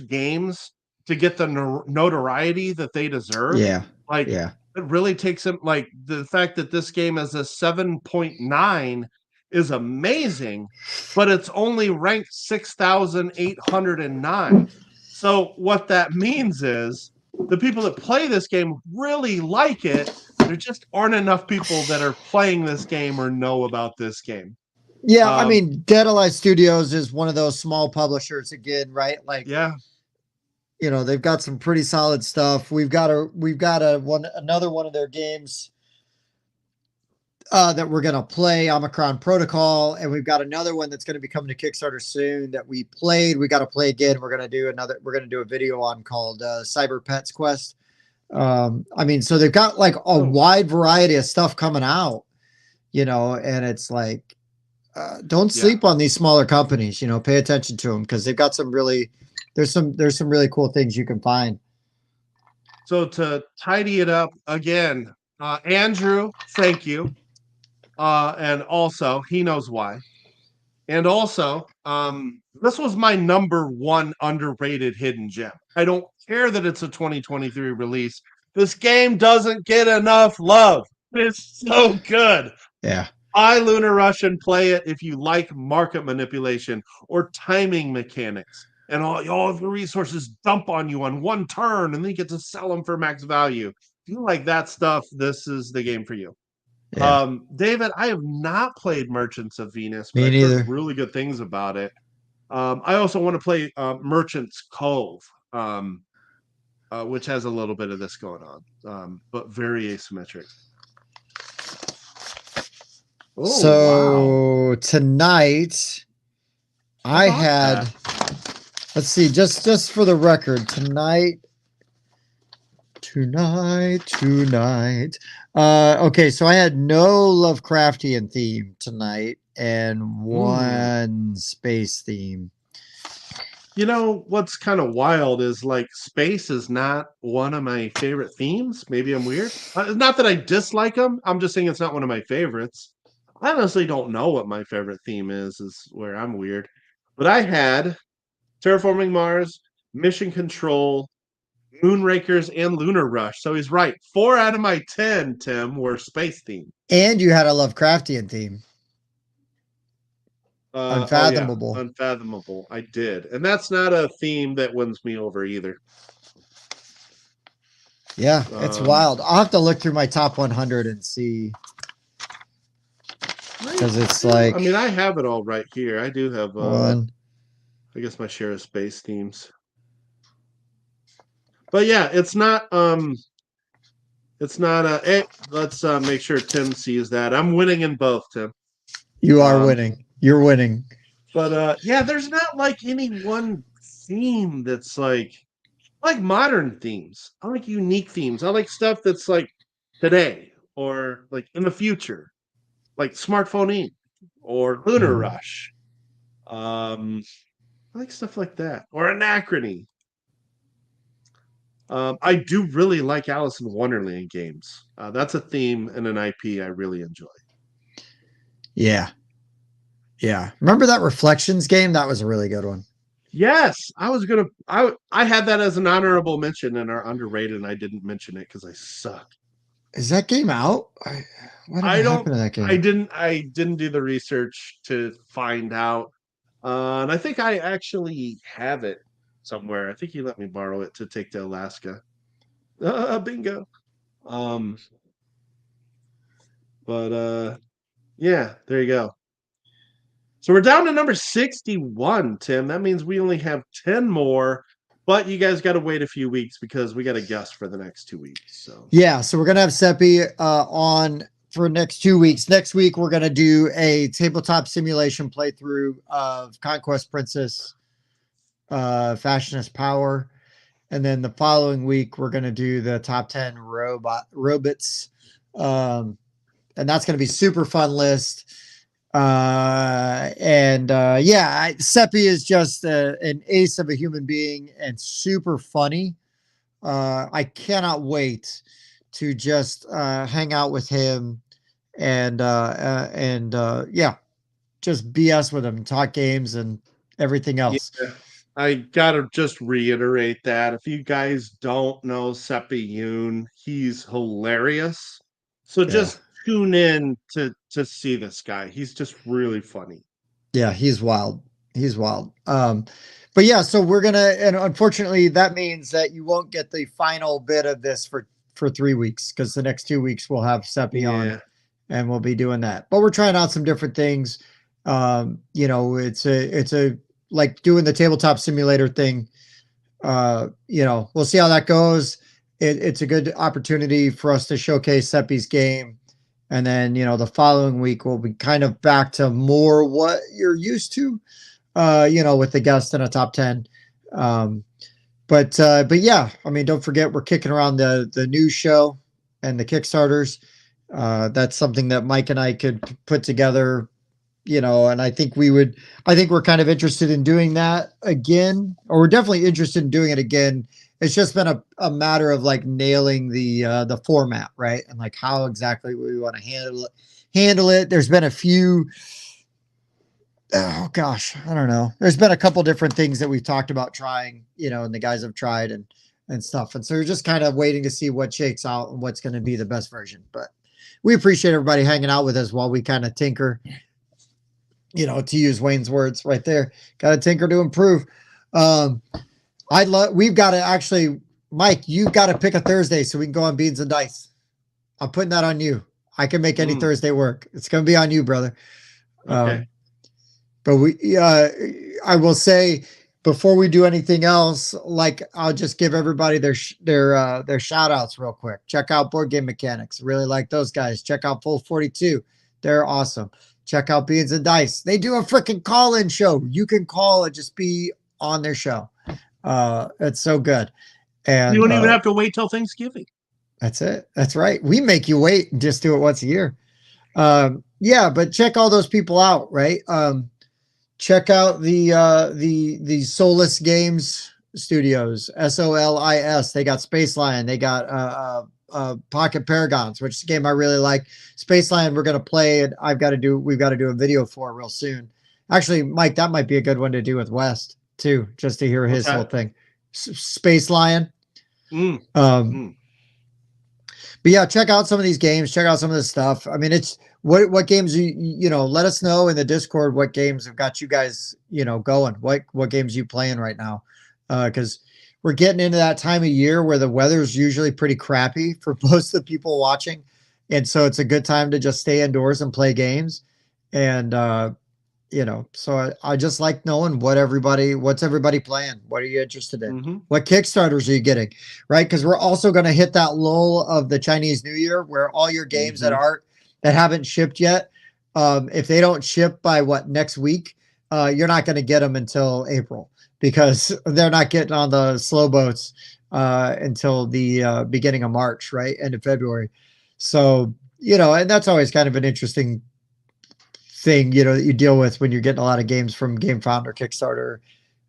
games to get the notoriety that they deserve. Yeah. Like Yeah. it really takes them. Like the fact that this game has a 7.9 is amazing, but it's only ranked 6,809. So what that means is the people that play this game really like it. There just aren't enough people that are playing this game or know about this game. Yeah, I Um, mean, Dead Alive Studios is one of those small publishers again, right? Like, yeah, they've got some pretty solid stuff. We've got another one of their games that we're gonna play, Omicron Protocol, and we've got another one that's gonna be coming to Kickstarter soon that we played. We got to play again. We're gonna do a video on called Cyber Pets Quest. I mean, so they've got like a oh, wide variety of stuff coming out, and it's like, don't yeah. sleep on these smaller companies. Pay attention to them because they've got there's some really cool things you can find. So to tidy it up again, Andrew, thank you. And also, he knows why. And also, this was my number one underrated hidden gem. I don't care that it's a 2023 release. This game doesn't get enough love. It's so good. Yeah. I Lunar Rush and play it if you like market manipulation or timing mechanics. And all of the resources dump on you on one turn, and then you get to sell them for max value. If you like that stuff, this is the game for you. Yeah. David, I have not played Merchants of Venus, but Me I've heard neither. really good things about it. I also want to play Merchants Cove, which has a little bit of this going on, but very asymmetric. Oh, wow. So tonight I How about had, that? let's see, just for the record, tonight. Okay, so I had no Lovecraftian theme tonight and one space theme. You know, what's kind of wild is like space is not one of my favorite themes. Maybe I'm weird. Not that I dislike them. I'm just saying it's not one of my favorites. I honestly don't know what my favorite theme is where I'm weird. But I had Terraforming Mars, Mission Control, Moonrakers, and Lunar Rush. So he's right. 4 out of my 10, Tim, were space themed. And you had a Lovecraftian theme. Unfathomable. Oh yeah, Unfathomable. I did. And that's not a theme that wins me over either. Yeah, it's wild. I'll have to look through my top 100 and see. Because it's like, I mean, I have it all right here. I do have one. I guess my share of space themes. But yeah, it's not let's make sure Tim sees that. I'm winning in both, Tim. You are winning. You're winning. But yeah, there's not like any one theme that's like modern themes. I like unique themes. I like stuff that's like today or like in the future, like Smartphone Inc. or Lunar Rush. I like stuff like that, or Anachrony. I do really like Alice in Wonderland games. That's a theme and an IP I really enjoy. Yeah. Yeah. Remember that Reflections game? That was a really good one. Yes, I had that as an honorable mention in our underrated, and I didn't mention it because I suck. Is that game out? Whatever I don't. happened to that game? I didn't do the research to find out, and I think I actually have it somewhere. I think he let me borrow it to take to Alaska. Bingo. Um, but yeah, there you go. So we're down to number 61, Tim. That means we only have 10 more, but you guys got to wait a few weeks because we got a guest for the next 2 weeks. So Yeah, so we're gonna have Seppi on for next 2 weeks. Next week we're gonna do a tabletop simulation playthrough of Conquest Princess, Fashionist Power, and then the following week we're gonna do the top 10 robots, and that's gonna be super fun list. Yeah, Seppi is just an ace of a human being and super funny. I cannot wait to just hang out with him and yeah, just BS with him, talk games and everything yeah, else. I gotta just reiterate that if you guys don't know Seppi Yoon, he's hilarious. So Yeah. just tune in to see this guy. He's just really funny. Yeah, he's wild. He's wild. But yeah, so we're gonna, and unfortunately, that means that you won't get the final bit of this for 3 weeks because the next 2 weeks we'll have Seppi on, Yeah. and we'll be doing that. But we're trying out some different things. It's a like doing the tabletop simulator thing. We'll see how that goes. It's a good opportunity for us to showcase Seppi's game. And then, the following week we'll be kind of back to more what you're used to, with the guest in a top 10. But yeah, I mean, don't forget we're kicking around the news show and the Kickstarters. That's something that Mike and I could put together, and I think we're kind of interested in doing that again, or we're definitely interested in doing it again. It's just been a matter of like nailing the format, right? And like how exactly we want to handle it. There's been a few, oh gosh, I don't know. There's been a couple different things that we've talked about trying, and the guys have tried and stuff. And so we're just kind of waiting to see what shakes out and what's going to be the best version. But we appreciate everybody hanging out with us while we kind of tinker, to use Wayne's words right there. Got to tinker to improve. We've got to actually, Mike, you've got to pick a Thursday so we can go on Beans and Dice. I'm putting that on you. I can make any Thursday work. It's going to be on you, brother. Okay. But I will say before we do anything else, like I'll just give everybody their shout outs real quick. Check out Board Game Mechanics. Really like those guys. Check out Full 42. They're awesome. Check out Beans and Dice. They do a freaking call-in show. You can call and just be on their show. It's so good. And you don't even have to wait till Thanksgiving. That's it. That's right. We make you wait and just do it once a year. Yeah, but check all those people out, right? Check out the Solus Games Studios, SOLIS. They got Space Lion. They got Pocket Paragons, which is a game I really like. Space Lion, we're gonna play, and we've got to do a video for real soon. Actually, Mike, that might be a good one to do with West too, just to hear his whole thing. Space Lion. But yeah, check out some of these games. Check out some of this stuff. I mean, it's what games let us know in the Discord what games have got you guys going. What games you playing right now? Because we're getting into that time of year where the weather's usually pretty crappy for most of the people watching, and so it's a good time to just stay indoors and play games. And so I just like knowing what's everybody playing. What are you interested in? Mm-hmm. What Kickstarters are you getting? Right. Cause we're also going to hit that lull of the Chinese New Year where all your games that haven't shipped yet. If they don't ship by next week, you're not going to get them until April because they're not getting on the slow boats, until the, beginning of March, right? End of February. So, and that's always kind of an interesting thing, that you deal with when you're getting a lot of games from Game Founder Kickstarter.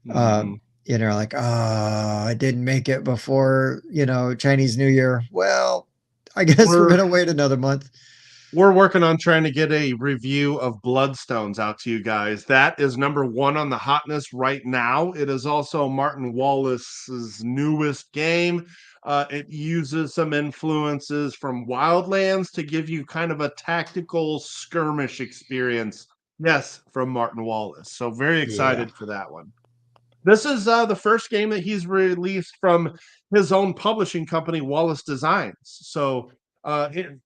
Like, I didn't make it before, Chinese New Year. Well, I guess we're going to wait another month. we're working on trying to get a review of Bloodstones out to you guys. That is #1 on the hotness right now. It is also Martin Wallace's newest game. It uses some influences from Wildlands to give you kind of a tactical skirmish experience. Yes, from Martin Wallace. So very Yeah. excited for that one. This is the first game that he's released from his own publishing company, Wallace Designs. So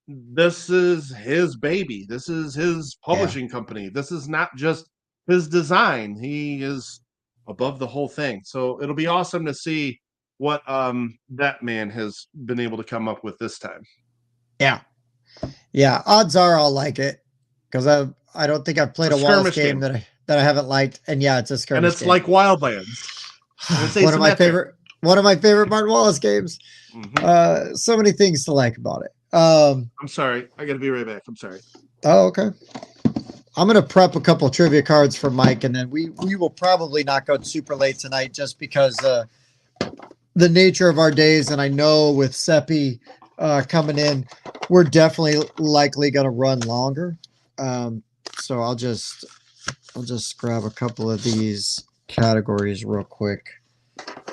this is his baby. This is his Yeah. publishing company. This is not just his design. He is above the whole thing. So it'll be awesome to see what that man has been able to come up with this time. Yeah. Yeah. Odds are I'll like it because I don't think I've played It's a a Wallace skirmish game game. that I haven't liked. And yeah, it's a And skirmish it's game. like Wildlands. And it's one of my asymmetric. one of my favorite Martin Wallace games. Mhm. So many things to like about it. I'm sorry. I got to be right back. I'm sorry. Oh, okay. I'm gonna prep a couple trivia cards for Mike, and then we will probably not go super late tonight, just because the nature of our days, and I know with Seppi coming in, we're definitely likely gonna run longer. So I'll just grab a couple of these categories real quick.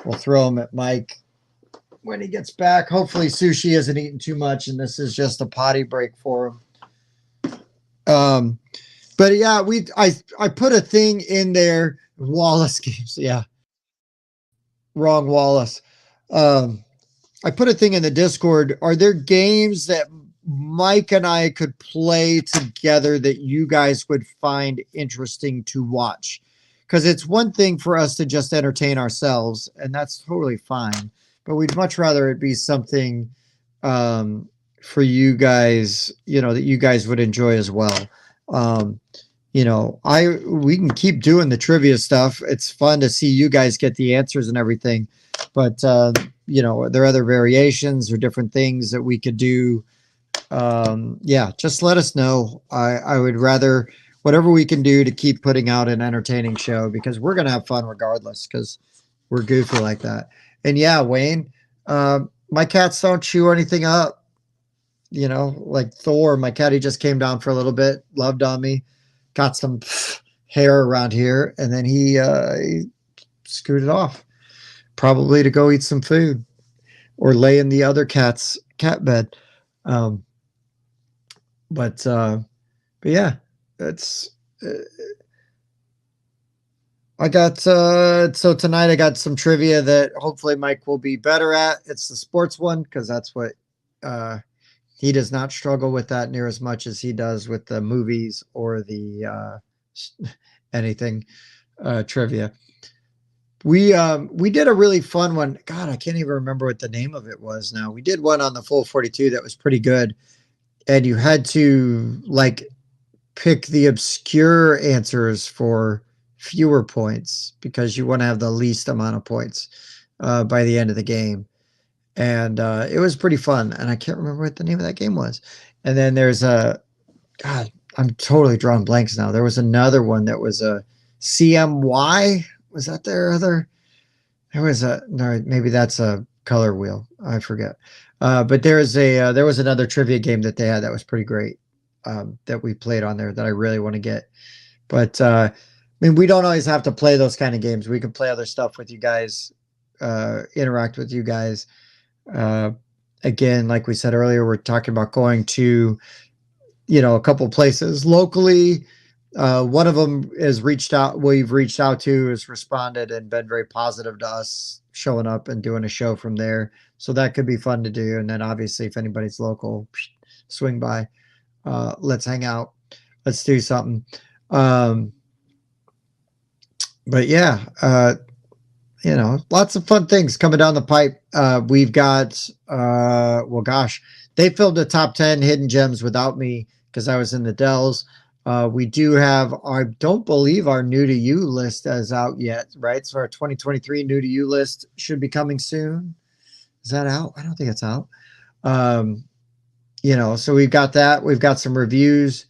We'll throw them at Mike when he gets back. Hopefully Sushi isn't eating too much and this is just a potty break for him. But yeah, I put a thing in there. Wallace games. Yeah. Wrong Wallace. I put a thing in the Discord. Are there games that Mike and I could play together that you guys would find interesting to watch? Because it's one thing for us to just entertain ourselves, and that's totally fine. But we'd much rather it be something for you guys, that you guys would enjoy as well. We can keep doing the trivia stuff. It's fun to see you guys get the answers and everything. But there are other variations or different things that we could do. Just let us know. I would rather whatever we can do to keep putting out an entertaining show, because we're gonna have fun regardless, because we're goofy like that. And yeah, Wayne, my cats don't chew anything up. Like Thor, my cat, he just came down for a little bit, loved on me, got some hair around here, and then he scooted off, probably to go eat some food or lay in the other cat's cat bed. But yeah, it's I got so tonight I got some trivia that hopefully Mike will be better at. It's the sports one, because that's what he does not struggle with that near as much as he does with the movies or the anything trivia. We did a really fun one. God, I can't even remember what the name of it was now. We did one on the Full 42 that was pretty good. And you had to pick the obscure answers for fewer points, because you want to have the least amount of points by the end of the game. And it was pretty fun. And I can't remember what the name of that game was. And then there's God, I'm totally drawing blanks now. There was another one that was a CMY. Was that their other? No, maybe that's a color wheel. I forget. But there was another trivia game that they had that was pretty great, that we played on there that I really want to get. But we don't always have to play those kind of games. We can play other stuff with you guys, interact with you guys. Again, like we said earlier, we're talking about going to, a couple places locally. One of them is we've reached out to, has responded and been very positive to us showing up and doing a show from there. So that could be fun to do. And then obviously if anybody's local, swing by, let's hang out. Let's do something. But yeah, lots of fun things coming down the pipe. We've got, they filmed a top 10 hidden gems without me because I was in the Dells. We do have I don't believe our new to you list is out yet, right? So our 2023 new to you list should be coming soon. Is that out? I don't think it's out. So we've got that. We've got some reviews.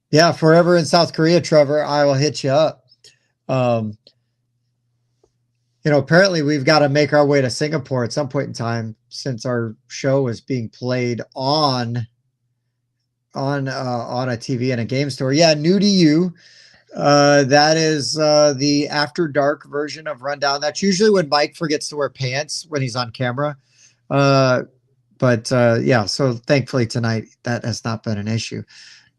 Yeah, forever in South Korea, Trevor, I will hit you up. Apparently we've got to make our way to Singapore at some point in time, since our show is being played on on a TV in a game store. Yeah, new to you. That is the After Dark version of Rundown. That's usually when Mike forgets to wear pants when he's on camera. But yeah, so thankfully tonight that has not been an issue.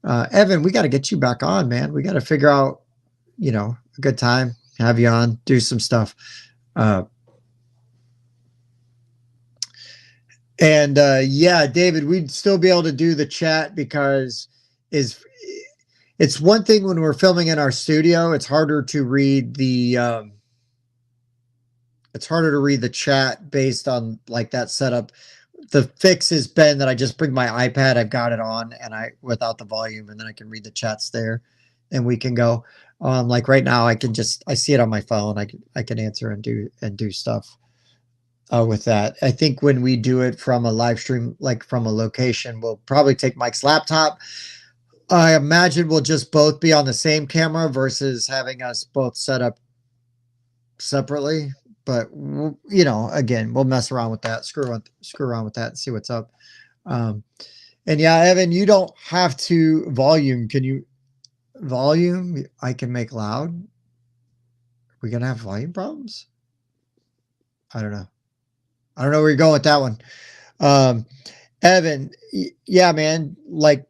Evan, we got to get you back on, man. We got to figure out, a good time, have you on, do some stuff. And yeah, David, we'd still be able to do the chat because is it's one thing when we're filming in our studio. It's harder to read the chat based on like that setup. The fix has been that I just bring my iPad, I've got it on, and I without the volume, and then I can read the chats there, and we can go. Like right now, I see it on my phone. I can answer and do stuff with that. I think when we do it from a live stream, like from a location, we'll probably take Mike's laptop. I imagine we'll just both be on the same camera versus having us both set up separately. But again, we'll mess around with that, screw around with that, and see what's up. And yeah, Evan, you don't have to volume. Can you volume? I can make loud. We gonna have volume problems? I don't know. I don't know where you're going with that one. Evan, yeah, man, like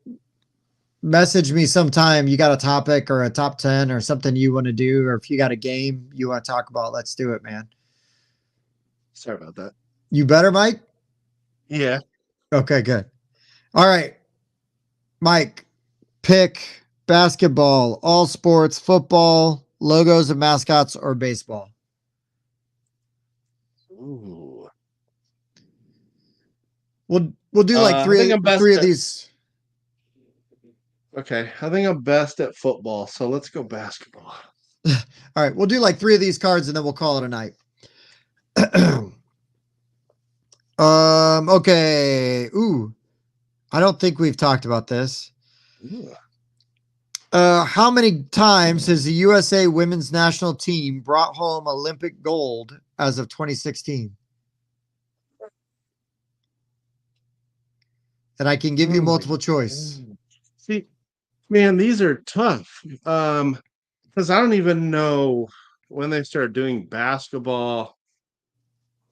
message me sometime. You got a topic or a top 10 or something you want to do, or if you got a game you want to talk about, let's do it, man. Sorry about that. You better, Mike? Yeah. Okay, good. All right. Mike, pick basketball, all sports, football, logos and mascots, or baseball. Ooh. We'll do like three of these. Okay, I think I'm best at football, so let's go basketball. All right, we'll do like 3 of these cards and then we'll call it a night. Okay. Ooh. I don't think we've talked about this. Ooh. How many times has the USA women's national team brought home Olympic gold as of 2016? And I can give you multiple choice. See, man, these are tough. Because I don't even know when they started doing basketball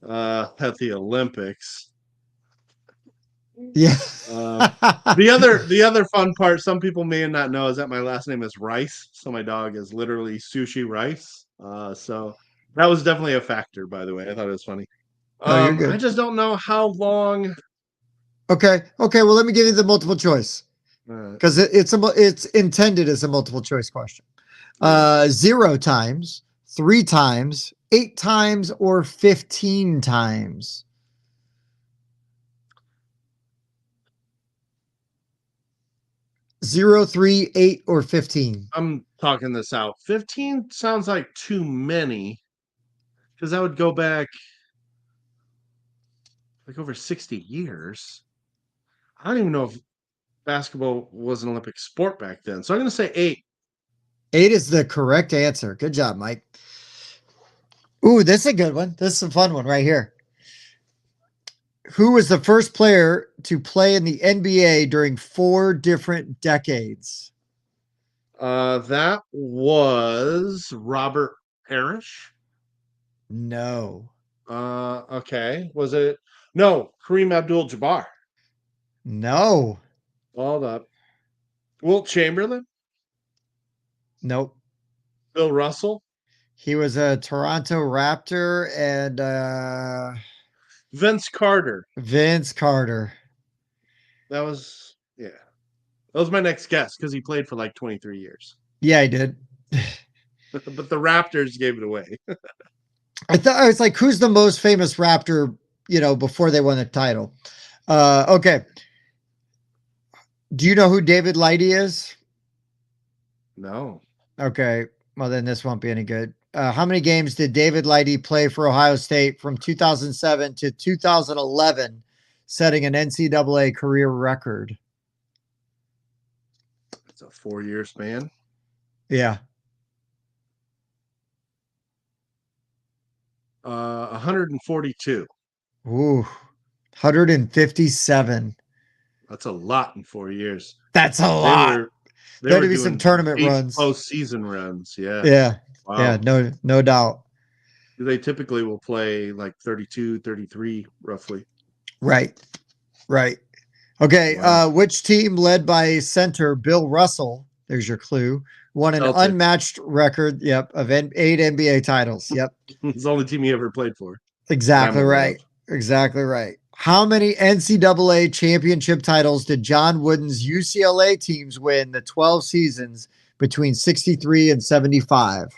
at the Olympics. Yeah. The other fun part, some people may not know, is that my last name is Rice. So my dog is literally Sushi Rice. So that was definitely a factor, by the way. I thought it was funny. No, you're good. I just don't know how long. Okay. Well, let me give you the multiple choice because it's intended as a multiple choice question. 0 times, 3 times, 8 times, or 15 times. 0, 3, 8, or 15. I'm talking this out. 15 sounds like too many because that would go back like over 60 years. I don't even know if basketball was an Olympic sport back then. So I'm going to say 8. 8 is the correct answer. Good job, Mike. Ooh, this is a good one. This is a fun one right here. Who was the first player to play in the NBA during 4 different decades? That was Robert Parrish. No. Okay. Was it? No, Kareem Abdul-Jabbar. No. Hold up. Wilt Chamberlain? Nope. Bill Russell? He was a Toronto Raptor and Vince Carter. Vince Carter. That was, yeah. That was my next guess because he played for like 23 years. Yeah, he did. But the Raptors gave it away. I thought I was like, who's the most famous Raptor, before they won the title? Okay. Do you know who David Lighty is? No. Okay. Well, then this won't be any good. How many games did David Lighty play for Ohio State from 2007 to 2011, setting an NCAA career record? It's a 4-year span. Yeah. 142. Ooh, 157. That's a lot in 4 years. That's a They lot. were they There had were to be some doing tournament deep runs. postseason runs. Yeah. Yeah. Yeah. Wow. No doubt. They typically will play like 32, 33, roughly. Right. Right. Okay. Wow. Which team led by center Bill Russell? There's your clue. Won an Celtics. unmatched record. Yep. Of 8 NBA titles. Yep. It's the only team he ever played for. Exactly right. Exactly right. How many NCAA championship titles did John Wooden's UCLA teams win the 12 seasons between 63 and 75?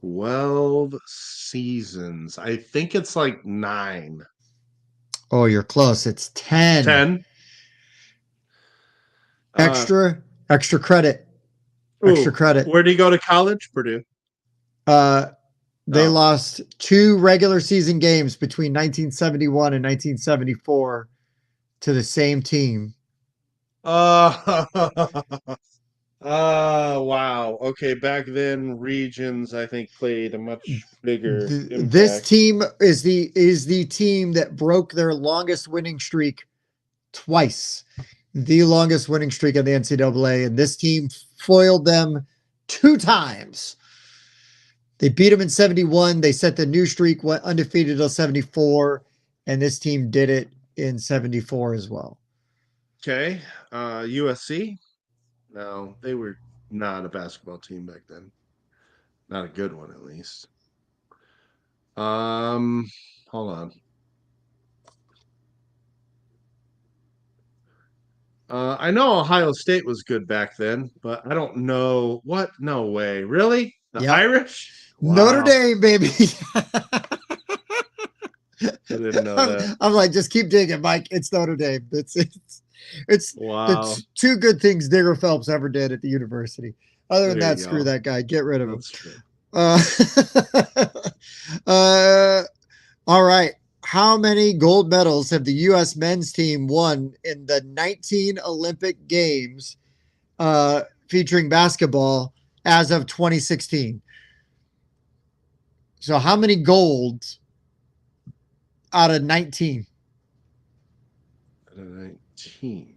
12 seasons. I think it's like 9. Oh, you're close. It's 10. 10. Extra credit. Extra credit. Where did he go to college? Purdue. They lost 2 regular season games between 1971 and 1974 to the same team. Wow. Okay, back then regions I think played a much bigger impact. This team is the team that broke their longest winning streak twice. The longest winning streak in the NCAA, and this team foiled them 2 times. They beat them in 71. They set the new streak, went undefeated until 74, and this team did it in 74 as well. Okay. USC? No, they were not a basketball team back then. Not a good one, at least. Hold on. I know Ohio State was good back then, but I don't know what. No way. Really? The Irish? Wow. Notre Dame, baby. I didn't know that. I'm like, just keep digging, Mike. It's Notre Dame. It's wow. The 2 good things Digger Phelps ever did at the university. Other than that, screw that guy. Get rid of him. That's true. All right. How many gold medals have the U.S. men's team won in the 19 Olympic Games featuring basketball as of 2016? So how many golds out of 19? Out of 19.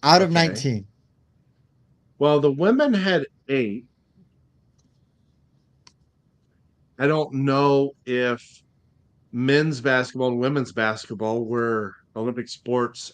Out of 19. Well, the women had 8. I don't know if men's basketball and women's basketball were Olympic sports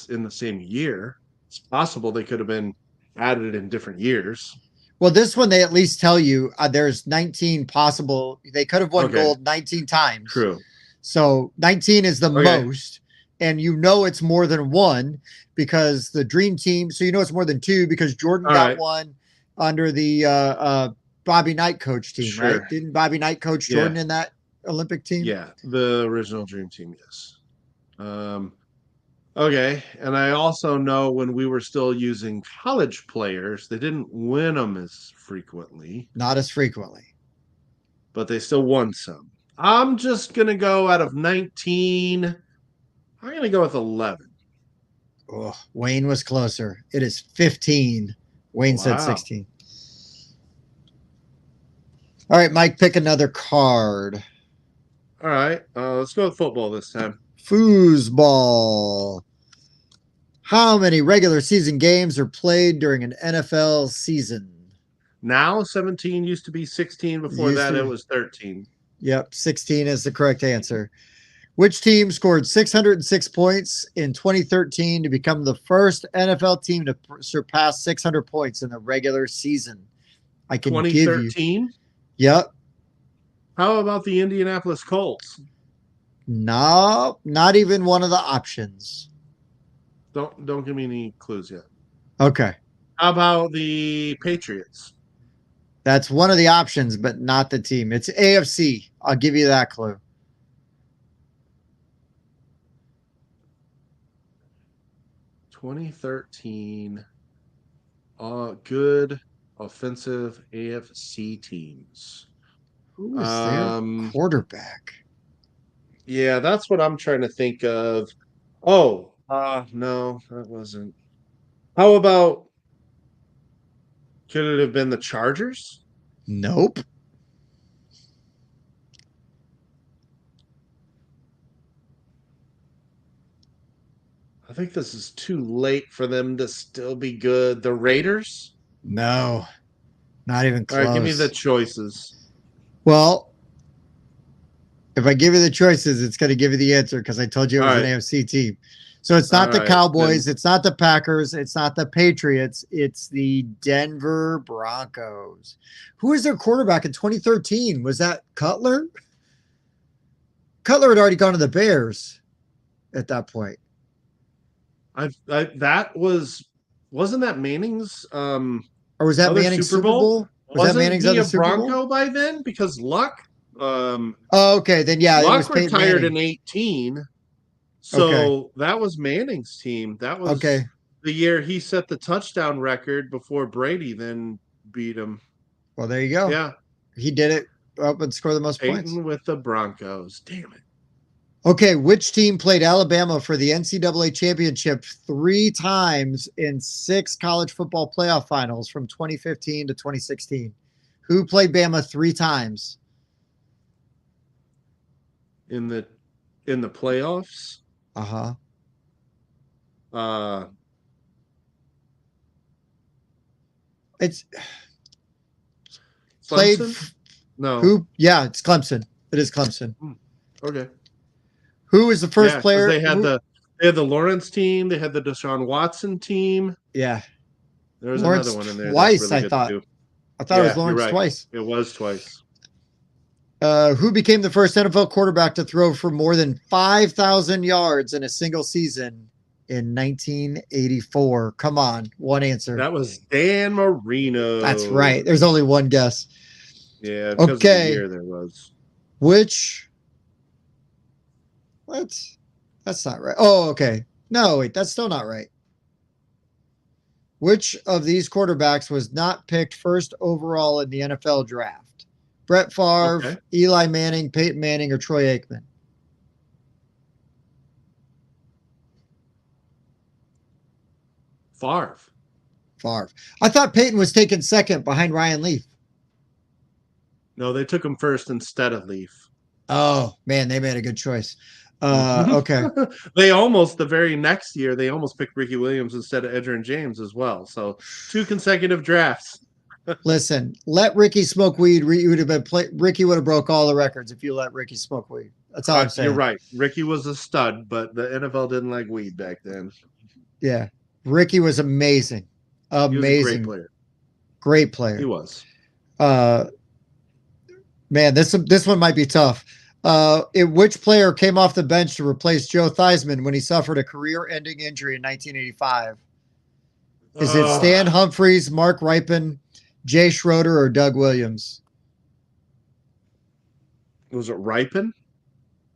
in the same year. It's possible they could have been added in different years. Well, this one, they at least tell you there's 19 possible. They could have won gold 19 times. True. So 19 is the most, and it's more than 1 because the dream team. So it's more than 2 because Jordan got 1 under the Bobby Knight coach team, right? Didn't Bobby Knight coach Jordan in that Olympic team? Yeah, the original dream team, yes. Okay, and I also know when we were still using college players, they didn't win them as frequently. Not as frequently. But they still won some. I'm just going to go out of 19. I'm going to go with 11. Oh, Wayne was closer. It is 15. Wayne said 16. All right, Mike, pick another card. All right, let's go with football this time. Foosball. How many regular season games are played during an NFL season? Now 17, used to be 16. Before that, it was 13. Yep, 16 is the correct answer. Which team scored 606 points in 2013 to become the first NFL team to surpass 600 points in the regular season? I can 2013? Yep. How about the Indianapolis Colts? No, not even one of the options. Don't give me any clues yet. Okay. How about the Patriots? That's one of the options, but not the team. It's AFC. I'll give you that clue. (2013) good offensive AFC teams. Who is their quarterback? Yeah, that's what I'm trying to think of. Oh, no, that wasn't. How about, could it have been the Chargers? Nope. I think this is too late for them to still be good. The Raiders? No, not even All right, give me the close. choices. Well, if I give you the choices, it's going to give you the answer because I told you it All was an right. AFC team. So it's All not the right. Cowboys, Then it's not the Packers, it's not the Patriots, it's the Denver Broncos. Who was their quarterback in 2013? Was that Cutler? Cutler had already gone to the Bears at that point. that wasn't that Manning's Or was that other Manning's Super Super Bowl? Bowl? Was that Wasn't Manning's he other a Super Bowl? Bronco by then? Because um Oh, okay. Then yeah, it was Luck Peyton retired Manning. in 18. Okay. So that was Manning's team. That was Okay. the year he set the touchdown record before Brady then beat him. Well, there you go. Yeah, He did it up and score the most points. Peyton with the Broncos. Damn it. Okay, which team played Alabama for the NCAA championship 3 times in 6 college football playoff finals from 2015 to 2016? Who played Bama 3 times? In the playoffs. Uh huh. Uh It's played. Clemson? No. Who? Yeah, it's Clemson. It is Clemson. Okay. Who was the first Yeah, because player? they had the Lawrence team, they had the Deshaun Watson team. Yeah, There was another Lawrence one in there that's twice. really I good thought. too. I thought it was Yeah, you're Lawrence right. twice. It was twice. Who became the first NFL quarterback to throw for more than 5,000 yards in a single season in 1984? Come on, one answer. That was Dan Marino. That's right. There's only one guess. Yeah, because of the Okay. year there was. Which? What? That's not right. Oh, okay. No, wait, that's still not right. Which of these quarterbacks was not picked first overall in the NFL draft? Brett Favre, Okay. Eli Manning, Peyton Manning, or Troy Aikman? Favre. Favre. I thought Peyton was taken second behind Ryan Leaf. No, they took him first instead of Leaf. Oh, man, they made a good choice. Okay. They almost, the very next year, they almost picked Ricky Williams instead of Edgerrin James as well. So 2 consecutive drafts. Listen, let Ricky smoke weed. Ricky would have broke all the records if you let Ricky smoke weed. That's all I'm saying. You're right. Ricky was a stud, but the NFL didn't like weed back then. Yeah. Ricky was amazing. Amazing. He was a great player. Great player. He was. Man, this one might be tough. Which player came off the bench to replace Joe Theismann when he suffered a career-ending injury in 1985? Is it Stan Humphries, Mark Ripon, Jay Schroeder, or Doug Williams? Was it Ripon?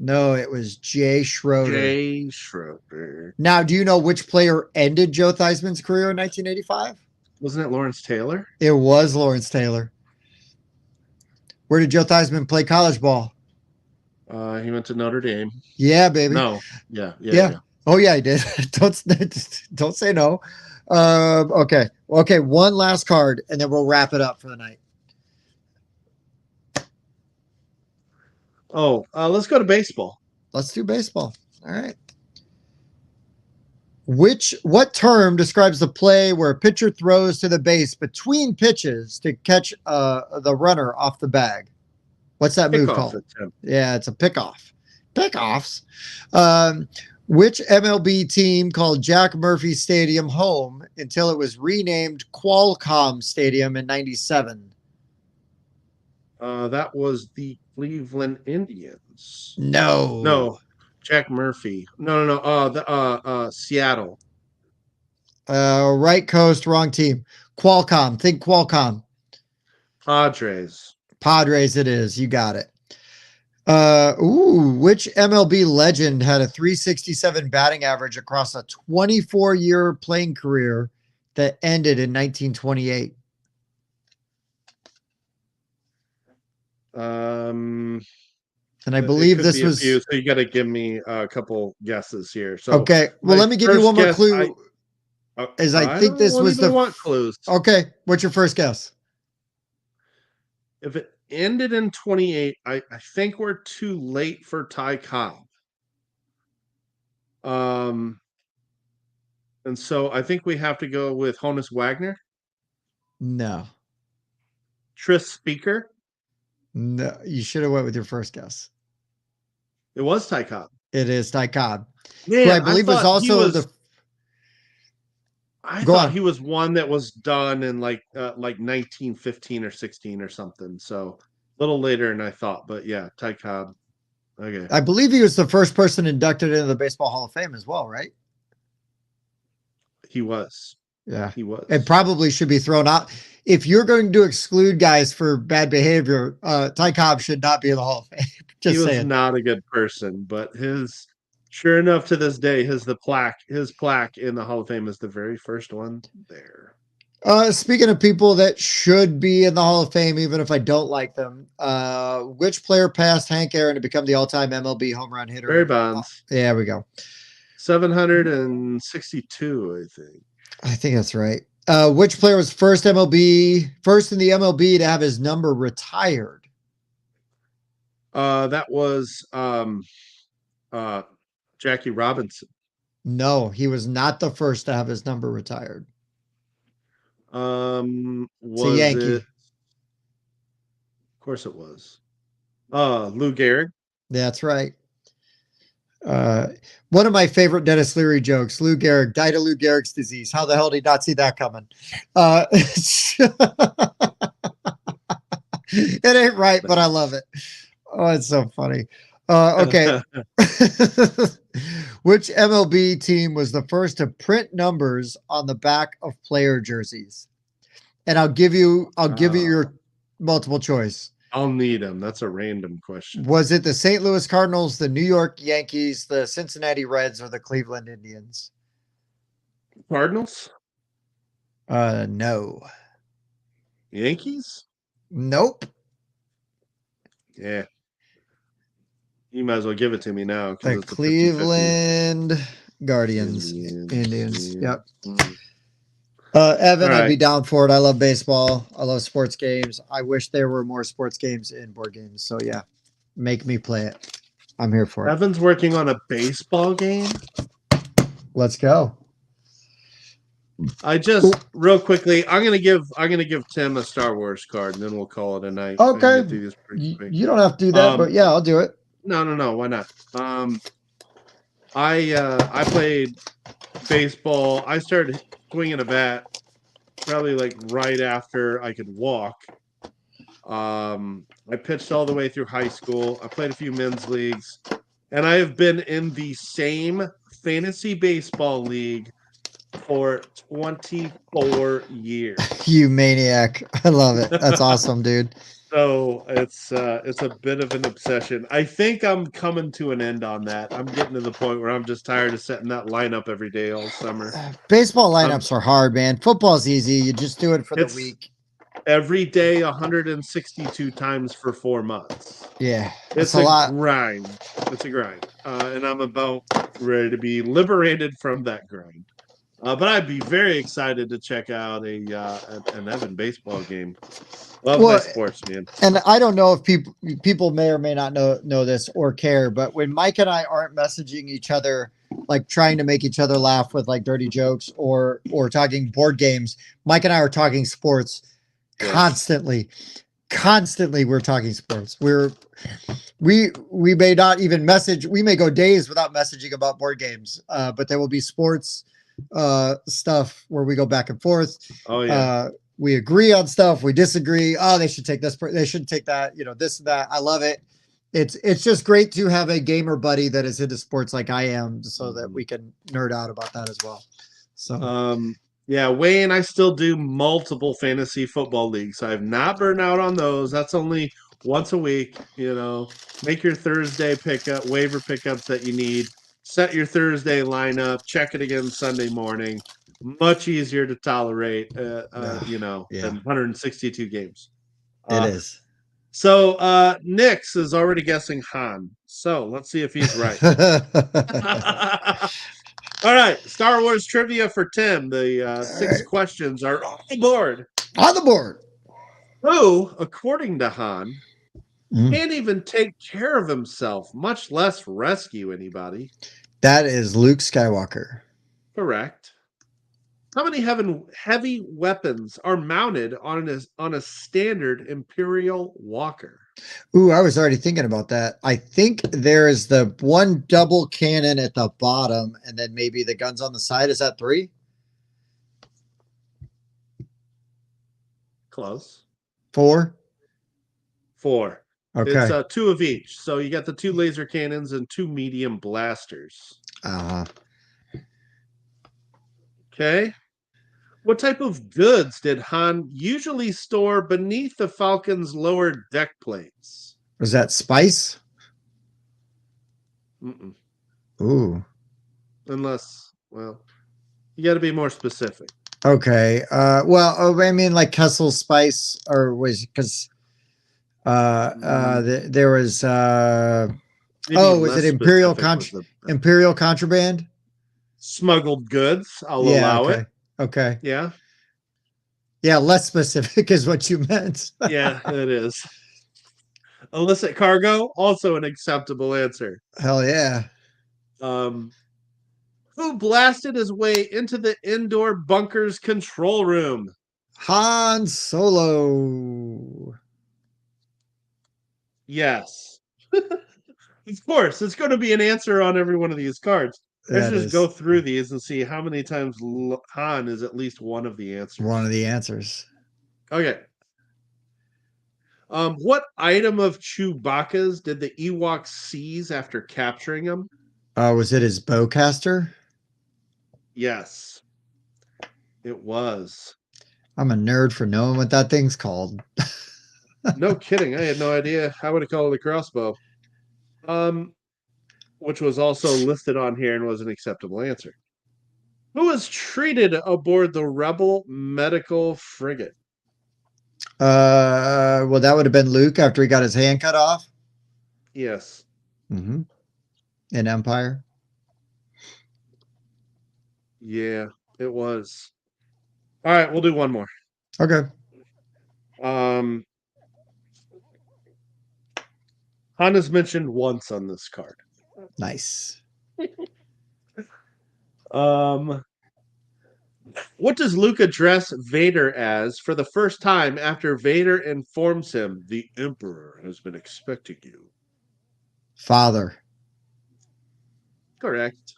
No, it was Jay Schroeder. Jay Schroeder. Now, do you know which player ended Joe Theismann's career in 1985? Wasn't it Lawrence Taylor? It was Lawrence Taylor. Where did Joe Theismann play college ball? He went to Notre Dame. Yeah, baby. No. Yeah. Oh, yeah, he did. Don't say no. Okay. One last card, and then we'll wrap it up for the night. Oh, let's go to baseball. Let's do baseball. All right. What term describes the play where a pitcher throws to the base between pitches to catch the runner off the bag? What's that move called? Attempt. Yeah, it's a pickoff. Pickoffs. Which MLB team called Jack Murphy Stadium home until it was renamed Qualcomm Stadium in '97? That was the Cleveland Indians. No. Jack Murphy. No. Seattle. Right coast, wrong team. Qualcomm. Think Qualcomm. Padres. Padres it is. You got it. Which MLB legend had a 367 batting average across a 24-year playing career that ended in 1928? And I believe this was. So you got to give me a couple guesses here. So okay. Well, let me give you one more clue. I think this was the. Want clues. Okay. What's your first guess? If it ended in 28, I think we're too late for Ty Cobb. And so I think we have to go with Honus Wagner, No. Tris Speaker. No. You should have went with your first guess. It was Ty Cobb. It is Ty Cobb, who Man, I believe was thought he also was. the. I Go thought on. he was one that was done in like 1915 or 16 or something. So a little later than I thought, but yeah, Ty Cobb. Okay, I believe he was the first person inducted into the Baseball Hall of Fame as well, right? he was. Yeah. He was. It probably should be thrown out. If you're going to exclude guys for bad behavior, Ty Cobb should not be in the Hall of Fame. Just he was saying. not a good person, but sure enough to this day, his plaque in the Hall of Fame is the very first one there. Speaking of people that should be in the Hall of Fame, even if I don't like them, which player passed Hank Aaron to become the all-time MLB home run hitter? Barry Bonds. There we go. 762, I think. I think that's right. Which player was first in the MLB to have his number retired? That was Jackie Robinson. No, he was not the first to have his number retired. Was it's a Yankee. Of course it was. Lou Gehrig. That's right. One of my favorite Dennis Leary jokes. Lou Gehrig died of Lou Gehrig's disease. How the hell did he not see that coming? It ain't right, but I love it. Oh, it's so funny. Okay. Which MLB team was the first to print numbers on the back of player jerseys? And I'll give you your multiple choice. I'll need them. That's a random question. Was it the St. Louis Cardinals, the New York Yankees, the Cincinnati Reds, or the Cleveland Indians? Cardinals? No. Yankees? Nope. Yeah. You might as well give it to me now. The Cleveland Guardians. Indians. Yep. Evan, I'd be down for it. I love baseball. I love sports games. I wish there were more sports games in board games. So yeah, make me play it. I'm here for it. Evan's working on a baseball game. Let's go. I just real quickly, I'm gonna give Tim a Star Wars card, and then we'll call it a night. Okay. You don't have to do that, but yeah, I'll do it. No. Why not? I played baseball. I started swinging a bat probably like right after I could walk. I pitched all the way through high school. I played a few men's leagues, and I have been in the same fantasy baseball league for 24 years. You maniac. I love it. That's awesome, dude. So it's a bit of an obsession. I think I'm coming to an end on that. I'm getting to the point where I'm just tired of setting that lineup every day all summer. Baseball lineups are hard, man. Football's easy. You just do it for the week. Every day, 162 times for 4 months. Yeah, it's a lot. Grind. It's a grind, and I'm about ready to be liberated from that grind. But I'd be very excited to check out an Evan baseball game. Love my sports, man. And I don't know if people may or may not know this or care, but when Mike and I aren't messaging each other, like trying to make each other laugh with like dirty jokes or talking board games, Mike and I are talking sports constantly. Constantly, we're talking sports. We may not even message. We may go days without messaging about board games, but there will be sports stuff where we go back and forth. Oh yeah. We agree on stuff. We disagree. Oh, they should take this. They shouldn't take that. You know, this and that. I love it. It's just great to have a gamer buddy that is into sports like I am, so that we can nerd out about that as well. So, yeah, Wayne, I still do multiple fantasy football leagues. I've not burned out on those. That's only once a week. You know, make your Thursday waiver pickups that you need. Set your Thursday lineup. Check it again Sunday morning. Much easier to tolerate, than 162 games. It is. So Nix is already guessing Han. So let's see if he's right. All right, Star Wars trivia for Tim. The 6 questions are on the board. On the board. Who, according to Han, can't even take care of himself, much less rescue anybody? That is Luke Skywalker. Correct. How many heavy weapons are mounted on a standard Imperial Walker? Ooh, I was already thinking about that. I think there is the one double cannon at the bottom, and then maybe the guns on the side. Is that 3? Close. 4? 4. It's Okay. 2 of each. So you got the 2 laser cannons and 2 medium blasters. Uh-huh. Okay. What type of goods did Han usually store beneath the Falcon's lower deck plates? Was that spice? Mm-mm. Ooh. Unless, well, you got to be more specific. Okay. Well, I mean, like Kessel spice, or was because there was Maybe was it less Imperial specific was the Imperial contraband? smuggled goods. I'll Yeah. allow Okay. it. Okay. Yeah. Yeah. Less specific is what you meant. Yeah, it is. Illicit cargo, also an acceptable answer. Hell yeah. Um, who blasted his way into the indoor bunker's control room? Han Solo. Yes. Of course, it's going to be an answer on every one of these cards. Let's That just go is through these and see how many times Han is at least one of the answers. one of the answers. Okay. What item of Chewbacca's did the Ewoks seize after capturing him? Was it his bowcaster? Yes, it was. I'm a nerd for knowing what that thing's called. No kidding. I had no idea. I would have called it a crossbow. Which was also listed on here and was an acceptable answer. Who was treated aboard the Rebel medical frigate? Well, that would have been Luke after he got his hand cut off. Yes. Mm-hmm. In Empire. Yeah, it was. All right, we'll do one more. Okay. Han is mentioned once on this card. Nice. What does Luke address Vader as for the first time after Vader informs him the Emperor has been expecting you? Father. Correct.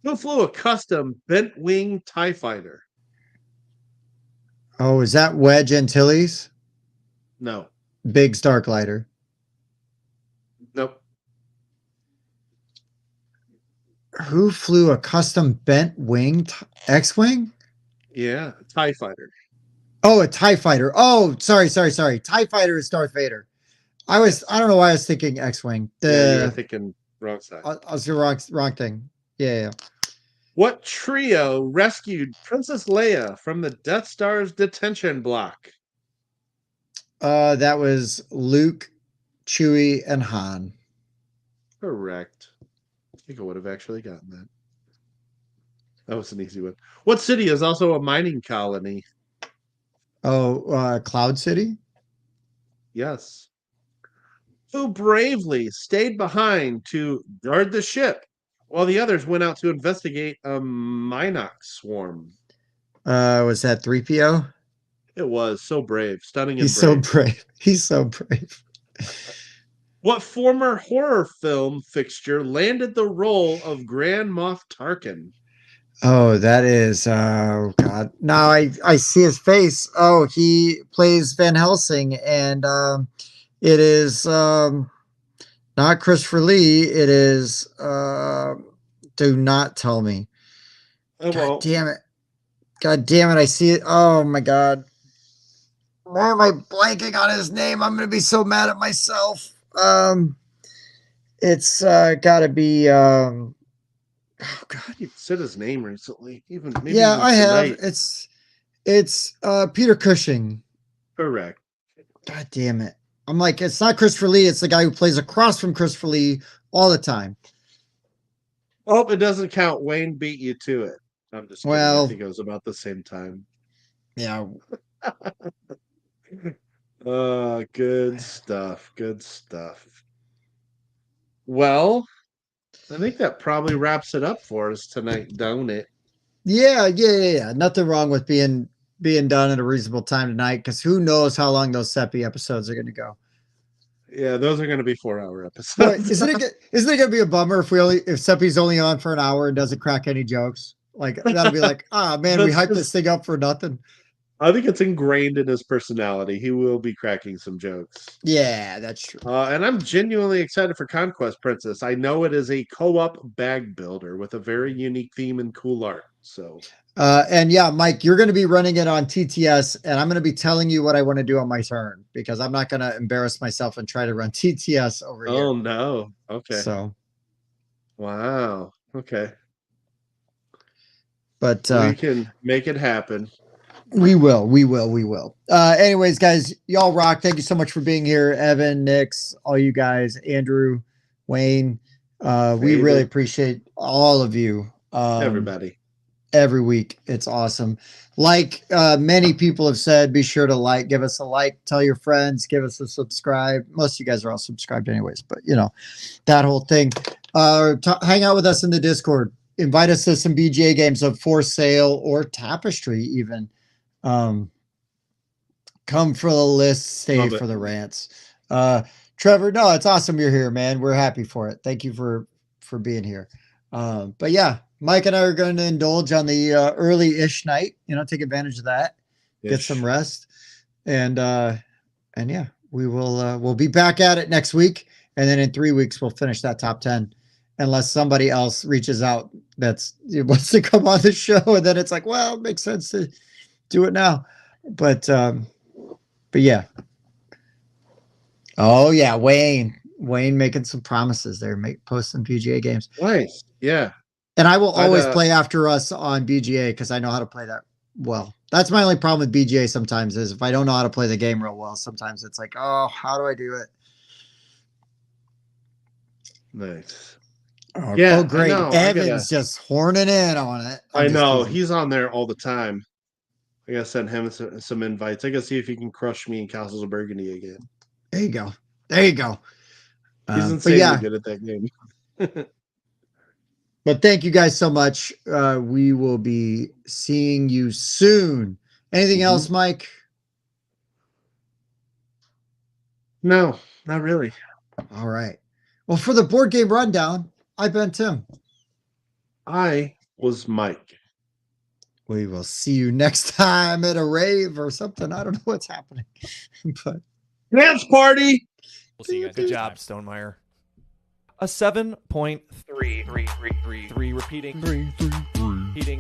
Who flew a custom bent wing TIE fighter? Oh, is that Wedge Antilles? No. Big Starklighter. Nope. Who flew a custom bent wing X-Wing? Yeah, TIE fighter. Oh, a TIE fighter. Oh, sorry. TIE fighter is Darth Vader. I don't know why I was thinking X-Wing. Yeah, you were thinking wrong side. I was the wrong thing. Yeah. What trio rescued Princess Leia from the Death Star's detention block? That was Luke, Chewie, and Han. Correct. I think I would have actually gotten that. That was an easy one. What city is also a mining colony? Oh, Cloud City? Yes. Who bravely stayed behind to guard the ship while the others went out to investigate a Minox swarm? Was that 3PO? It was so brave, stunning and He's so brave. brave. He's so brave. What former horror film fixture landed the role of Grand Moff Tarkin? Oh, that is oh god. Now I see his face. Oh, he plays Van Helsing, and it is not Christopher Lee. It is do not tell me. Oh, well, Damn it. God damn it, I see it. Oh my god. Why am I blanking on his name? I'm gonna be so mad at myself. It's gotta be oh god. you've said his name recently. Even maybe Yeah, even I have. tonight. It's Peter Cushing. Correct. God damn it. I'm like, it's not Christopher Lee, it's the guy who plays across from Christopher Lee all the time. Oh, it doesn't count. Wayne beat you to it. I'm just kidding. Well, I think it was about the same time. yeah. Good stuff. Good stuff. Well, I think that probably wraps it up for us tonight, don't it? Yeah. Nothing wrong with being done at a reasonable time tonight, because who knows how long those Seppi episodes are going to go. Yeah, those are going to be 4-hour Boy, episodes. isn't it going to be a bummer if Seppi's only on for an hour and doesn't crack any jokes? Like that'll be like, man, we That's hyped just- this thing up for nothing. I think it's ingrained in his personality. He will be cracking some jokes. Yeah, that's true. And I'm genuinely excited for Conquest Princess. I know it is a co-op bag builder with a very unique theme and cool art. So, and yeah, Mike, you're going to be running it on TTS, and I'm going to be telling you what I want to do on my turn, because I'm not going to embarrass myself and try to run TTS over here. oh no, okay, So, wow, okay, but we can make it happen. we will. Anyways, guys, y'all rock. Thank you so much for being here. Evan, Nix, all you guys, Andrew, Wayne. We really appreciate all of you. Everybody. Every week. It's awesome. Like many people have said, be sure to give us a like, tell your friends, give us a subscribe. Most of you guys are all subscribed anyways, but you know, that whole thing. Hang out with us in the Discord. Invite us to some BGA games of For Sale or Tapestry even. Come for the list, stay for the rants. Trevor, no, it's awesome you're here, man. We're happy for it. Thank you for being here. But yeah, Mike and I are going to indulge on the early-ish night, take advantage of that, get some rest. And yeah, we'll be back at it next week. And then in 3 weeks, we'll finish that top 10, unless somebody else reaches out wants to come on the show. And then it's like, well, it makes sense to do it now. But yeah. Oh yeah. Wayne making some promises there, posting PGA games. Nice. Yeah. And I will always play after us on BGA, because I know how to play that well. That's my only problem with BGA sometimes, is if I don't know how to play the game real well, sometimes it's like, oh, how do I do it? Nice. Oh, great. Evan's just horning in on it. I know. He's on there all the time. I gotta send him some invites. I gotta see if he can crush me in Castles of Burgundy again. There you go. He's insanely good at that game. But thank you guys so much. We will be seeing you soon. Anything else, Mike? No, not really. All right. Well, for the board game rundown, I've been Tim. I was Mike. We will see you next time at a rave or something. I don't know what's happening. But dance party. We'll see you guys. Good job, Stonemeyer. A 7.3 repeating. Heating.